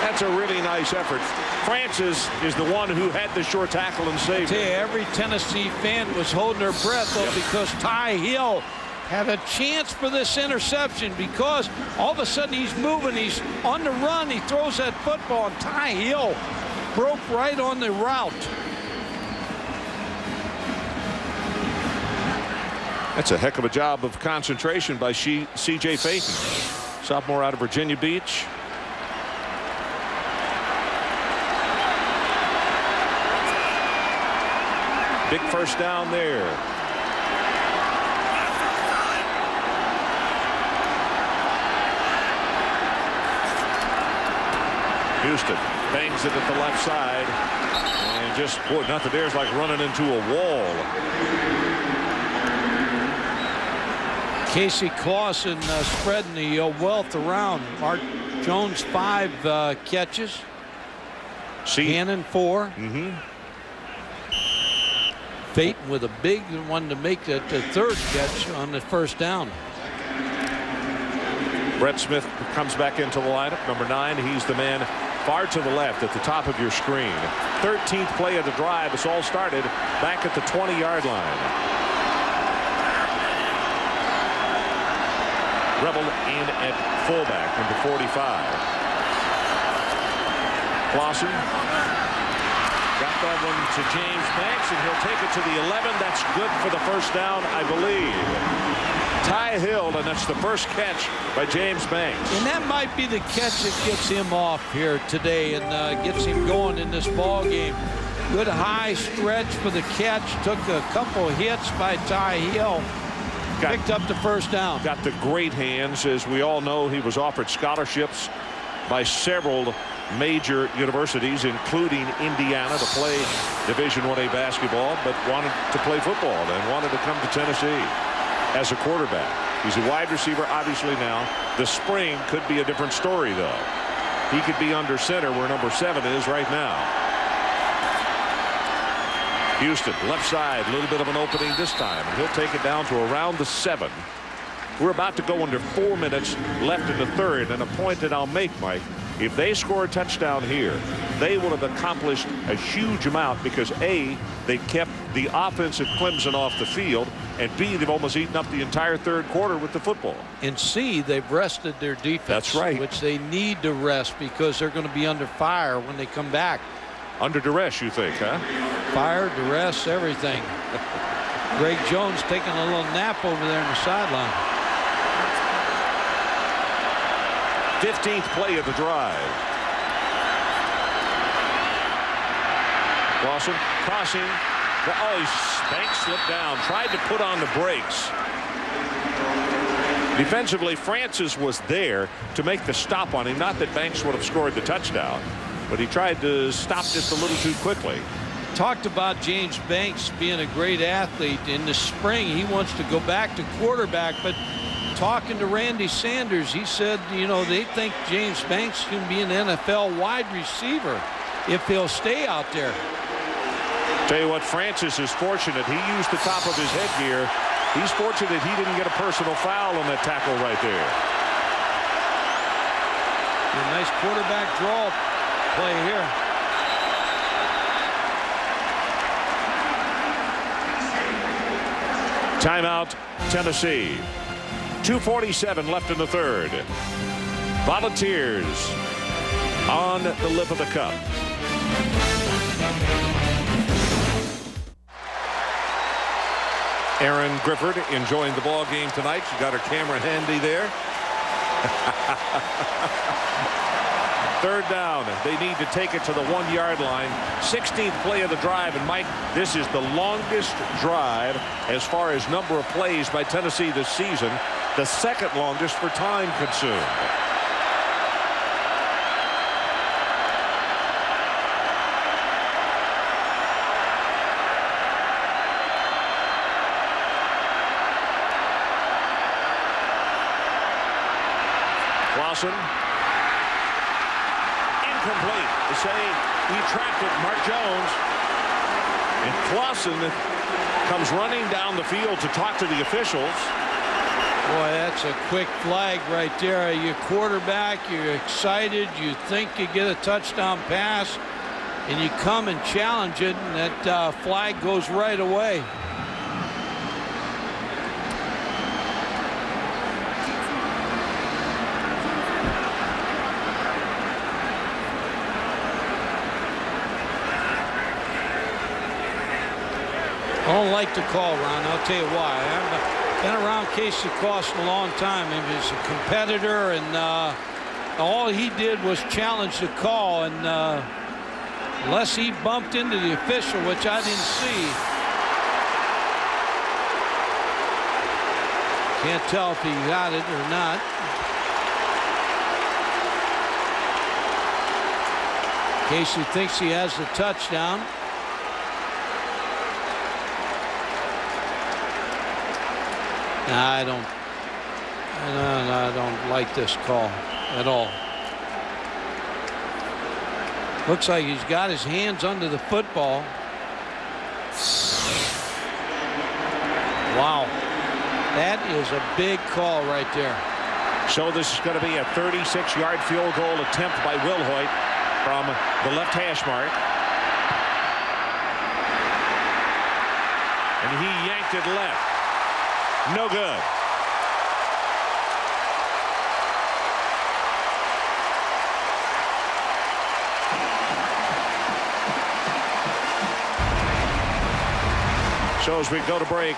That's a really nice effort. Francis is the one who had the short tackle and saved it. Every Tennessee fan was holding their breath though, because Ty Hill had a chance for this interception, because all of a sudden he's moving, he's on the run, he throws that football, and Ty Hill broke right on the route. That's a heck of a job of concentration by C.J. Phaeton, sophomore out of Virginia Beach. Big first down there. Houston bangs it at the left side. And just, boy, nothing there's like running into a wall. Casey Clausen spreading the wealth around. Mark Jones 5 catches. Hannon 4. Phaeton with a big one to make the third catch on the first down. Brett Smith comes back into the lineup, number 9. He's the man far to the left at the top of your screen. 13th play of the drive. It's all started back at the 20-yard line. Rebel in at fullback, number 45. Clausen got that one to James Banks, and he'll take it to the 11. That's good for the first down, I believe. Ty Hill, and that's the first catch by James Banks. And that might be the catch that gets him off here today and gets him going in this ball game. Good high stretch for the catch. Took a couple hits by Ty Hill. Picked up the first down. Got the great hands. As we all know, he was offered scholarships by several major universities, including Indiana, to play Division I-A basketball, but wanted to play football and wanted to come to Tennessee as a quarterback. He's a wide receiver, obviously now. The spring could be a different story, though. He could be under center where number 7 is right now. Houston, left side, a little bit of an opening this time. He'll take it down to around the 7. We're about to go under 4 minutes left in the third, and a point that I'll make, Mike. If they score a touchdown here, they will have accomplished a huge amount because A, they kept the offense of Clemson off the field, and B, they've almost eaten up the entire third quarter with the football. And C, they've rested their defense. That's right. Which they need to rest because they're going to be under fire when they come back. Under duress, you think, huh? Fire, duress, everything. Greg Jones taking a little nap over there on the sideline. 15th play of the drive. Lawson crossing. Oh, Banks slipped down. Tried to put on the brakes. Defensively, Francis was there to make the stop on him. Not that Banks would have scored the touchdown, but he tried to stop just a little too quickly. Talked about James Banks being a great athlete. In the spring, he wants to go back to quarterback, but talking to Randy Sanders, he said, you know, they think James Banks can be an NFL wide receiver if he'll stay out there. Tell you what, Francis is fortunate. He used the top of his headgear. He's fortunate he didn't get a personal foul on that tackle right there. A nice quarterback draw play here. Timeout, Tennessee. 2:47 left in the third. Volunteers on the lip of the cup. Aaron Grifford enjoying the ball game tonight. She got her camera handy there. Third down. They need to take it to the 1-yard line. 16th play of the drive. And Mike, this is the longest drive as far as number of plays by Tennessee this season. The second longest for time consumed. Clausen. Incomplete. They say he tracked it. Mark Jones. And Clausen comes running down the field to talk to the officials. Boy, that's a quick flag right there. You quarterback, you're excited, you think you get a touchdown pass, and you come and challenge it, and that flag goes right away. I don't like the call, Ron. I'll tell you why. I've been around Casey Clausen a long time. He was a competitor, and all he did was challenge the call. And unless he bumped into the official, which I didn't see, can't tell if he got it or not. Casey thinks he has the touchdown. I don't like this call at all. Looks like he's got his hands under the football. Wow. That is a big call right there. So this is going to be a 36-yard field goal attempt by Wilhoit from the left hash mark. And he yanked it left. No good. So as we go to break,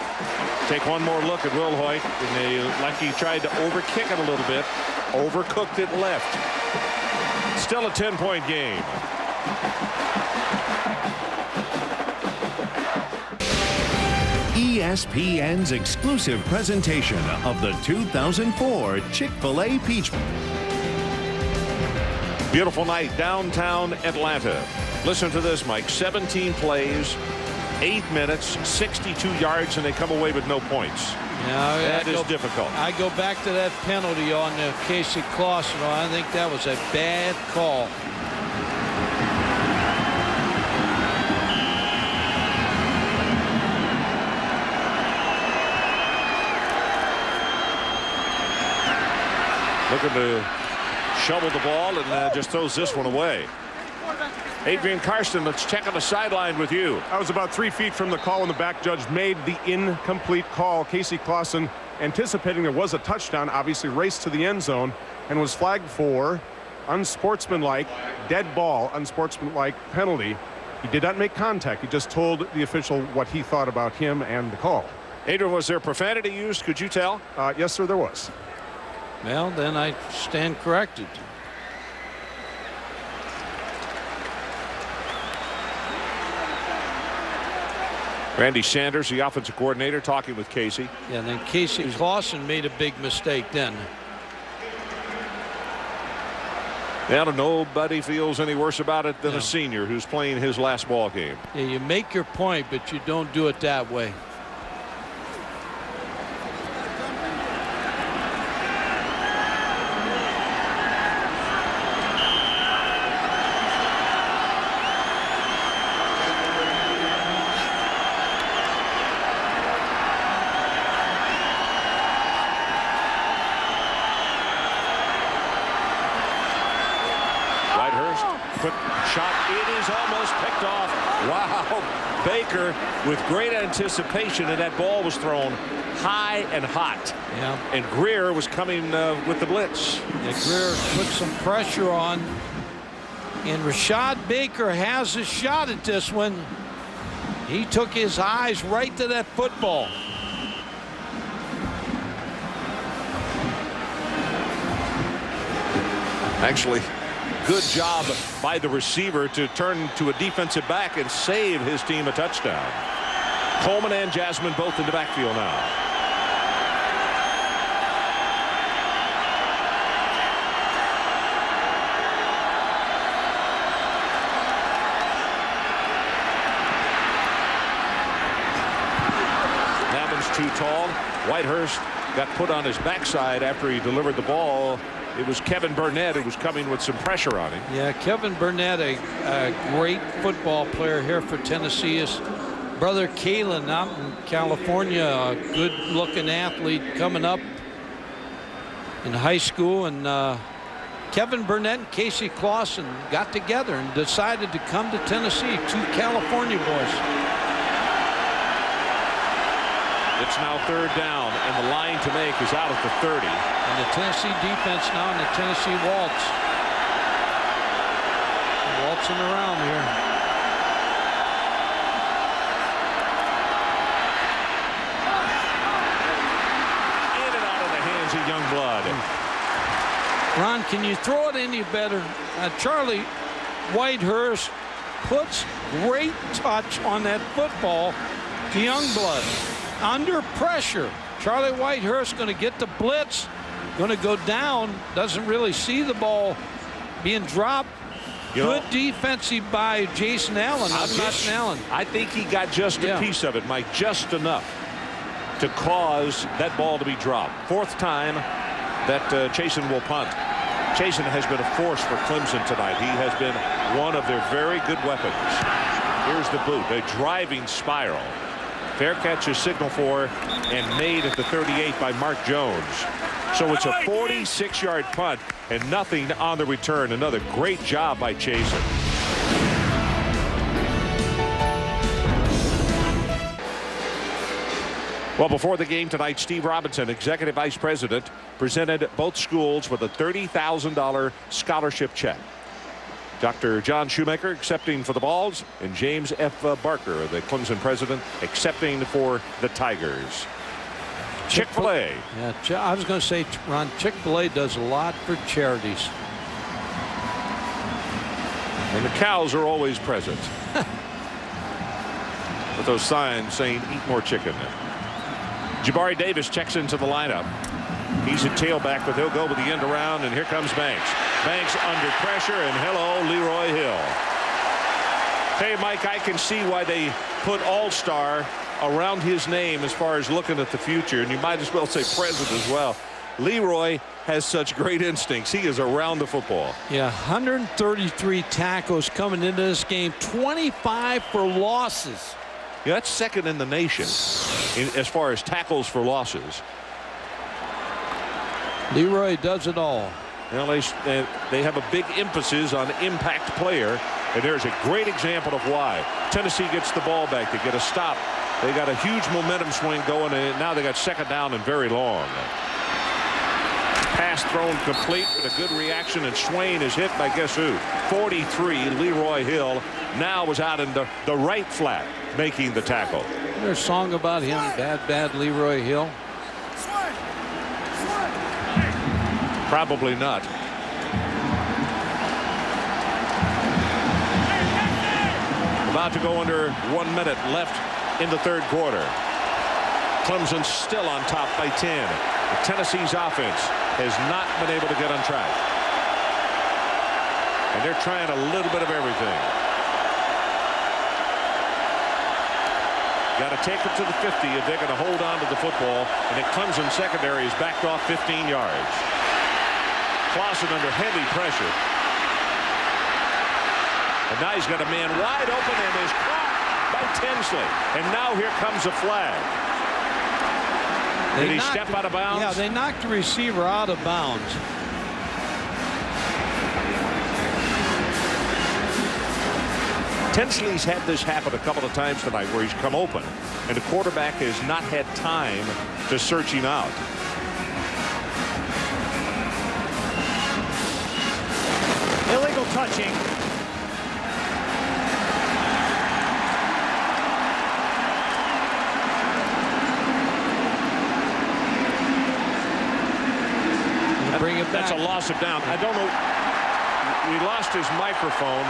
take one more look at Wilhoit. And like he tried to overkick it a little bit, overcooked it left. Still a 10-point game. ESPN's exclusive presentation of the 2004 Chick-fil-A Peach Bowl. Beautiful night downtown Atlanta. Listen to this, Mike. 17 plays, 8 minutes, 62 yards, and they come away with no points. Yeah, that is difficult. I go back to that penalty on Casey Clausen. I think that was a bad call. Looking to shoveled the ball and just throws this one away. Adrian Karsten, let's check on the sideline with you. I was about 3 feet from the call when the back judge made the incomplete call. Casey Clausen, anticipating there was a touchdown, obviously raced to the end zone and was flagged for unsportsmanlike, dead ball, unsportsmanlike penalty. He did not make contact. He just told the official what he thought about him and the call. Adrian, was there profanity used? Could you tell? Yes, sir, there was. Well, then I stand corrected. Randy Sanders, the offensive coordinator, talking with Casey. Yeah, then Casey Clausen made a big mistake then. Now nobody feels any worse about it than a senior who's playing his last ball game. Yeah, you make your point, but you don't do it that way. Quick shot. It is almost picked off. Wow. Baker with great anticipation, and that ball was thrown high and hot. Yeah. And Greer was coming with the blitz. Yeah, Greer put some pressure on. And Rashad Baker has a shot at this one. He took his eyes right to that football. Actually, good job by the receiver to turn to a defensive back and save his team a touchdown. Coleman and Jasmine both in the backfield now. Navin's too tall. Whitehurst got put on his backside after he delivered the ball. It was Kevin Burnett who was coming with some pressure on him. Yeah, Kevin Burnett, a great football player here for Tennessee. His brother Kalen out in California, a good-looking athlete coming up in high school. And Kevin Burnett and Casey Clausen got together and decided to come to Tennessee, two California boys. It's now third down, and the line to make is out at the 30. And the Tennessee defense now in the Tennessee waltz. Waltzing around here. In and out of the hands of Youngblood. Ron, can you throw it any better? Charlie Whitehurst puts great touch on that football to Youngblood. Under pressure. Charlie Whitehurst going to get the blitz, going to go down, doesn't really see the ball being dropped. Good defensive by Jason Allen, not Matt Allen. I think he got just a piece of it, Mike, just enough to cause that ball to be dropped. Fourth time that Chasen will punt. Chasen has been a force for Clemson tonight. He has been one of their very good weapons. Here's the boot, a driving spiral. Fair catch is signaled for and made at the 38 by Mark Jones. So it's a 46-yard punt and nothing on the return. Another great job by Chasen. Well, before the game tonight, Steve Robinson, Executive Vice President, presented both schools with a $30,000 scholarship check. Dr. John Shoemaker accepting for the Vols, and James F. Barker, the Clemson president, accepting for the Tigers. Chick-fil-A. Yeah, I was going to say, Ron, Chick-fil-A does a lot for charities. And the cows are always present. With those signs saying, eat more chicken. Jabari Davis checks into the lineup. He's a tailback, but they'll go with the end around, and here comes Banks. Banks under pressure, and hello, Leroy Hill. Hey, Mike, I can see why they put All-Star around his name as far as looking at the future, and you might as well say present as well. Leroy has such great instincts. He is around the football. Yeah, 133 tackles coming into this game, 25 for losses. Yeah, that's second in the nation as far as tackles for losses. Leroy does it all. Well, they have a big emphasis on impact player, and there's a great example of why. Tennessee gets the ball back. They get a stop. They got a huge momentum swing going, and now they got second down and very long. Pass thrown complete with a good reaction, and Swain is hit by guess who? 43, Leroy Hill, now was out in the right flat, making the tackle. Is there a song about him, Bad Leroy Hill? Probably not. About to go under 1 minute left in the third quarter. Clemson still on top by 10. Tennessee's offense has not been able to get on track. And they're trying a little bit of everything. Got to take it to the 50 if they're going to hold on to the football. And the Clemson secondary is backed off 15 yards. Clausen under heavy pressure. And now he's got a man wide open and is caught by Tinsley. And now here comes a flag. Did he step out of bounds? Yeah, they knocked the receiver out of bounds. Tinsley's had this happen a couple of times tonight where he's come open, and the quarterback has not had time to search him out. Illegal touching. Bring it back. That's a loss of down. I don't know. We lost his microphone.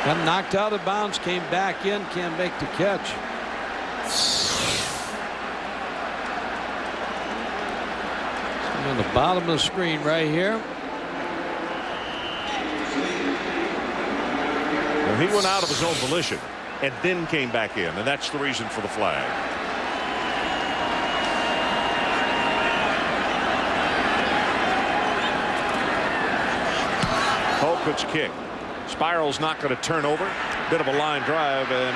Got knocked out of bounds, came back in, can't make the catch. On the bottom of the screen right here. Well, he went out of his own volition and then came back in, and that's the reason for the flag. Holcott's kick. Spiral's not going to turn over. Bit of a line drive, and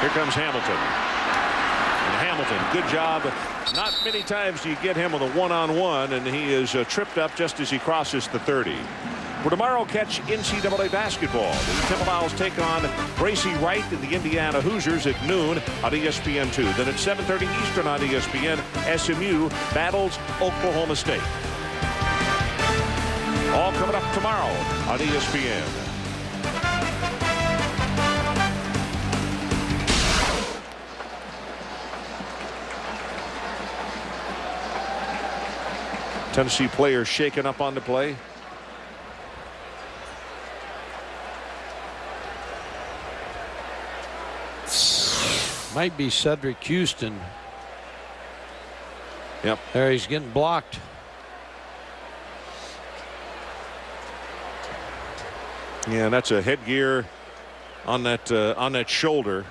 here comes Hamilton. And Hamilton, good job. Not many times do you get him with a one-on-one, and he is tripped up just as he crosses the 30. For tomorrow, catch NCAA basketball. The Temple Owls take on Gracie Wright and the Indiana Hoosiers at noon on ESPN2. Then at 7:30 Eastern on ESPN, SMU battles Oklahoma State. All coming up tomorrow on ESPN. Tennessee players shaken up on the play. Might be Cedric Houston. Yep. There, he's getting blocked. Yeah, and that's a headgear on that shoulder.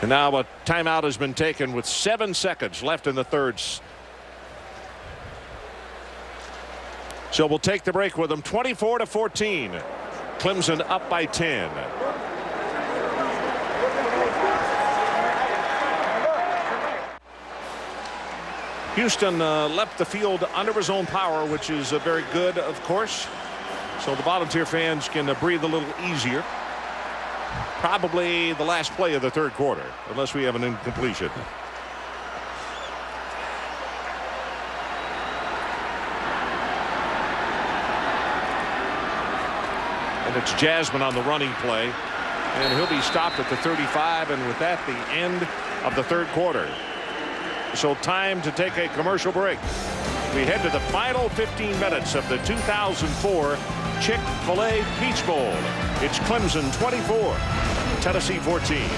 And now a timeout has been taken with 7 seconds left in the third. So we'll take the break with them. 24-14. Clemson up by 10. Houston left the field under his own power, which is very good, of course. So the Volunteer fans can breathe a little easier. Probably the last play of the third quarter, unless we have an incompletion. And it's Jasmine on the running play, and he'll be stopped at the 35, and with that, the end of the third quarter. So time to take a commercial break. We head to the final 15 minutes of the 2004 Chick-fil-A Peach Bowl. It's Clemson 24, Tennessee 14.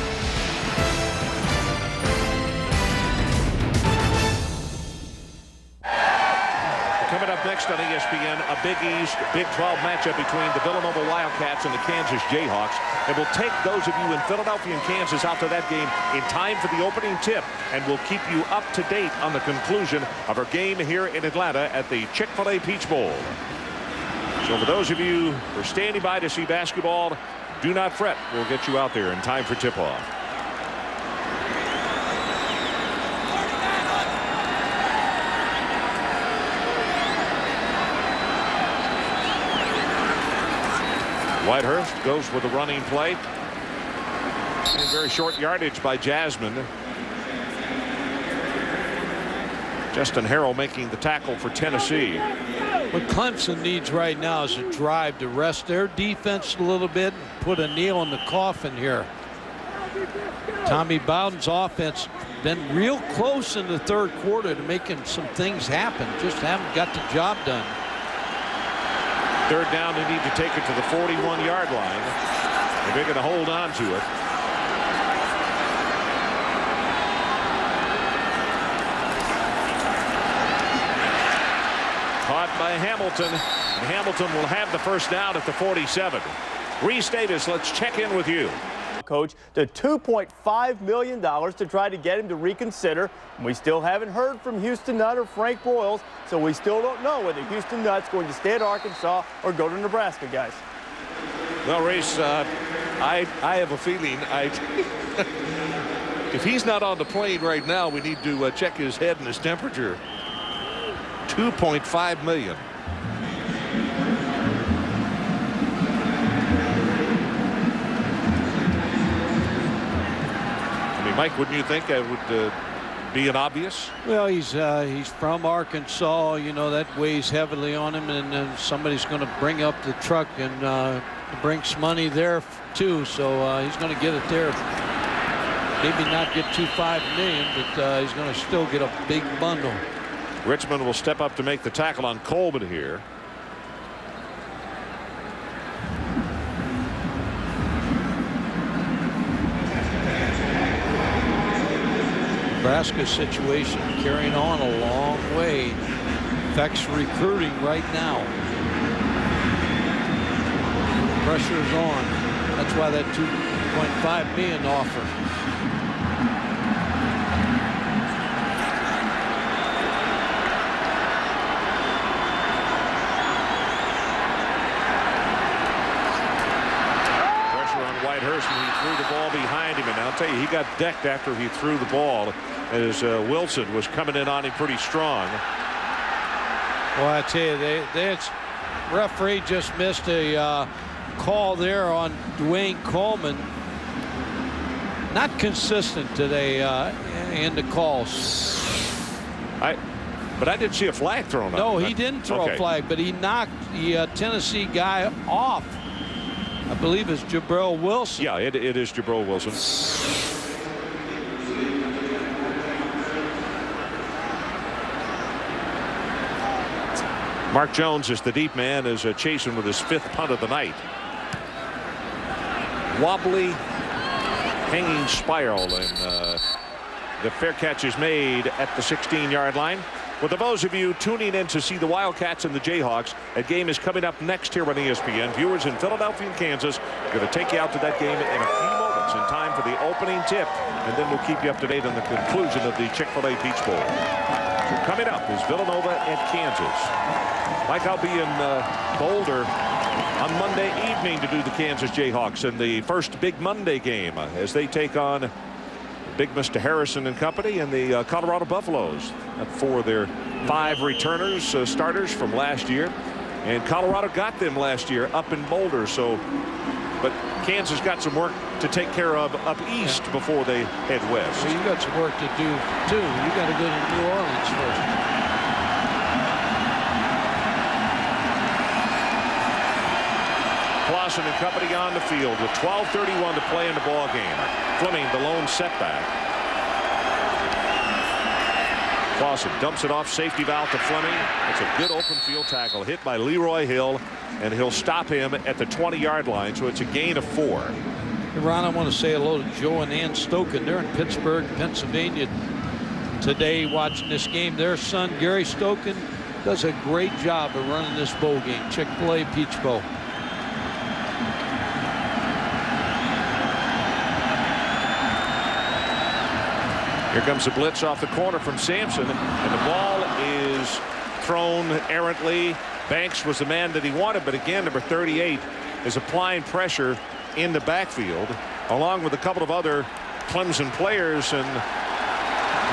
Coming up next. next on ESPN, a Big East, Big 12 matchup between the Villanova Wildcats and the Kansas Jayhawks. And we'll take those of you in Philadelphia and Kansas out to that game in time for the opening tip. And we'll keep you up to date on the conclusion of our game here in Atlanta at the Chick-fil-A Peach Bowl. So for those of you who are standing by to see basketball, do not fret. We'll get you out there in time for tip-off. Whitehurst goes with a running play. And very short yardage by Jasmine. Justin Harrell making the tackle for Tennessee. What Clemson needs right now is a drive to rest their defense a little bit and put a nail in the coffin here. Tommy Bowden's offense been real close in the third quarter to making some things happen. Just haven't got the job done. Third down, they need to take it to the 41-yard line. And they're going to hold on to it. Caught by Hamilton. And Hamilton will have the first down at the 47. Reese Davis, let's check in with you. Coach, to $2.5 million to try to get him to reconsider. We still haven't heard from Houston Nutt or Frank Broyles, so we still don't know whether Houston Nutt's going to stay at Arkansas or go to Nebraska, guys. Well, Reese, I have a feeling if he's not on the plane right now, we need to check his head and his temperature. $2.5 million. Mike, wouldn't you think that would be an obvious? Well, he's from Arkansas. You know, that weighs heavily on him, and somebody's going to bring up the truck and bring some money there too. So he's going to get it there. Maybe not get $2.5 million, but he's going to still get a big bundle. Richmond will step up to make the tackle on Coleman here. Nebraska situation carrying on a long way. Affects recruiting right now. Pressure's on. That's why that $2.5 million offer. Pressure on Whitehurst, and he threw the ball behind him. And I'll tell you, he got decked after he threw the ball, as Wilson was coming in on him pretty strong. Well, I tell you, the referee just missed a call there on Dwayne Coleman. Not consistent today in the calls. But I didn't see a flag thrown up. No, he didn't throw a flag, but he knocked the Tennessee guy off. I believe it's Jabril Wilson. Yeah, it is Jabril Wilson. Mark Jones is the deep man, is chasing with his 5th punt of the night. Wobbly, hanging spiral, and the fair catch is made at the 16-yard line. Well, for those of you tuning in to see the Wildcats and the Jayhawks, a game is coming up next here on ESPN. Viewers in Philadelphia and Kansas are going to take you out to that game in a few moments in time for the opening tip, and then we'll keep you up to date on the conclusion of the Chick-fil-A Peach Bowl. So coming up is Villanova and Kansas. Mike, I'll be in Boulder on Monday evening to do the Kansas Jayhawks in the first Big Monday game as they take on Big Mr. Harrison and company and the Colorado Buffaloes for their 5 returners, starters from last year. And Colorado got them last year up in Boulder. So, but Kansas got some work to take care of up east before they head west. Well, you got some work to do too. You got to go to New Orleans first. Clausen and company on the field with 12:31 to play in the ball game. Fleming, the lone setback. Clausen dumps it off safety valve to Fleming. It's a good open field tackle hit by Leroy Hill, and he'll stop him at the 20-yard line. So it's a gain of 4. Hey, Ron, I want to say hello to Joe and Ann Stoken. They're in Pittsburgh, Pennsylvania today watching this game. Their son, Gary Stoken, does a great job of running this bowl game. Chick-fil-A Peach Bowl. Here comes a blitz off the corner from Sampson, and the ball is thrown errantly. Banks was the man that he wanted, but again, number 38 is applying pressure in the backfield, along with a couple of other Clemson players, and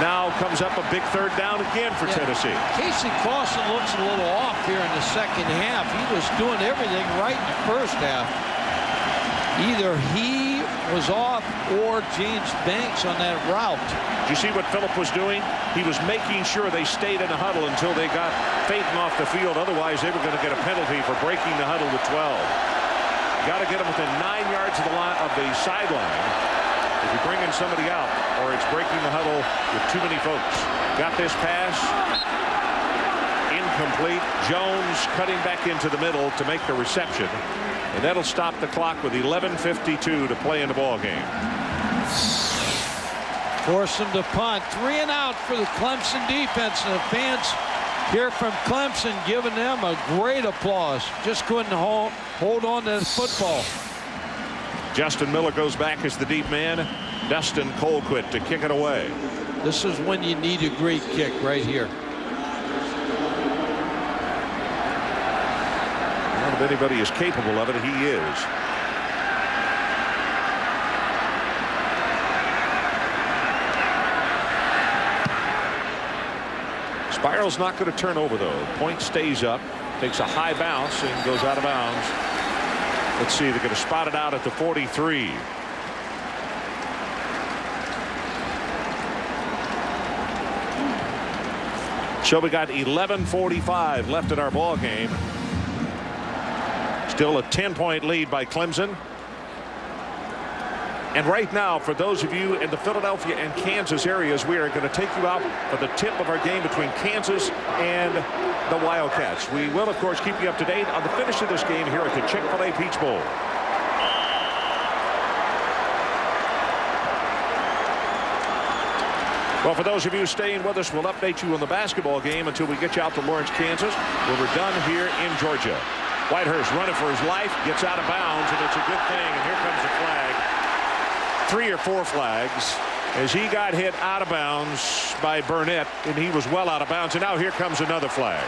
now comes up a big third down again for Tennessee. Casey Clausen looks a little off here in the second half. He was doing everything right in the first half. Either he was off or James Banks on that route. Did you see what Phillip was doing? He was making sure they stayed in the huddle until they got Peyton off the field. Otherwise, they were going to get a penalty for breaking the huddle with 12. You got to get them within 9 yards of the line of the sideline. If you bring in somebody out, or it's breaking the huddle with too many folks. Got this pass. Incomplete. Jones cutting back into the middle to make the reception. And that'll stop the clock with 11:52 to play in the ball game. Force them to punt. 3 and out for the Clemson defense. And the fans here from Clemson giving them a great applause. Just couldn't hold on to the football. Justin Miller goes back as the deep man. Dustin Colquitt to kick it away. This is when you need a great kick right here. Well, if anybody is capable of it, he is. Spiral's not going to turn over, though. Point stays up, takes a high bounce, and goes out of bounds. Let's see, they're going to spot it out at the 43. So we got 11:45 left in our ball game. Still a 10-point lead by Clemson. And right now, for those of you in the Philadelphia and Kansas areas, we are going to take you out for the tip of our game between Kansas and the Wildcats. We will, of course, keep you up to date on the finish of this game here at the Chick-fil-A Peach Bowl. Well, for those of you staying with us, we'll update you on the basketball game until we get you out to Lawrence, Kansas, where we're done here in Georgia. Whitehurst running for his life, gets out of bounds, and it's a good thing. And here comes the flag. 3 or 4 flags as he got hit out of bounds by Burnett, and he was well out of bounds. And now here comes another flag.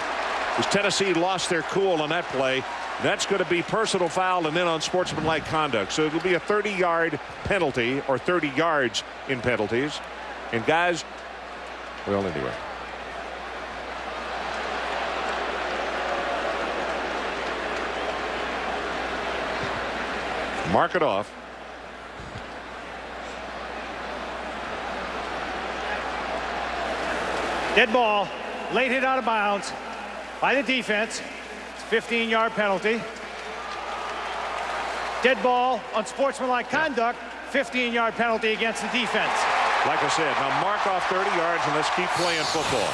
As Tennessee lost their cool on that play, that's going to be personal foul and then unsportsmanlike conduct. So it'll be a 30-yard penalty, or 30 yards in penalties. And guys, well, anyway. Mark it off. Dead ball, late hit out of bounds by the defense. It's a 15-yard penalty. Dead ball, unsportsmanlike conduct, 15-yard penalty against the defense. Like I said, now mark off 30 yards and let's keep playing football.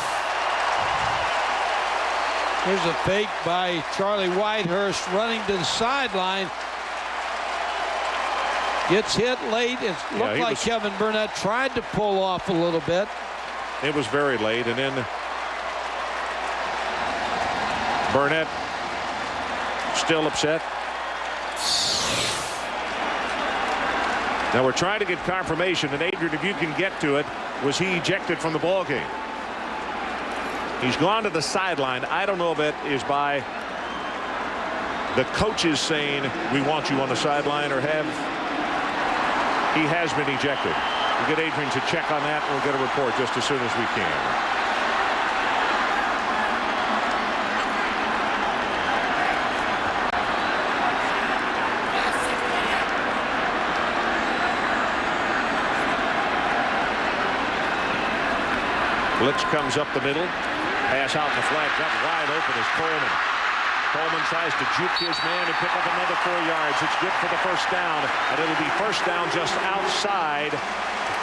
Here's a fake by Charlie Whitehurst running to the sideline. Gets hit late. It looked like Kevin Burnett tried to pull off a little bit. It was very late, and then Burnett still upset. Now we're trying to get confirmation, and Adrian, if you can get to it, was he ejected from the ball game? He's gone to the sideline. I don't know if it is by the coaches saying we want you on the sideline, or he has been ejected. We'll get Adrian to check on that, and we'll get a report just as soon as we can. Blitz comes up the middle. Pass out in the flat. Got wide open is Coleman. Coleman tries to juke his man and pick up another 4 yards. It's good for the first down. And it'll be first down just outside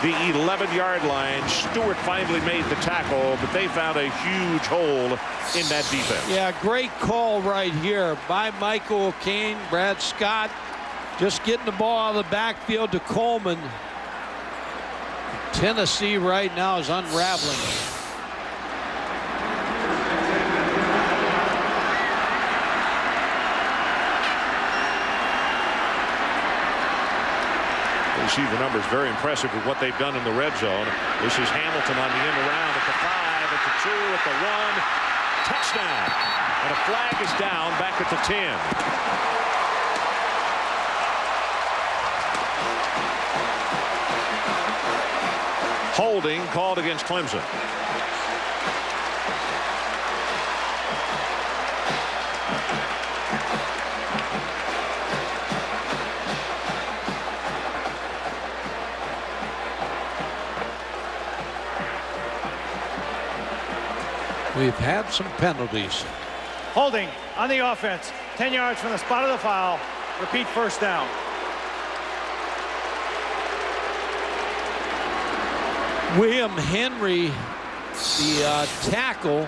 the 11-yard line. Stewart finally made the tackle, but they found a huge hole in that defense. Yeah, great call right here by Michael O'Kane, Brad Scott. Just getting the ball out of the backfield to Coleman. Tennessee right now is unraveling. You see the numbers, very impressive with what they've done in the red zone. This is Hamilton on the end around at the 5, at the 2, at the 1. Touchdown. And a flag is down back at the 10. Holding called against Clemson. We've had some penalties. Holding on the offense. 10 yards from the spot of the foul. Repeat first down. William Henry, the tackle,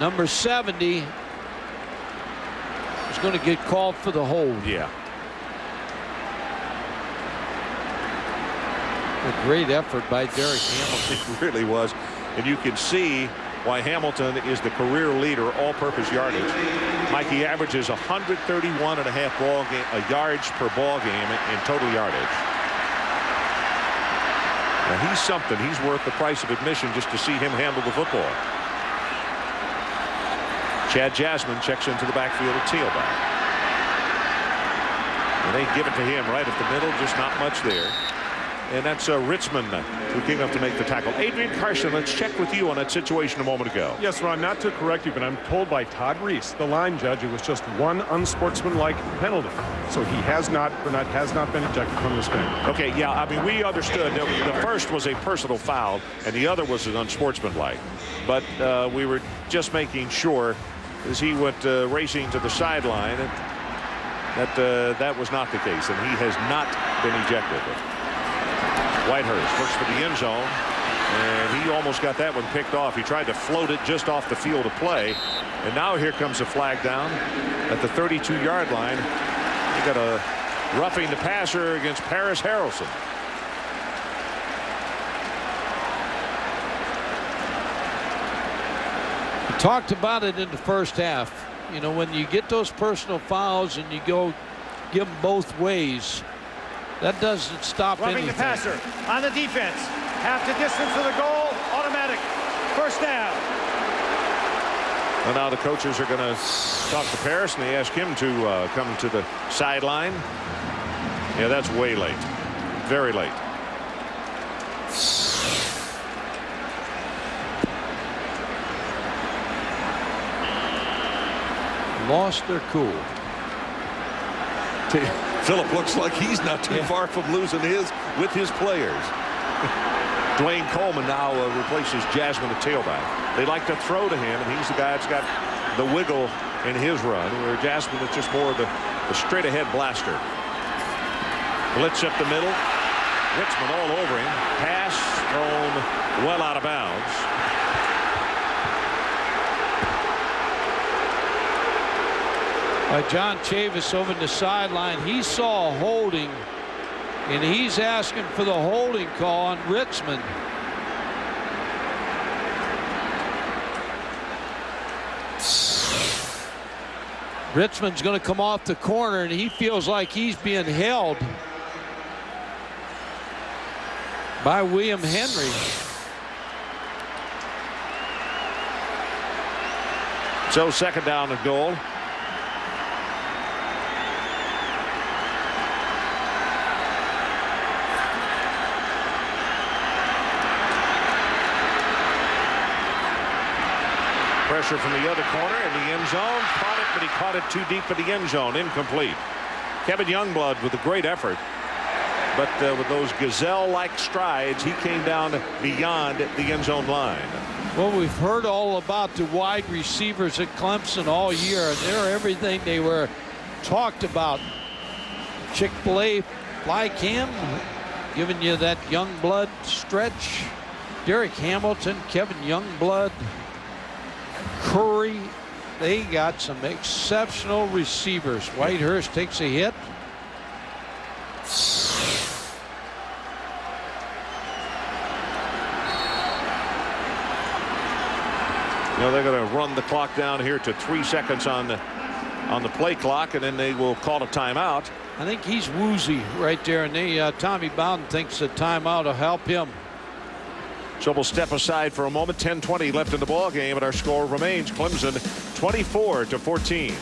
number 70, is going to get called for the hold. Yeah. A great effort by Derek Hamilton. It really was. And you can see why Hamilton is the career leader all-purpose yardage. Mikey averages 131.5 yards per ball game in total yardage. Now he's something. He's worth the price of admission just to see him handle the football. Chad Jasmine checks into the backfield at tailback. And they give it to him right at the middle, just not much there. And that's Ritzman who came up to make the tackle. Adrian Carson, let's check with you on that situation a moment ago. Yes, Ron, not to correct you, but I'm told by Todd Reese, the line judge, it was just one unsportsmanlike penalty. So he has not been ejected from this game. Okay, yeah, I mean, we understood the first was a personal foul and the other was an unsportsmanlike. But we were just making sure as he went racing to the sideline that that was not the case, and he has not been ejected. Whitehurst looks for the end zone, and he almost got that one picked off. He tried to float it just off the field of play, and now here comes a flag down at the 32-yard line. You got a roughing the passer against Paris Harrelson. We talked about it in the first half. You know, when you get those personal fouls and you go give them both ways, that doesn't stop anything. Roughing the passer on the defense. Half the distance to the goal. Automatic. First down. Well, now the coaches are going to talk to Paris, and they ask him to come to the sideline. Yeah, that's way late. Very late. Lost their cool. Philip looks like he's not too far from losing his with his players. Dwayne Coleman now replaces Jasmine at tailback. They like to throw to him, and he's the guy that's got the wiggle in his run, where Jasmine is just more of the straight-ahead blaster. Blitz up the middle. Ritzman all over him. Pass thrown well out of bounds. By John Chavis over the sideline. He saw holding, and he's asking for the holding call on Ritzman. Ritzman's going to come off the corner, and he feels like he's being held by William Henry. So second down and goal. Pressure from the other corner in the end zone. Caught it, but he caught it too deep in the end zone. Incomplete. Kevin Youngblood with a great effort. But with those gazelle-like strides, he came down beyond the end zone line. Well, we've heard all about the wide receivers at Clemson all year, and they're everything they were talked about. Chick-fil-A, like him, giving you that Youngblood stretch. Derek Hamilton, Kevin Youngblood, Curry, they got some exceptional receivers. Whitehurst takes a hit. You know, they're going to run the clock down here to 3 seconds on on the play clock, and then they will call a timeout. I think he's woozy right there, and Tommy Bowden thinks the timeout will help him. So we'll step aside for a moment. 10:20 left in the ball game, and our score remains Clemson 24-14.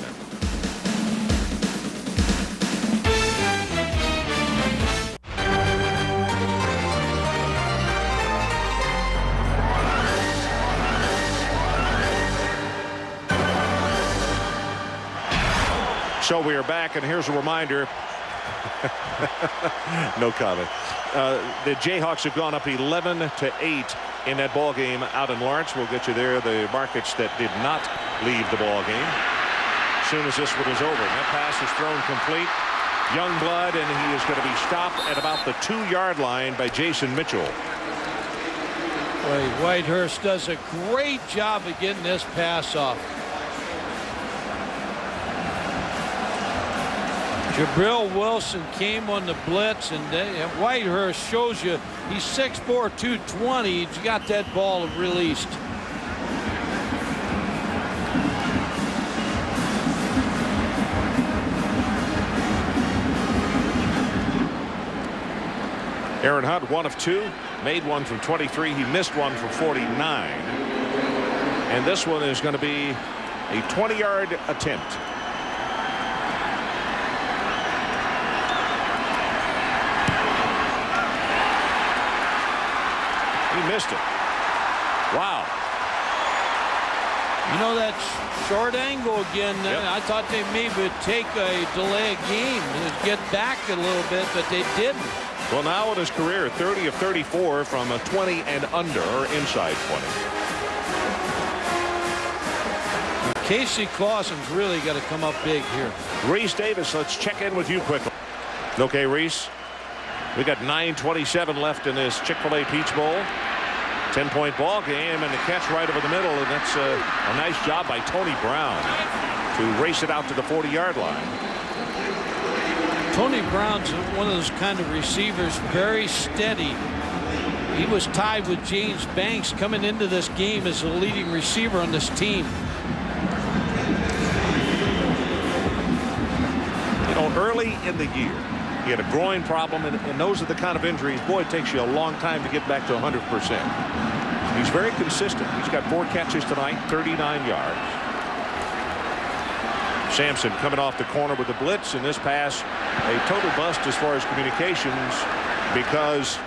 So we are back, and here's a reminder. No comment. The Jayhawks have gone up 11-8 in that ball game out in Lawrence. We'll get you there. The markets that did not leave the ball game as soon as this one is over. That pass is thrown complete. Youngblood, and he is going to be stopped at about the 2-yard line by Jason Mitchell. Boy, Whitehurst does a great job of getting this pass off. Jabril Wilson came on the blitz, and Whitehurst shows you he's 6'4", 220. He's got that ball released. Aaron Hunt, 1 of 2, made one from 23. He missed one from 49. And this one is going to be a 20-yard attempt. Missed it. Wow. You know, that short angle again. Yep. I thought they maybe would take a delay of game and get back a little bit, but they didn't. Well, now in his career, 30 of 34 from a 20 and under, or inside 20. Casey Clausen's really got to come up big here. Reese Davis, let's check in with you quickly. Okay, Reese. We got 9:27 left in this Chick-fil-A Peach Bowl. 10-point ball game, and the catch right over the middle, and that's a nice job by Tony Brown to race it out to the 40-yard line. Tony Brown's one of those kind of receivers, very steady. He was tied with James Banks coming into this game as the leading receiver on this team. You know, early in the year, he had a groin problem, and those are the kind of injuries, boy, it takes you a long time to get back to 100%. He's very consistent. He's got 4 catches tonight, 39 yards. Sampson coming off the corner with the blitz, and this pass a total bust as far as communications, because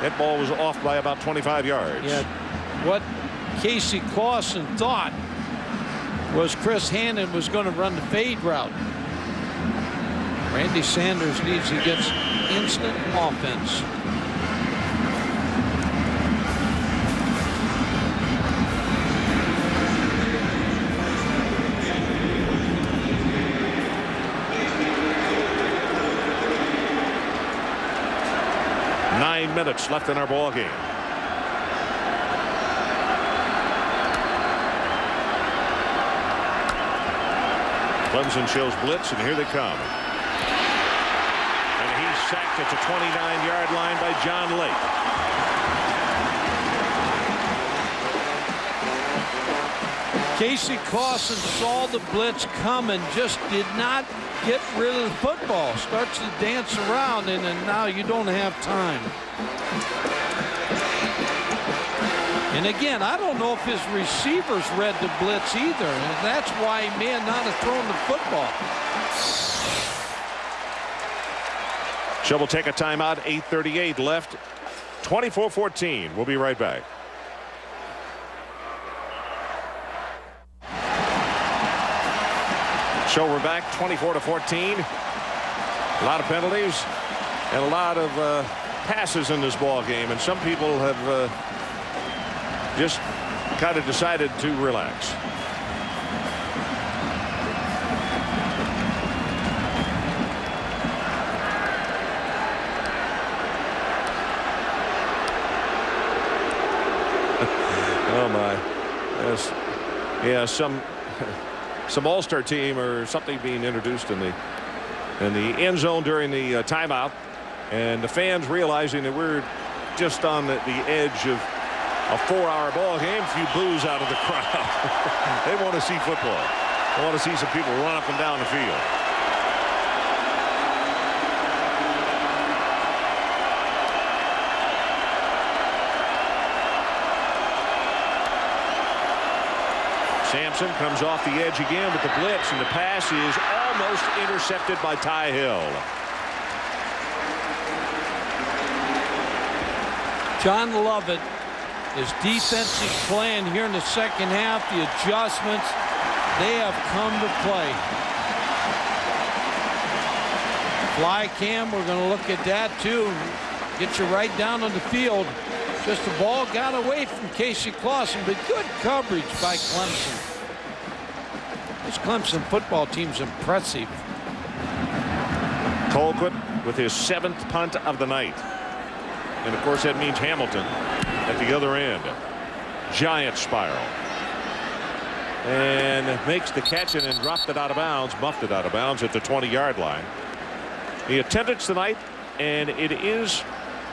that ball was off by about 25 yards. Yeah, what Casey Clausen thought was Chris Hannon was going to run the fade route. Randy Sanders needs to get instant offense. Nine minutes left in our ball game. Clemson shows blitz, and here they come. Sacked at the 29-yard line by John Lake. Casey Clausen saw the blitz coming, just did not get rid of the football. Starts to dance around, and then now you don't have time. And again, I don't know if his receivers read the blitz either, and that's why he may not have thrown the football. So we'll take a timeout. 8:38 left. 24-14. We'll be right back. So we're back 24-14. A lot of penalties and a lot of passes in this ball game, and some people have just kind of decided to relax. Oh my. Yes. Yeah, some all-star team or something being introduced in the end zone during the timeout, and the fans realizing that we're just on the edge of a 4-hour ball game. A few boos out of the crowd. They want to see football. I want to see some people run up and down the field. Sampson comes off the edge again with the blitz, and the pass is almost intercepted by Ty Hill. John Lovett, his defensive plan here in the second half, the adjustments, they have come to play. Fly cam, we're going to look at that too. Get you right down on the field. Just the ball got away from Casey Clausen, but good coverage by Clemson. This Clemson football team's impressive. Colquitt with his 7th punt of the night. And of course that means Hamilton at the other end. Giant spiral. And makes the catch and then dropped it out of bounds, muffed it out of bounds at the 20-yard line. The attendance tonight, and it is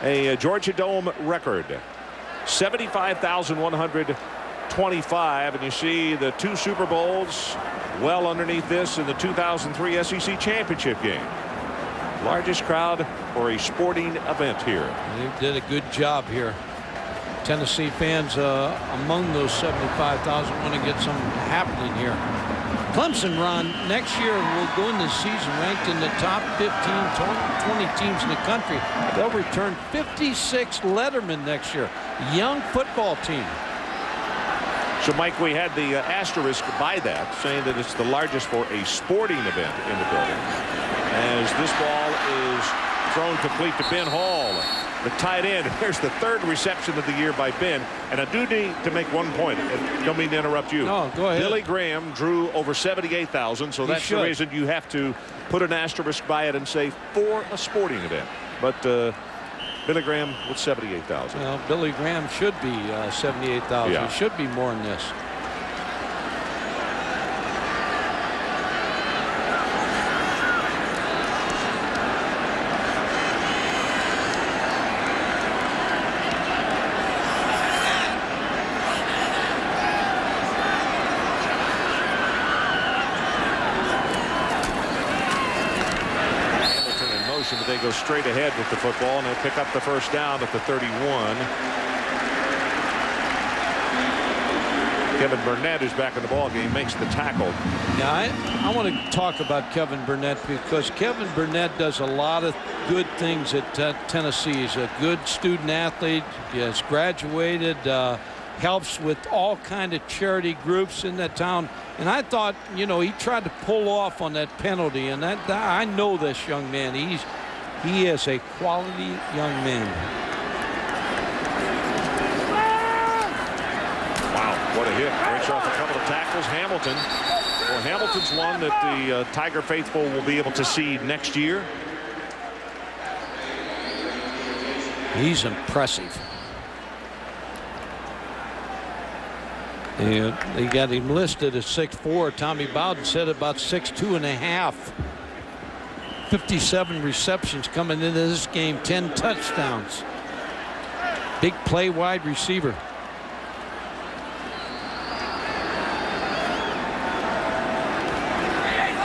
a Georgia Dome record. 75,125, and you see the 2 Super Bowls well underneath this in the 2003 SEC championship game. Largest crowd for a sporting event here. They did a good job here. Tennessee fans among those 75,000 want to get something happening here. Clemson, Ron, next year will go into the season ranked in the top 15, 20 teams in the country. They'll return 56 Letterman next year. Young football team. So, Mike, we had the asterisk by that, saying that it's the largest for a sporting event in the building. As this ball is thrown complete to Ben Hall, the tight end. Here's the 3rd reception of the year by Ben. And I do need to make one point. I don't mean to interrupt you. No, go ahead. Billy Graham drew over 78,000, so that's the reason you have to put an asterisk by it and say for a sporting event. But Billy Graham with 78,000. Well, Billy Graham should be 78,000. Yeah. It should be more than this. But they go straight ahead with the football, and they'll pick up the first down at the 31. Kevin Burnett, who's back in the ball game, makes the tackle. Yeah, I want to talk about Kevin Burnett because Kevin Burnett does a lot of good things at Tennessee. He's a good student athlete. He has graduated, helps with all kind of charity groups in that town. And I thought, you know, he tried to pull off on that penalty. And that I know this young man. He is a quality young man. Wow, what a hit. Breaks off a couple of tackles. Hamilton. Well, Hamilton's one that the Tiger faithful will be able to see next year. He's impressive. They got him listed at 6'4". Tommy Bowden said about 6'2.5". 57 receptions coming into this game, 10 touchdowns. Big play wide receiver.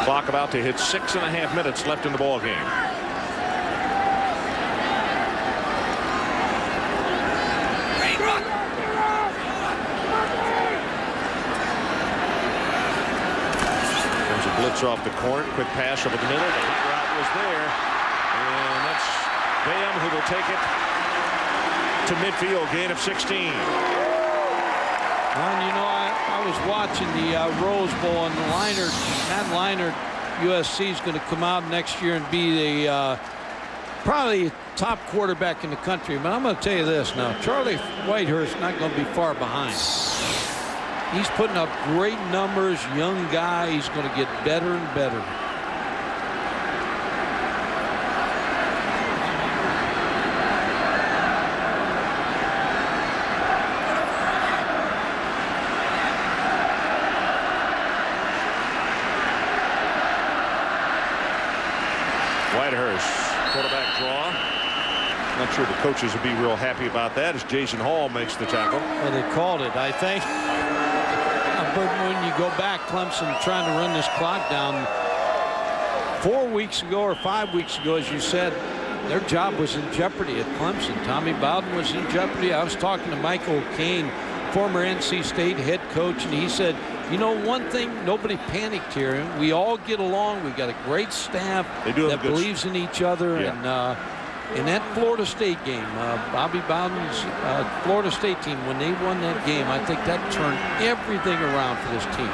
Clock about to hit 6.5 minutes left in the ball game. Blitz off the corner, quick pass over the middle. The hot route was there, and that's Bam who will take it to midfield. Gain of 16. Ron, you know, I was watching the Rose Bowl, and Matt Leinart, USC is going to come out next year and be the probably top quarterback in the country. But I'm going to tell you this now: Charlie Whitehurst not going to be far behind. He's putting up great numbers, young guy. He's going to get better and better. Whitehurst, quarterback draw. Not sure the coaches would be real happy about that as Jason Hall makes the tackle. Well, they called it, I think. But when you go back, Clemson trying to run this clock down 4 weeks ago or 5 weeks ago, as you said, their job was in jeopardy at Clemson. Tommy Bowden was in jeopardy. I was talking to Michael Kane, former NC State head coach, and he said, you know, one thing, nobody panicked here. We all get along. We got a great staff that believes in each other. Yeah. And in that Florida State game, Bobby Bowden's Florida State team, when they won that game, I think that turned everything around for this team.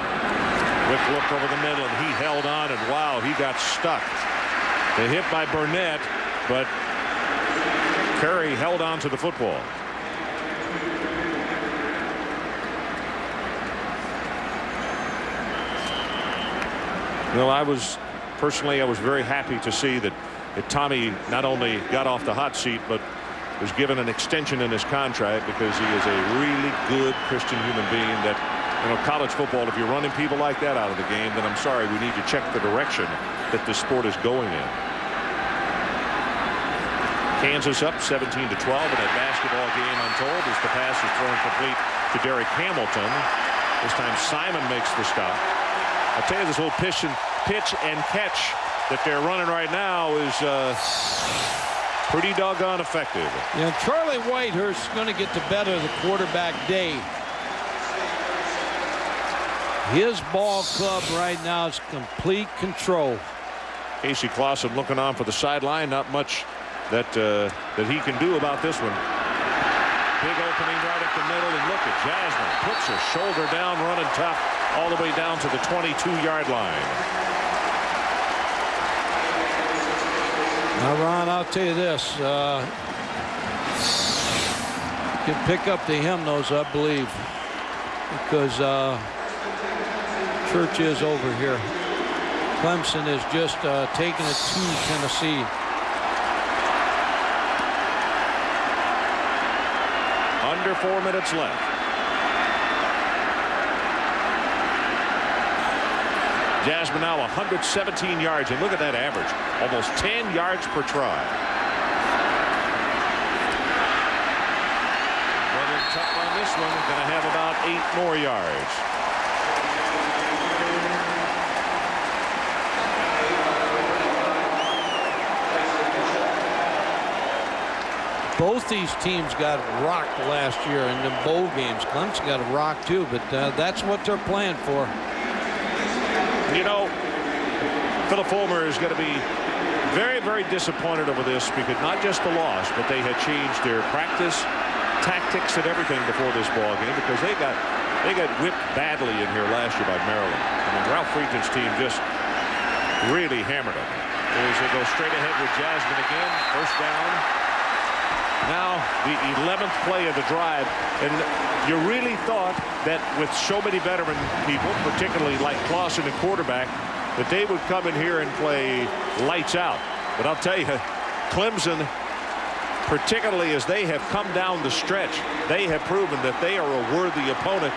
Quick look over the middle, and he held on, and wow, he got stuck. The hit by Burnett, but Curry held on to the football. You know, I was very happy to see that Tommy not only got off the hot seat, but was given an extension in his contract, because he is a really good Christian human being. That, you know, college football, if you're running people like that out of the game, then I'm sorry, we need to check the direction that this sport is going in. Kansas up 17-12 in a basketball game, I'm told, as the pass is thrown complete to Derek Hamilton. This time Simon makes the stop. I'll tell you, this little pitch and catch that they're running right now is pretty doggone effective. Yeah, Charlie Whitehurst is going to get the better of the quarterback day. His ball club right now is complete control. Casey Clausen looking on for the sideline. Not much that he can do about this one. Big opening right up the middle, and look at Jasmine. Puts her shoulder down, running tough all the way down to the 22-yard line. Now, Ron, I'll tell you this. You can pick up the hymnals, I believe, because church is over here. Clemson is just taking it to Tennessee. Under 4 minutes left. Jasmine now 117 yards, and look at that average. Almost 10 yards per try. Running tough on this one. Going to have about 8 more yards. Both these teams got rocked last year in the bowl games. Clemson got a rock too, but that's what they're playing for. You know, Phil Fulmer is going to be very, very disappointed over this, because not just the loss, but they had changed their practice, tactics, and everything before this ball game, because they got whipped badly in here last year by Maryland. I mean, Ralph Friedgen's team just really hammered them. As they go straight ahead with Jasmine again, first down. Now the 11th play of the drive, and you really thought that with so many veteran people, particularly like Clausen and quarterback, that they would come in here and play lights out. But I'll tell you, Clemson, particularly as they have come down the stretch, they have proven that they are a worthy opponent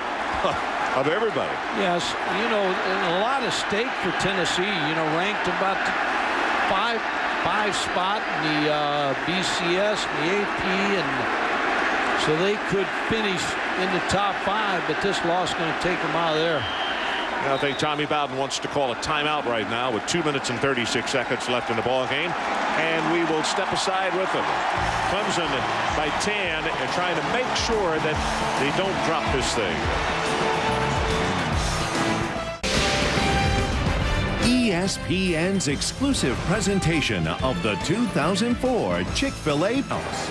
of everybody. Yes, you know, a lot of stake for Tennessee, you know, ranked about five spot in the BCS, and the AP, and so they could finish in the top 5, but this loss is going to take them out of there. I think Tommy Bowden wants to call a timeout right now with 2 minutes and 36 seconds left in the ball game, and we will step aside with them. Clemson by 10 and trying to make sure that they don't drop this thing. ESPN's exclusive presentation of the 2004 Chick-fil-A House.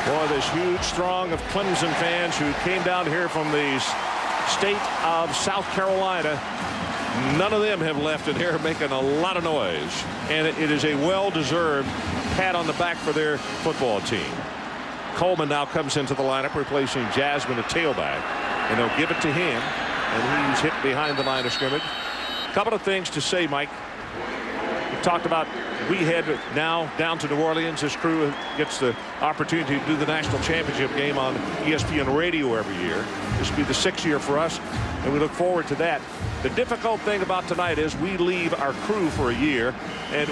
Boy, this huge throng of Clemson fans who came down here from the state of South Carolina, none of them have left in here, making a lot of noise. And it is a well-deserved pat on the back for their football team. Coleman now comes into the lineup, replacing Jasmine, a tailback. And they'll give it to him, and he's hit behind the line of scrimmage. A couple of things to say, Mike. We talked about we head now down to New Orleans. This crew gets the opportunity to do the national championship game on ESPN radio every year. This will be the 6th year for us, and we look forward to that. The difficult thing about tonight is we leave our crew for a year, and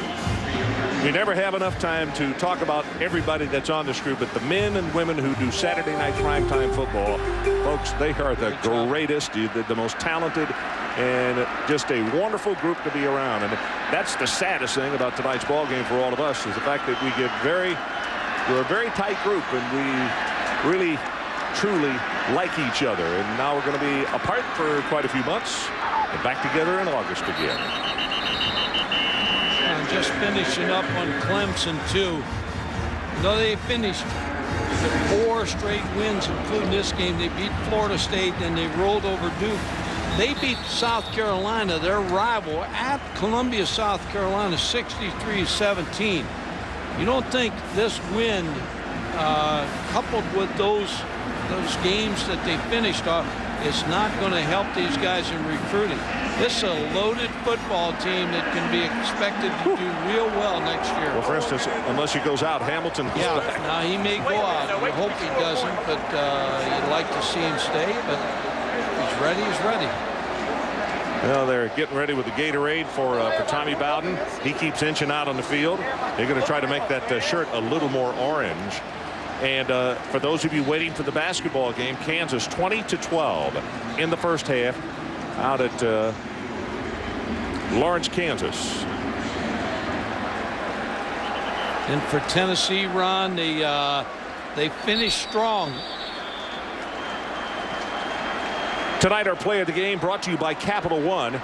We never have enough time to talk about everybody that's on this group, but the men and women who do Saturday night primetime football, folks, they are the greatest, the most talented, and just a wonderful group to be around. And that's the saddest thing about tonight's ball game for all of us, is the fact that we're a very tight group, and we really, truly like each other. And now we're going to be apart for quite a few months and back together in August again. And just finishing up on Clemson, too. Though they finished 4 straight wins, including this game. They beat Florida State, and they rolled over Duke. They beat South Carolina, their rival, at Columbia, South Carolina, 63-17. You don't think this win, coupled with those games that they finished off, is not going to help these guys in recruiting? This is a loaded football team that can be expected to do real well next year. Well, for instance, unless he goes out, Hamilton is back. Now he may go out. We hope he doesn't, but you'd like to see him stay. But if he's ready, he's ready. Well, they're getting ready with the Gatorade for Tommy Bowden. He keeps inching out on the field. They're going to try to make that shirt a little more orange. And for those of you waiting for the basketball game, Kansas 20-12 in the first half out at Lawrence, Kansas. And for Tennessee, Ron, they finished strong. Tonight, our play of the game brought to you by Capital One.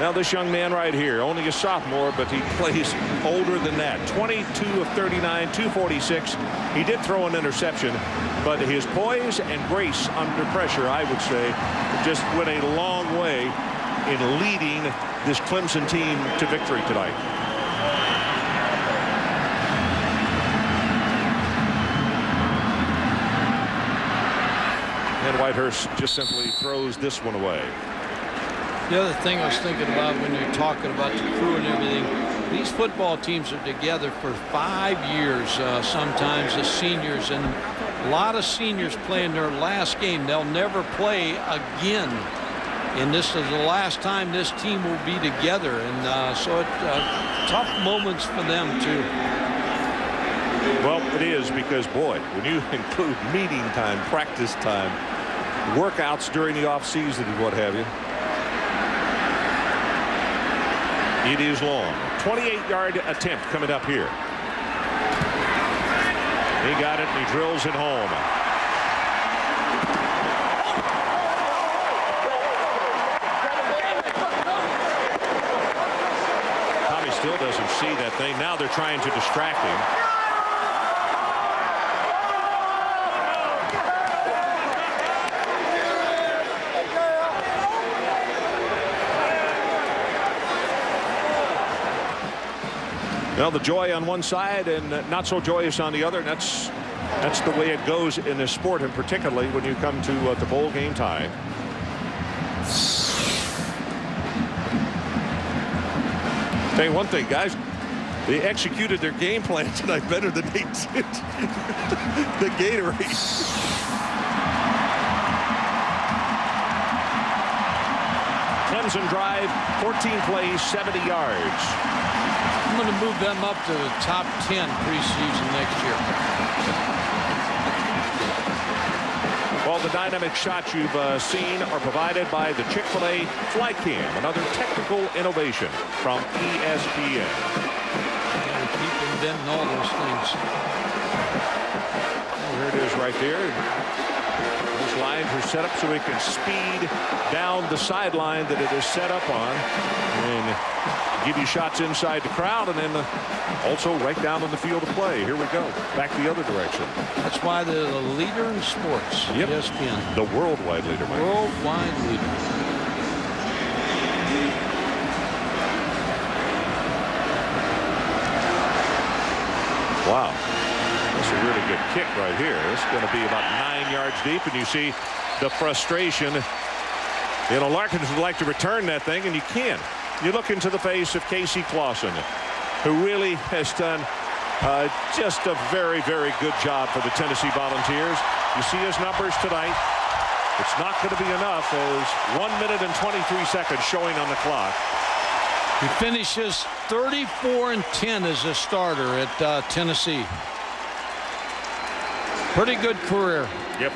Now, this young man right here, only a sophomore, but he plays older than that. 22 of 39, 246. He did throw an interception, but his poise and grace under pressure, I would say, just went a long way in leading this Clemson team to victory tonight. And Whitehurst just simply throws this one away. The other thing I was thinking about when you're talking about the crew and everything, these football teams are together for 5 years, sometimes as seniors, and a lot of seniors playing their last game. They'll never play again, and this is the last time this team will be together, and so it's tough moments for them too. Well, it is, because boy, when you include meeting time, practice time, workouts during the off season and what have you, it is long. 28-yard attempt coming up here. He got it, and he drills it home. Tommy still doesn't see that thing. Now they're trying to distract him. Well, the joy on one side and not so joyous on the other. And that's the way it goes in this sport, and particularly when you come to the bowl game time. Tell you one thing, guys, they executed their game plan tonight better than they did the Gatorade. Clemson drive, 14 plays, 70 yards. I'm going to move them up to the top 10 preseason next year. Well, the dynamic shots you've seen are provided by the Chick-fil-A Fly Cam, another technical innovation from ESPN. And keep inventing all those things. Well, here it is right there. Those lines are set up so it can speed down the sideline that it is set up on, and give you shots inside the crowd, and then also right down on the field of play. Here we go, back the other direction. That's why they're the leader in sports. Yep. ESPN. The worldwide leader, Mike. Worldwide leader. Wow, that's a really good kick right here. It's going to be about 9 yards deep, and you see the frustration. You know, Larkins would like to return that thing, and you can't. You look into the face of Casey Clausen, who really has done just a very, very good job for the Tennessee Volunteers. You see his numbers tonight. It's not going to be enough, as 1 minute and 23 seconds showing on the clock. He finishes 34-10 as a starter at Tennessee. Pretty good career. Yep.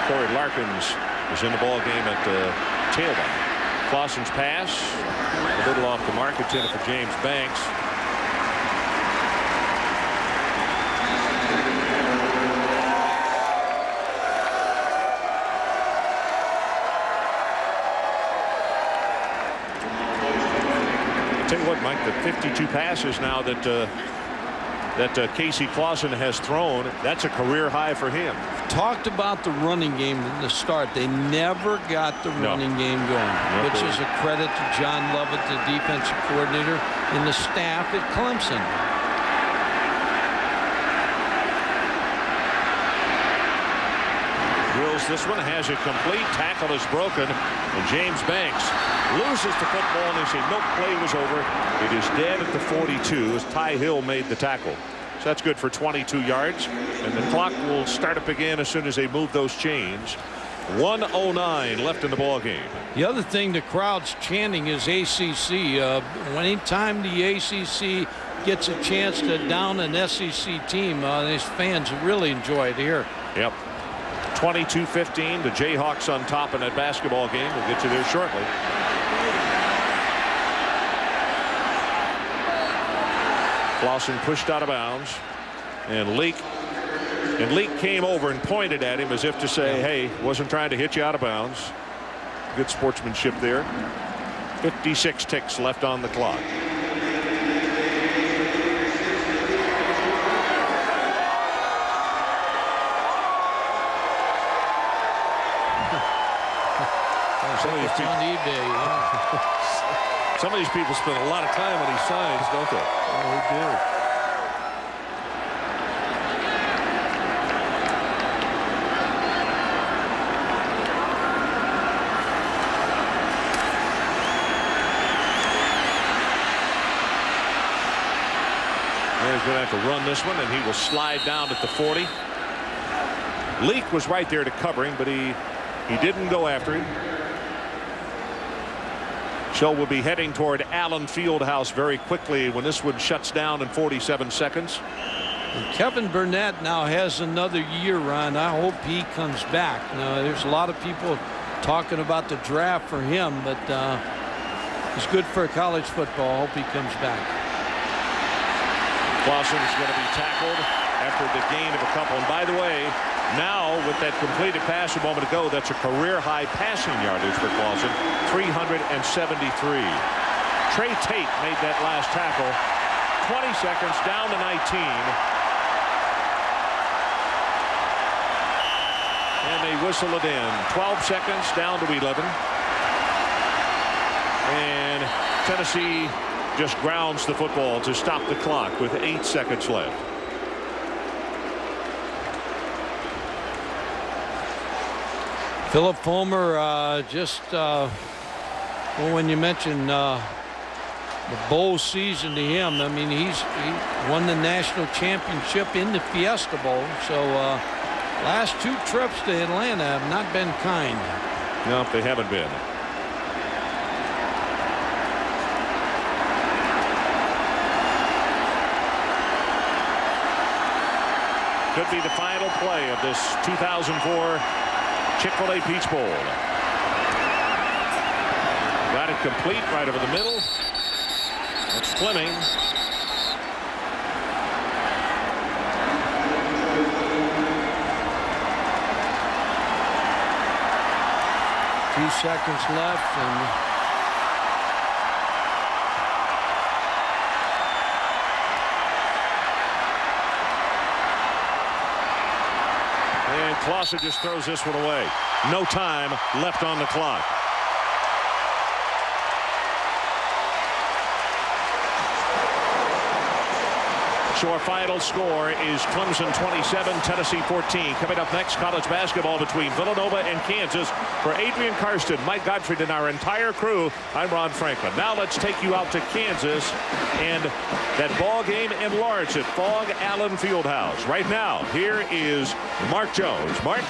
Corey Larkins is in the ball game at tailback. Clausen's pass a little off the mark, intended for James Banks. Tell you what, Mike, the 52 passes now that Casey Clausen has thrown, that's a career high for him. Talked about the running game in the start. They never got the running game going, which is a credit to John Lovett, the defensive coordinator, and the staff at Clemson. Drills this one, has it complete. Tackle is broken, and James Banks loses the football, and they say no, play was over. It is dead at the 42 as Ty Hill made the tackle. So that's good for 22 yards, and the clock will start up again as soon as they move those chains. 1:09 left in the ball game. The other thing the crowd's chanting is ACC. Anytime the ACC gets a chance to down an SEC team, these fans really enjoy it here. Yep. 22-15, the Jayhawks on top in that basketball game. We'll get you there shortly. Clausen pushed out of bounds, and Leak came over and pointed at him as if to say, hey, wasn't trying to hit you out of bounds. Good sportsmanship there. 56 ticks left on the clock. Some of these people spend a lot of time on these signs, don't they? Oh, they do. He's going to have to run this one, and he will slide down at the 40. Leak was right there to cover him, but he didn't go after him. So we'll be heading toward Allen Fieldhouse very quickly when this one shuts down in 47 seconds. And Kevin Burnett now has another year, Ron. I hope he comes back. Now, there's a lot of people talking about the draft for him, but he's good for college football. I hope he comes back. Clausen's going to be tackled after the gain of a couple. And by the way, now with that completed pass a moment ago, that's a career high passing yardage for Clausen, 373. Trey Tate made that last tackle. 20 seconds down to 19. And they whistle it in. 12 seconds down to 11. And Tennessee just grounds the football to stop the clock with 8 seconds left. Phil Fulmer, well, when you mention the bowl season to him, I mean, he won the national championship in the Fiesta Bowl. So last 2 trips to Atlanta have not been kind. No, they haven't been. Could be the final play of this 2004 Chick-fil-A Peach Bowl. Got it complete right over the middle. It's Fleming. Two seconds left, and Clausen just throws this one away. No time left on the clock. So our final score is Clemson 27, Tennessee 14. Coming up next, college basketball between Villanova and Kansas. For Adrian Karsten, Mike Gottfried, and our entire crew, I'm Ron Franklin. Now let's take you out to Kansas and that ball game in Lawrence at Fog Allen Fieldhouse. Right now, here is Mark Jones. Mark?